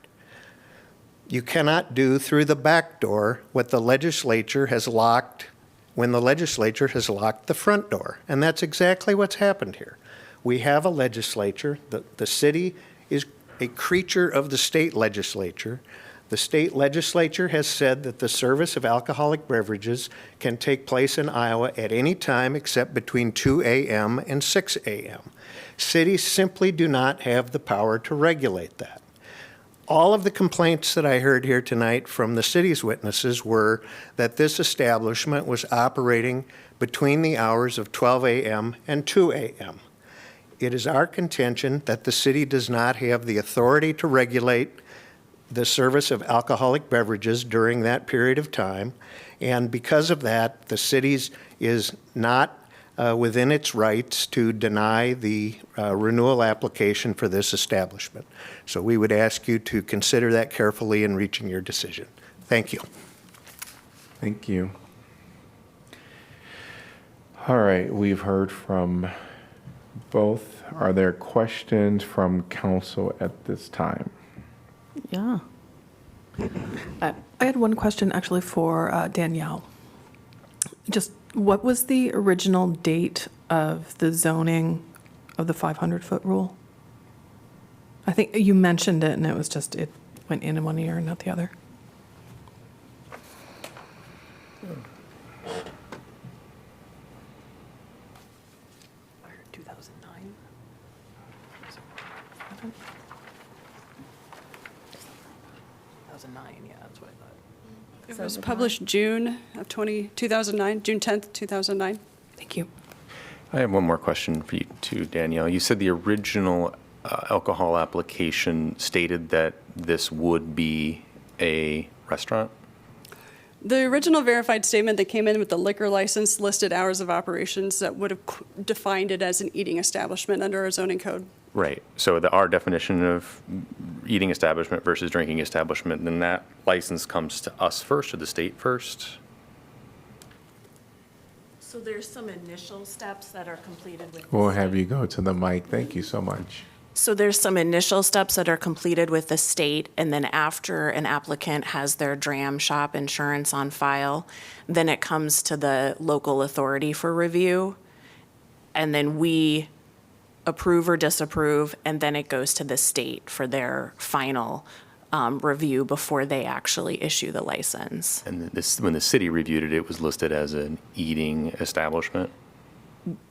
[SPEAKER 8] You cannot do through the back door what the legislature has locked when the legislature has locked the front door. And that's exactly what's happened here. We have a legislature. The city is a creature of the state legislature. The state legislature has said that the service of alcoholic beverages can take place in Iowa at any time except between 2 a.m. and 6 a.m. Cities simply do not have the power to regulate that. All of the complaints that I heard here tonight from the city's witnesses were that this establishment was operating between the hours of 12 a.m. and 2 a.m. It is our contention that the city does not have the authority to regulate the service of alcoholic beverages during that period of time, and because of that, the city is not within its rights to deny the renewal application for this establishment. So we would ask you to consider that carefully in reaching your decision. Thank you.
[SPEAKER 1] Thank you. All right, we've heard from both. Are there questions from council at this time?
[SPEAKER 20] Yeah. I had one question actually for Danielle. Just what was the original date of the zoning of the 500-foot rule? I think you mentioned it and it was just, it went in one ear and not the other.
[SPEAKER 23] It was published June of 2009, June 10th, 2009.
[SPEAKER 20] Thank you.
[SPEAKER 3] I have one more question for you too, Danielle. You said the original alcohol application stated that this would be a restaurant?
[SPEAKER 23] The original verified statement that came in with the liquor license listed hours of operations that would have defined it as an eating establishment under our zoning code.
[SPEAKER 3] Right. So our definition of eating establishment versus drinking establishment, then that license comes to us first or the state first?
[SPEAKER 12] So there's some initial steps that are completed with.
[SPEAKER 1] We'll have you go to the mic. Thank you so much.
[SPEAKER 21] So there's some initial steps that are completed with the state, and then after an applicant has their DRAM shop insurance on file, then it comes to the local authority for review, and then we approve or disapprove, and then it goes to the state for their final review before they actually issue the license.
[SPEAKER 3] And this, when the city reviewed it, it was listed as an eating establishment?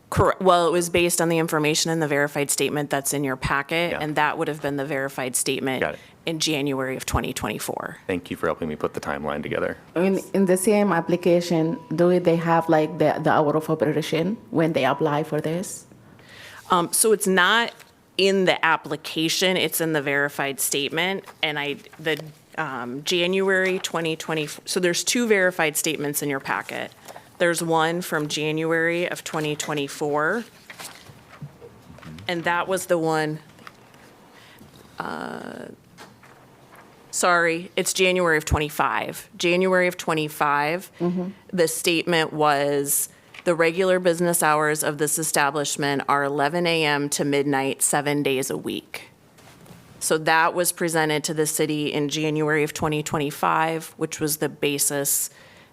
[SPEAKER 21] Correct. Well, it was based on the information in the verified statement that's in your packet, and that would have been the verified statement in January of 2024.
[SPEAKER 3] Thank you for helping me put the timeline together.
[SPEAKER 2] In the same application, do they have like the hour of operation when they apply for this?
[SPEAKER 21] So it's not in the application, it's in the verified statement, and January 2024, so there's two verified statements in your packet. There's one from January of 2024, and that was the one, sorry, it's January of 25. January of 25, the statement was, the regular business hours of this establishment are 11 a.m. to midnight, 7 days a week. So that was presented to the city in January of 2025, which was the basis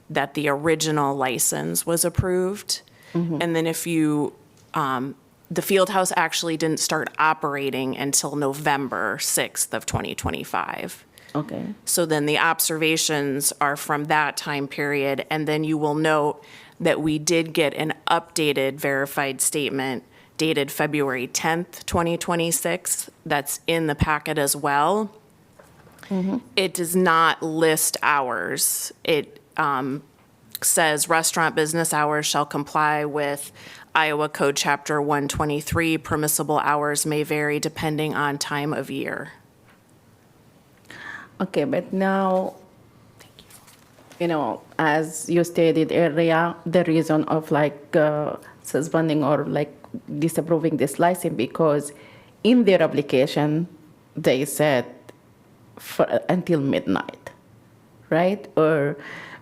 [SPEAKER 21] that the original license was approved. And then if you, the Fieldhouse actually didn't start operating until November 6th of 2025.
[SPEAKER 2] Okay.
[SPEAKER 21] So then the observations are from that time period, and then you will note that we did get an updated verified statement dated February 10th, 2026, that's in the packet as well. It does not list hours. It says restaurant business hours shall comply with Iowa Code Chapter 123. Permissible hours may vary depending on time of year.
[SPEAKER 2] Okay, but now, as you stated earlier, the reason of like suspending or like disapproving this license because in their application they said until midnight, right? Or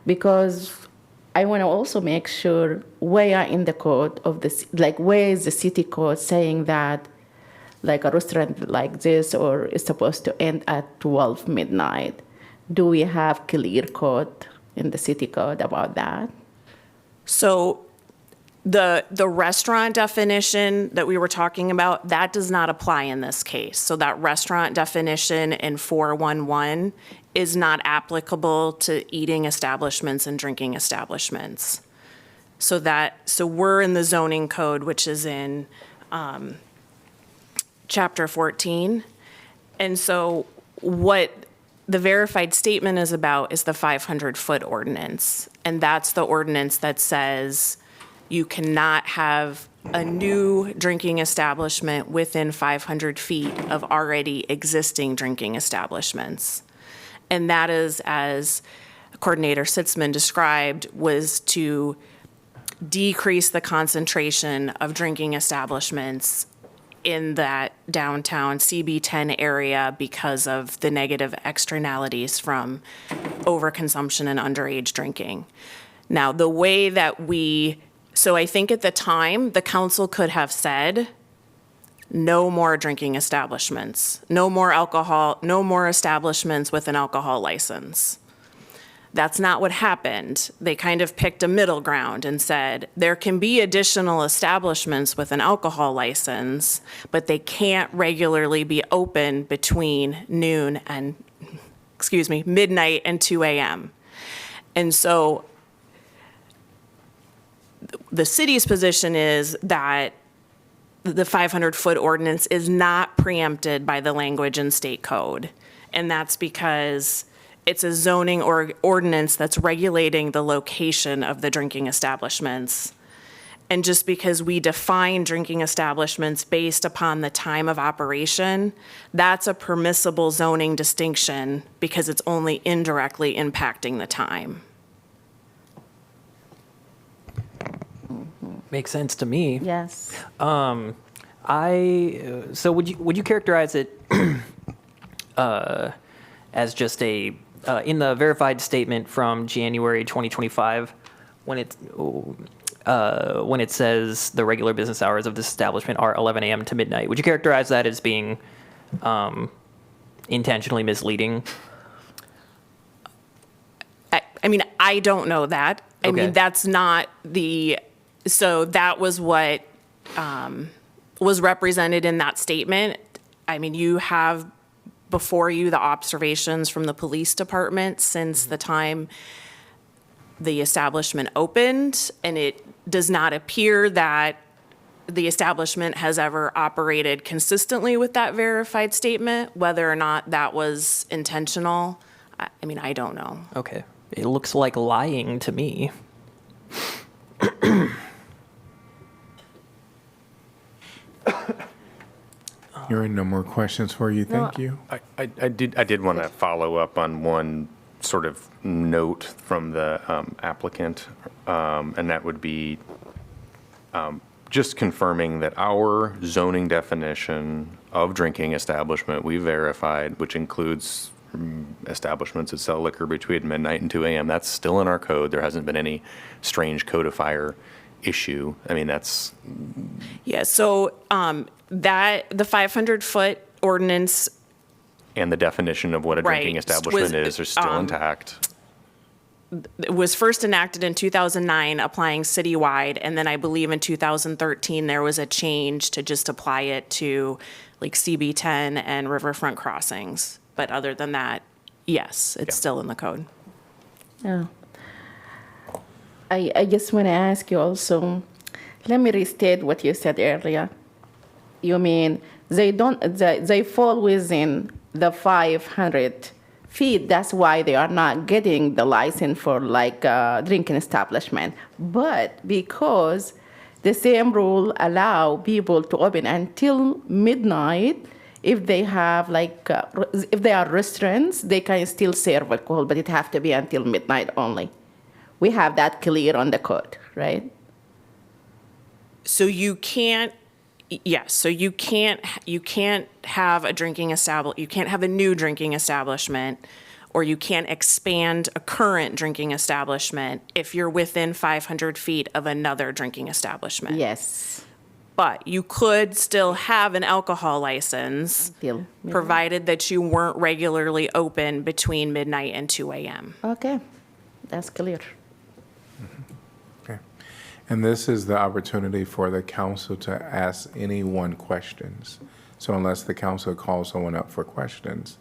[SPEAKER 2] because I want to also make sure where in the code of this, like where is the city code saying that like a restaurant like this or is supposed to end at 12 midnight? Do we have clear code in the city code about that?
[SPEAKER 21] So the restaurant definition that we were talking about, that does not apply in this case. So that restaurant definition in 411 is not applicable to eating establishments and drinking establishments. So we're in the zoning code, which is in Chapter 14. And so what the verified statement is about is the 500-foot ordinance. And that's the ordinance that says you cannot have a new drinking establishment within 500 feet of already existing drinking establishments. And that is, as Coordinator Sitzman described, was to decrease the concentration of drinking establishments in that downtown CB10 area because of the negative externalities from overconsumption and underage drinking. Now, the way that so I think at the time, the council could have said, no more drinking establishments, no more alcohol, no more establishments with an alcohol license. That's not what happened. They kind of picked a middle ground and said, there can be additional establishments with an alcohol license, but they can't regularly be open between midnight and 2 a.m. And so the city's position is that the 500-foot ordinance is not preempted by the language in state code. And that's because it's a zoning or ordinance that's regulating the location of the drinking establishments. And just because we define drinking establishments based upon the time of operation, that's a permissible zoning distinction because it's only indirectly impacting the time.
[SPEAKER 16] Makes sense to me.
[SPEAKER 2] Yes.
[SPEAKER 16] So would you characterize it as just in the verified statement from January 2025, when it says the regular business hours of this establishment are 11 a.m. to midnight. Would you characterize that as being intentionally misleading?
[SPEAKER 22] I mean, I don't know that. I
[SPEAKER 16] Okay.
[SPEAKER 22] mean, that's not so that was what was represented in that statement. I mean, you have before you the observations from the police department since the time the establishment opened, and it does not appear that the establishment has ever operated consistently with that verified statement. Whether or not that was intentional, I mean, I don't know.
[SPEAKER 16] Okay. It looks like lying to me.
[SPEAKER 1] Hearing no more questions for you. Thank you.
[SPEAKER 3] I did want to follow up on one sort of note from the applicant, and that would be just confirming that our zoning definition of drinking establishment we verified, which includes establishments that sell liquor between midnight and 2 a.m., that's still in our code. There hasn't been any strange codifier issue. I mean, that's...
[SPEAKER 22] Yeah, so that the 500-foot ordinance
[SPEAKER 3] And the definition of what a drinking
[SPEAKER 22] Right,
[SPEAKER 3] establishment
[SPEAKER 22] was,
[SPEAKER 3] is still intact.
[SPEAKER 22] it was first enacted in 2009, applying citywide, and then I believe in 2013 there was a change to just apply it to like CB10 and riverfront crossings. But other than that, yes, it's still in the code.
[SPEAKER 2] Yeah. I just want to ask you also, let me restate what you said earlier. You mean they fall within the 500 feet, that's why they are not getting the license for like drinking establishment. But because the same rule allow people to open until midnight, if they have like, if they are restaurants, they can still serve alcohol, but it have to be until midnight only. We have that clear on the code, right?
[SPEAKER 22] So you can't, yes, so you can't have a drinking establishment, you can't have a new drinking establishment, or you can't expand a current drinking establishment if you're within 500 feet of another drinking establishment.
[SPEAKER 2] Yes.
[SPEAKER 22] But you could still have an alcohol license, provided that you weren't regularly open between midnight and 2 a.m.
[SPEAKER 2] Okay, that's clear.
[SPEAKER 1] Okay. And this is the opportunity for the council to ask anyone questions. So unless the council calls someone up for questions,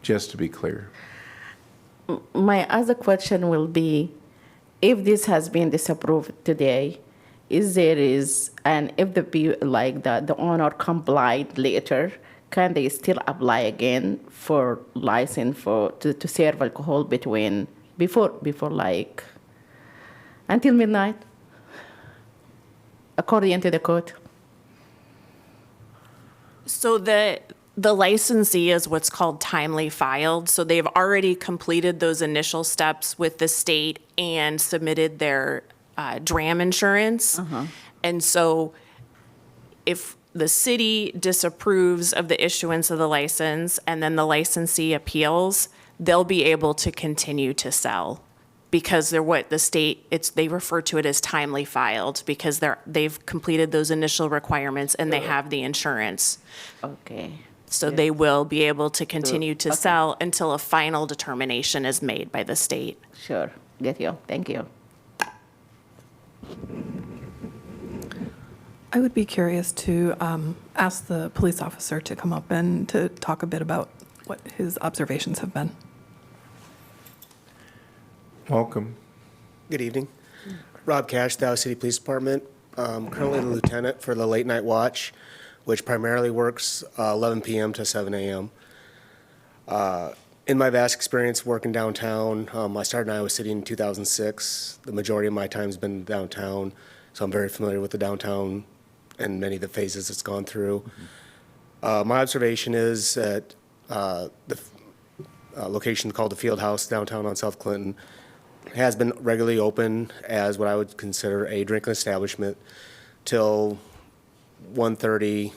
[SPEAKER 1] just to be clear.
[SPEAKER 2] My other question will be, if this has been disapproved today, if the owner complied later, can they still apply again for license to serve alcohol before like until midnight, according to the code?
[SPEAKER 22] So the licensee is what's called timely filed. So they've already completed those initial steps with the state and submitted their DRAM insurance. And so if the city disapproves of the issuance of the license and then the licensee appeals, they'll be able to continue to sell because they're what the state, they refer to it as timely filed because they've completed those initial requirements and they have the insurance.
[SPEAKER 2] Okay.
[SPEAKER 22] So they will be able to continue to sell until a final determination is made by the state.
[SPEAKER 2] Sure, get you, thank you.
[SPEAKER 20] I would be curious to ask the police officer to come up and to talk a bit about what his observations have been.
[SPEAKER 1] Welcome.
[SPEAKER 9] Good evening. Rob Cash, Dallas City Police Department. Currently the lieutenant for the late night watch, which primarily works 11 p.m. to 7 a.m. In my vast experience working downtown, I started in Iowa City in 2006. The majority of my time has been downtown, so I'm very familiar with the downtown and many of the phases it's gone through. My observation is that the location called the Fieldhouse downtown on South Clinton has been regularly open as what I would consider a drinking establishment till 1:30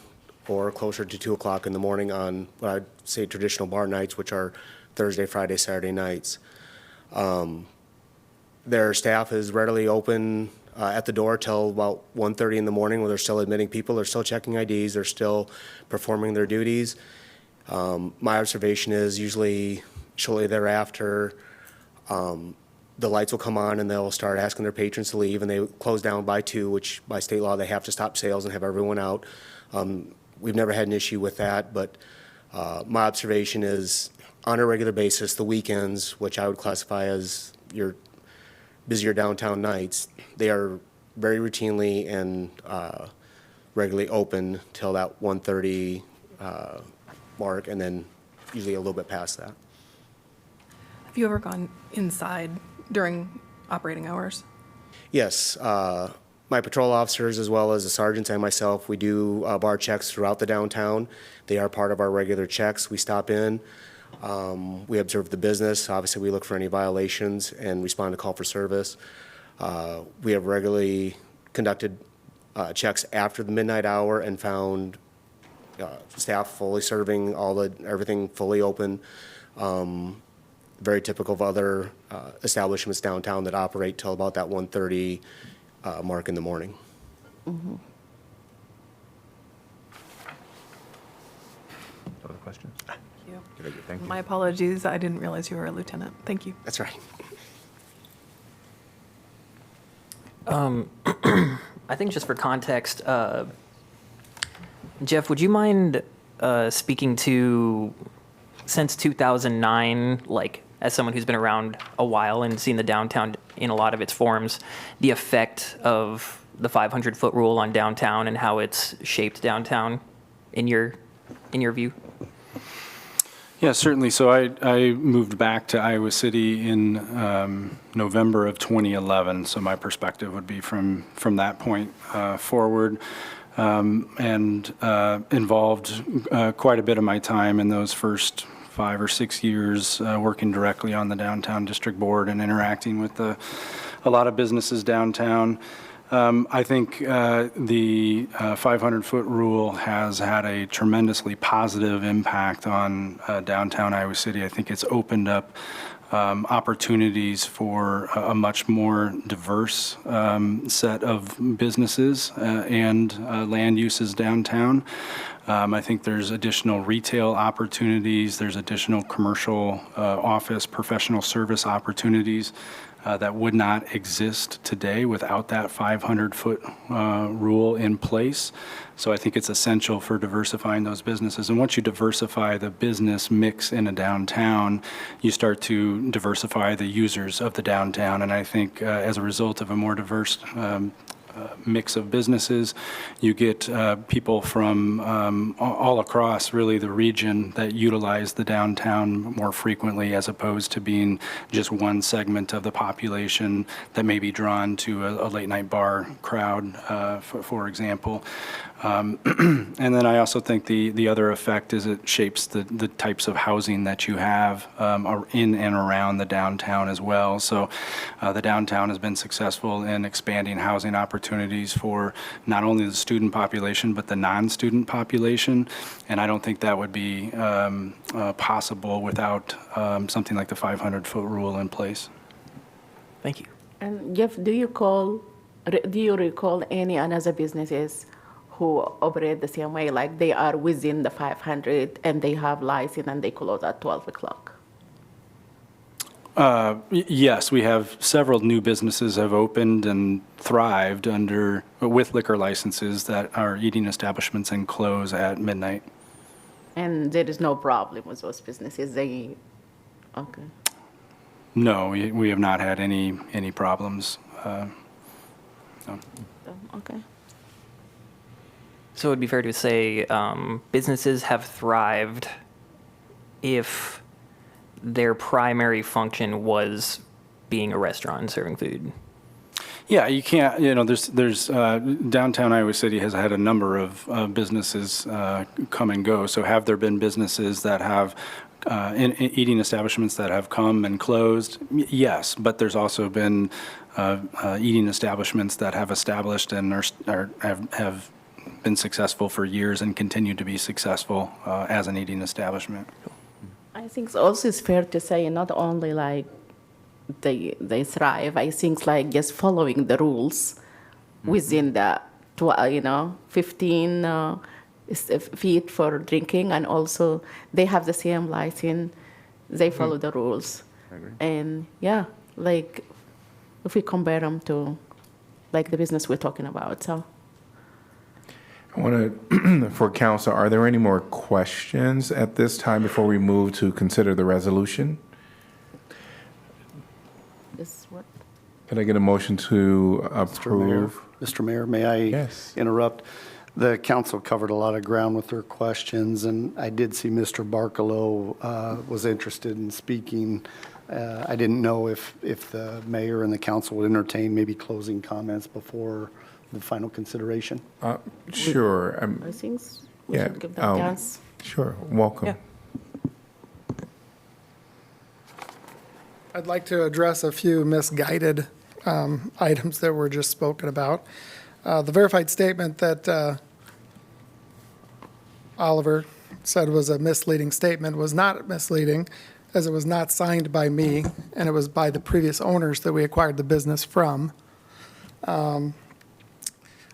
[SPEAKER 9] or closer to 2 o'clock in the morning on what I'd say traditional bar nights, which are Thursday, Friday, Saturday nights. Their staff is readily open at the door till about 1:30 in the morning, where they're still admitting people, they're still checking IDs, they're still performing their duties. My observation is usually shortly thereafter, the lights will come on and they'll start asking their patrons to leave, and they close down by 2, which by state law, they have to stop sales and have everyone out. We've never had an issue with that, but my observation is on a regular basis, the weekends, which I would classify as your busier downtown nights, they are very routinely and regularly open till that 1:30 mark, and then usually a little bit past that.
[SPEAKER 20] Have you ever gone inside during operating hours?
[SPEAKER 9] Yes, my patrol officers, as well as the sergeants and myself, we do bar checks throughout the downtown. They are part of our regular checks. We stop in, we observe the business. Obviously, we look for any violations and respond to call for service. We have regularly conducted checks after the midnight hour and found staff fully serving, everything fully open. Very typical of other establishments downtown that operate till about that 1:30 mark in the morning.
[SPEAKER 2] Mm-hmm.
[SPEAKER 7] Other questions?
[SPEAKER 20] Thank you.
[SPEAKER 7] Thank you.
[SPEAKER 20] My apologies, I didn't realize you were a lieutenant. Thank you.
[SPEAKER 9] That's right.
[SPEAKER 16] I think just for context, Jeff, would you mind speaking to, since 2009, like as someone who's been around a while and seen the downtown in a lot of its forms, the effect of the 500-foot rule on downtown and how it's shaped downtown in your view?
[SPEAKER 17] Yeah, certainly. So I moved back to Iowa City in November of 2011. So my perspective would be from that point forward, and involved quite a bit of my time in those first 5 or 6 years working directly on the Downtown District Board and interacting with a lot of businesses downtown. I think the 500-foot rule has had a tremendously positive impact on downtown Iowa City. I think it's opened up opportunities for a much more diverse set of businesses and land uses downtown. I think there's additional retail opportunities, there's additional commercial office, professional service opportunities that would not exist today without that 500-foot rule in place. So I think it's essential for diversifying those businesses. And once you diversify the business mix in a downtown, you start to diversify the users of the downtown. And I think as a result of a more diverse mix of businesses, you get people from all across really the region that utilize the downtown more frequently, as opposed to being just one segment of the population that may be drawn to a late night bar crowd, for example. And then I also think the other effect is it shapes the types of housing that you have in and around the downtown as well. So the downtown has been successful in expanding housing opportunities for not only the student population, but the non-student population. And I don't think that would be possible without something like the 500-foot rule in place.
[SPEAKER 16] Thank you.
[SPEAKER 2] And Jeff, do you recall any other businesses who operate the same way, like they are within the 500 and they have license and they close at 12 o'clock?
[SPEAKER 17] Yes, we have several new businesses have opened and thrived with liquor licenses that are eating establishments and close at midnight.
[SPEAKER 2] And there is no problem with those businesses, okay.
[SPEAKER 17] No, we have not had any problems. No.
[SPEAKER 2] Okay.
[SPEAKER 16] So it would be fair to say businesses have thrived if their primary function was being a restaurant and serving food.
[SPEAKER 17] Yeah, you can't, there's downtown Iowa City has had a number of businesses come and go. So have there been businesses that have eating establishments that have come and closed? Yes, but there's also been eating establishments that have established and have been successful for years and continue to be successful as an eating establishment.
[SPEAKER 2] I think also it's fair to say not only like they thrive. I think like just following the rules within the 15 feet for drinking, and also they have the same license. They follow the rules, and yeah, like if we compare them to like the business we're talking about, so.
[SPEAKER 1] I want to, for council, are there any more questions at this time before we move to consider the resolution?
[SPEAKER 2] This what?
[SPEAKER 1] Can I get a motion to approve?
[SPEAKER 10] Mr. Mayor, may I interrupt? The council covered a lot of ground with their questions, and I did see Mr. Barkalow was interested in speaking. I didn't know if the mayor and the council would entertain maybe closing comments before the final consideration.
[SPEAKER 1] Sure.
[SPEAKER 2] I think we should give them a chance.
[SPEAKER 1] Sure. Welcome.
[SPEAKER 2] Yeah.
[SPEAKER 6] I'd like to address a few misguided items that were just spoken about. The verified statement that Oliver said was a misleading statement was not misleading, as it was not signed by me, and it was by the previous owners that we acquired the business from.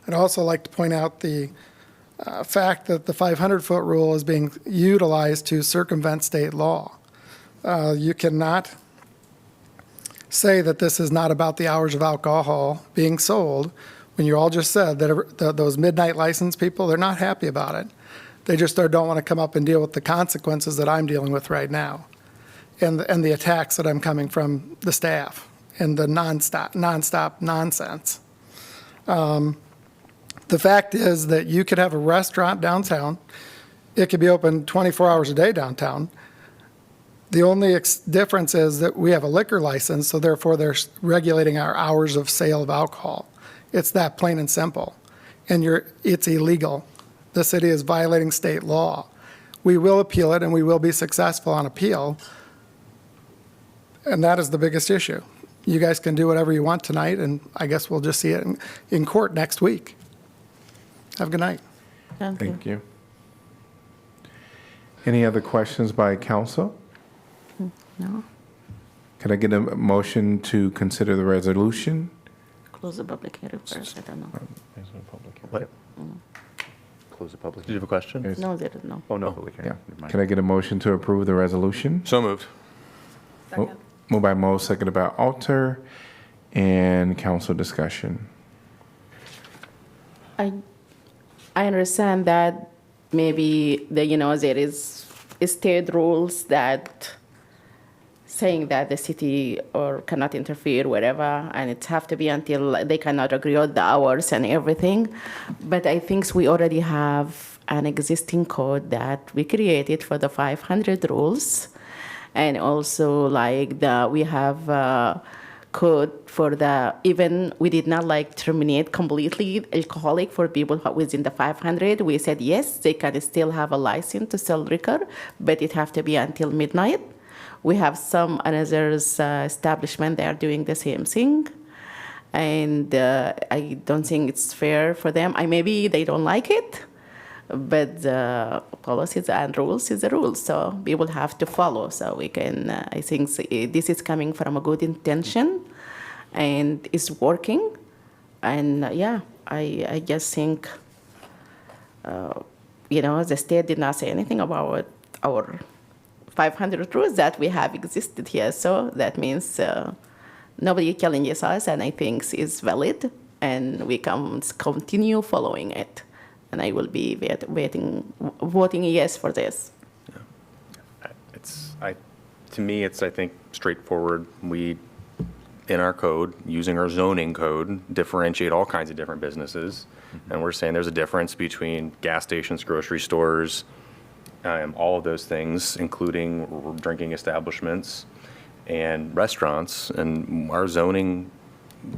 [SPEAKER 6] I'd also like to point out the fact that the 500-foot rule is being utilized to circumvent state law. You cannot say that this is not about the hours of alcohol being sold when you all just said that those midnight license people, they're not happy about it. They just don't want to come up and deal with the consequences that I'm dealing with right now, and the attacks that I'm coming from the staff and the nonstop nonsense. The fact is that you could have a restaurant downtown. It could be open 24 hours a day downtown. The only difference is that we have a liquor license, so therefore they're regulating our hours of sale of alcohol. It's that plain and simple. And it's illegal. The city is violating state law. We will appeal it, and we will be successful on appeal. And that is the biggest issue. You guys can do whatever you want tonight, and I guess we'll just see it in court next week. Have a good night.
[SPEAKER 1] Thank you. Any other questions by council?
[SPEAKER 2] No.
[SPEAKER 1] Can I get a motion to consider the resolution?
[SPEAKER 2] Close the public hearing first. I don't know.
[SPEAKER 3] What? Close the public. Did you have a question?
[SPEAKER 2] No, there is no.
[SPEAKER 3] Oh, no.
[SPEAKER 1] Yeah. Can I get a motion to approve the resolution?
[SPEAKER 3] So moved.
[SPEAKER 1] Moved by Mo, seconded by Alter, and council discussion.
[SPEAKER 2] I understand that maybe there is state rules that saying that the city or cannot interfere, whatever, and it have to be until they cannot agree on the hours and everything. But I think we already have an existing code that we created for the 500 rules, and also like we have code for even we did not terminate completely alcoholic for people within the 500. We said yes, they can still have a license to sell liquor, but it have to be until midnight. We have some other establishment that are doing the same thing, and I don't think it's fair for them. Maybe they don't like it, but the policies and rules is the rules, so we will have to follow. So we can, I think this is coming from a good intention, and it's working. And I just think, the state did not say anything about our 500 rules that we have existed here. So that means nobody challenges us, and I think is valid, and we can continue following it. And I will be voting yes for this.
[SPEAKER 3] Yeah. To me, it's, I think, straightforward. We, in our code, using our zoning code, differentiate all kinds of different businesses. And we're saying there's a difference between gas stations, grocery stores, all of those things, including drinking establishments and restaurants. And our zoning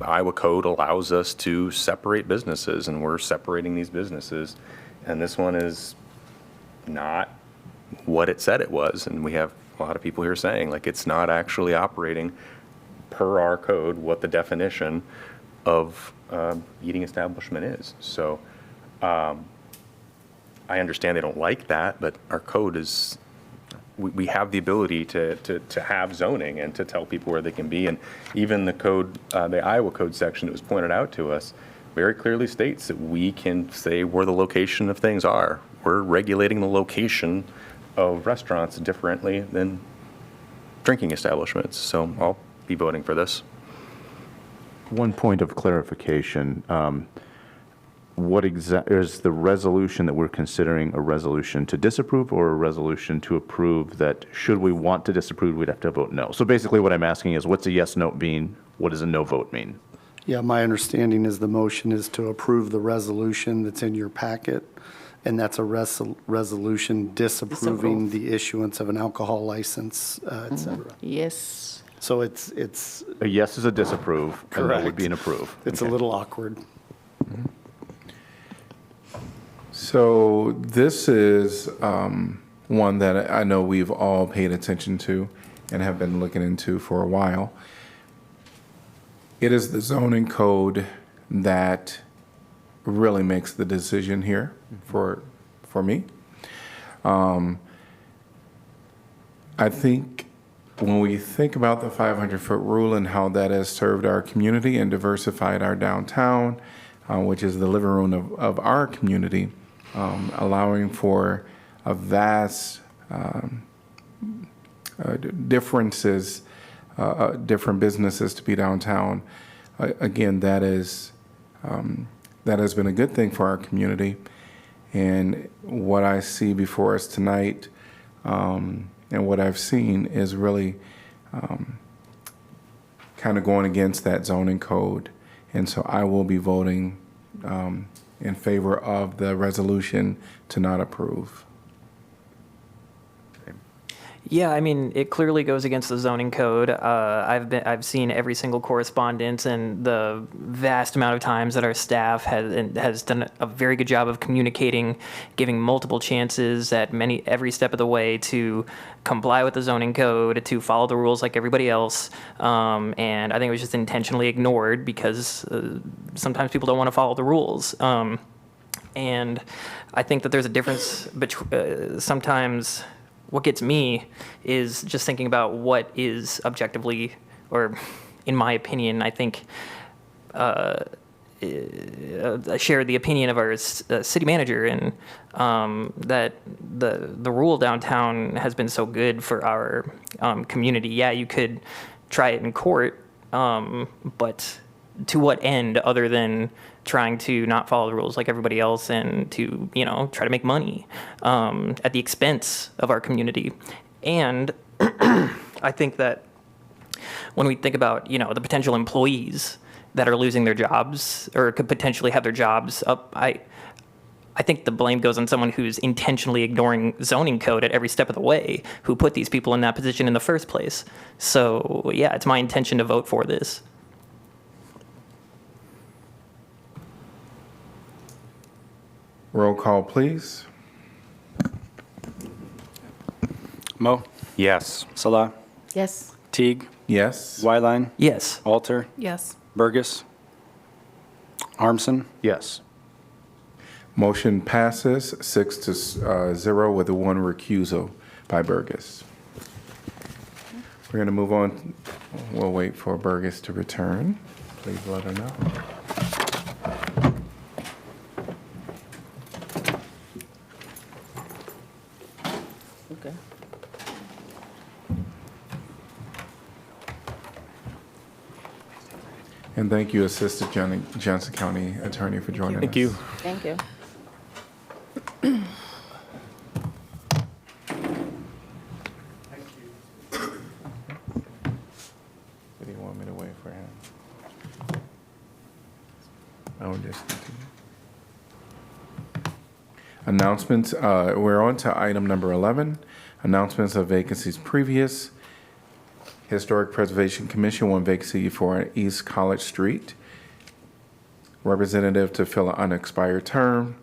[SPEAKER 3] Iowa code allows us to separate businesses, and we're separating these businesses. And this one is not what it said it was. And we have a lot of people here saying, it's not actually operating per our code what the definition of eating establishment is. So I understand they don't like that, but our code is we have the ability to have zoning and to tell people where they can be. And even the code, the Iowa code section that was pointed out to us very clearly states that we can say where the location of things are. We're regulating the location of restaurants differently than drinking establishments. So I'll be voting for this.
[SPEAKER 7] One point of clarification. What is the resolution that we're considering a resolution to disapprove or a resolution to approve that should we want to disapprove, we'd have to vote no? So basically what I'm asking is what's a yes note mean? What does a no vote mean?
[SPEAKER 10] Yeah, my understanding is the motion is to approve the resolution that's in your packet, and that's a resolution disapproving the issuance of an alcohol license, et cetera.
[SPEAKER 2] Yes.
[SPEAKER 10] So it's.
[SPEAKER 7] A yes is a disapprove, and that would
[SPEAKER 10] Correct.
[SPEAKER 7] be an approve.
[SPEAKER 10] It's
[SPEAKER 7] Okay.
[SPEAKER 10] a little awkward.
[SPEAKER 1] So this is one that I know we've all paid attention to and have been looking into for a while. It is the zoning code that really makes the decision here for me. I think when we think about the 500-foot rule and how that has served our community and diversified our downtown, which is the living room of our community, allowing for a vast differences, different businesses to be downtown. Again, that has been a good thing for our community. And what I see before us tonight, and what I've seen is really kind of going against that zoning code. And so I will be voting in favor of the resolution to not approve.
[SPEAKER 16] Yeah, I mean, it clearly goes against the zoning code. I've seen every single correspondence and the vast amount of times that our staff has done a very good job of communicating, giving multiple chances at every step of the way to comply with the zoning code, to follow the rules like everybody else. And I think it was just intentionally ignored because sometimes people don't want to follow the rules. And I think that there's a difference between sometimes. What gets me is just thinking about what is objectively, or in my opinion, I think I share the opinion of our city manager, and that the rule downtown has been so good for our community. Yeah, you could try it in court, but to what end other than trying to not follow the rules like everybody else and to, try to make money at the expense of our community. And I think that when we think about, the potential employees that are losing their jobs or could potentially have their jobs up, I think the blame goes on someone who's intentionally ignoring zoning code at every step of the way, who put these people in that position in the first place. So, yeah, it's my intention to vote for this.
[SPEAKER 1] Roll call, please.
[SPEAKER 17] Mo?
[SPEAKER 3] Yes.
[SPEAKER 17] Salah?
[SPEAKER 2] Yes.
[SPEAKER 17] Teague?
[SPEAKER 1] Yes.
[SPEAKER 17] Wyline?
[SPEAKER 16] Yes.
[SPEAKER 17] Alter?
[SPEAKER 20] Yes.
[SPEAKER 17] Burgess? Armson?
[SPEAKER 7] Yes.
[SPEAKER 1] Motion passes 6-0 with a 1 recusal by Burgess. We're going to move on. We'll wait for Burgess to return. Please let her know.
[SPEAKER 2] Okay.
[SPEAKER 1] And thank you, Assistant Johnson County Attorney, for joining us.
[SPEAKER 3] Thank you.
[SPEAKER 2] Thank you.
[SPEAKER 1] Did he want me to wait for him? I will just continue. Announcements. We're on to item number 11. Announcements of vacancies previous. Historic Preservation Commission, 1 vacancy for East College Street. Representative to fill an unexpired term.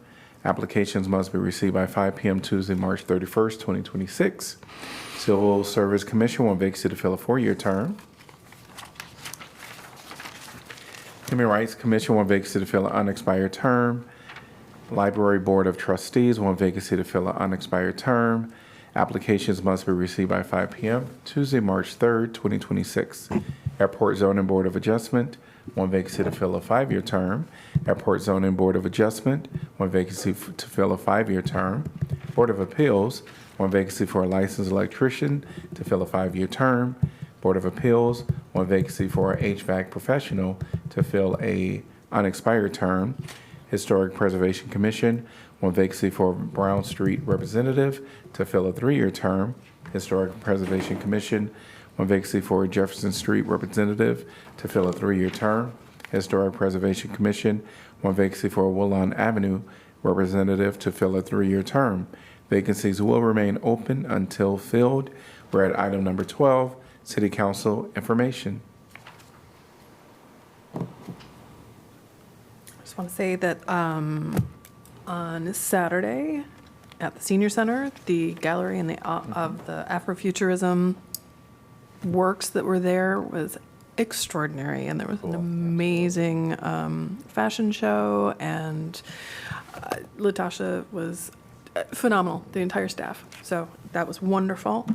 [SPEAKER 1] Applications must be received by 5 p.m. Tuesday, March 31st, 2026. Civil Service Commission, 1 vacancy to fill a 4-year term. Human Rights Commission, 1 vacancy to fill an unexpired term. Library Board of Trustees, 1 vacancy to fill an unexpired term. Applications must be received by 5 p.m. Tuesday, March 3rd, 2026. Airport Zoning Board of Adjustment, 1 vacancy to fill a 5-year term. Airport Zoning Board of Adjustment, 1 vacancy to fill a 5-year term. Board of Appeals, 1 vacancy for a licensed electrician to fill a 5-year term. Board of Appeals, 1 vacancy for an HVAC professional to fill a unexpired term. Historic Preservation Commission, 1 vacancy for a Brown Street representative to fill a 3-year term. Historic Preservation Commission, 1 vacancy for a Jefferson Street representative to fill a 3-year term. Historic Preservation Commission, 1 vacancy for a Woodlawn Avenue representative to fill a 3-year term. Vacancies will remain open until filled. We're at item number 12, City Council information.
[SPEAKER 20] I just want to say that on Saturday at the Senior Center, the gallery and of the Afrofuturism works that were there was extraordinary, and there was an amazing fashion show, and Latasha was phenomenal, the entire staff. So that was wonderful.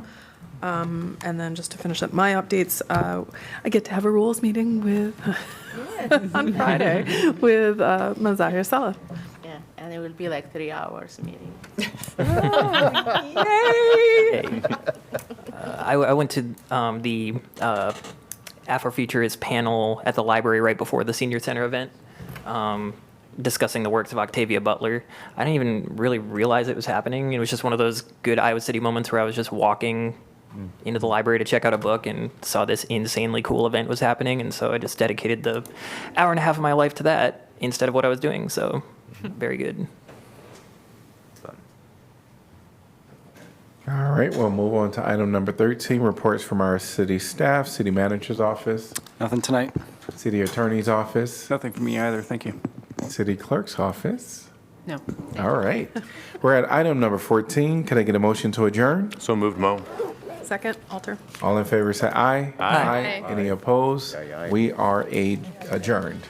[SPEAKER 20] And then just to finish up my updates, I get to have a rules meeting with on Friday with Mazahir Salah.
[SPEAKER 2] Yeah, and it will be like 3 hours meeting.
[SPEAKER 16] I went to the Afrofuturist panel at the library right before the Senior Center event, discussing the works of Octavia Butler. I didn't even really realize it was happening. It was just one of those good Iowa City moments where I was just walking into the library to check out a book and saw this insanely cool event was happening, and so I just dedicated the hour and a half of my life to that instead of what I was doing, so very good.
[SPEAKER 1] All right, we'll move on to item number 13, reports from our city staff, city manager's office.
[SPEAKER 17] Nothing tonight.
[SPEAKER 1] City attorney's office.
[SPEAKER 17] Nothing for me either, thank you.
[SPEAKER 1] City clerk's office.
[SPEAKER 2] No.
[SPEAKER 1] All right. We're at item number 14. Can I get a motion to adjourn?
[SPEAKER 3] So moved, Mo.
[SPEAKER 20] Second, Alter.
[SPEAKER 1] All in favor say aye.
[SPEAKER 3] Aye.
[SPEAKER 1] Any opposed? We are adjourned.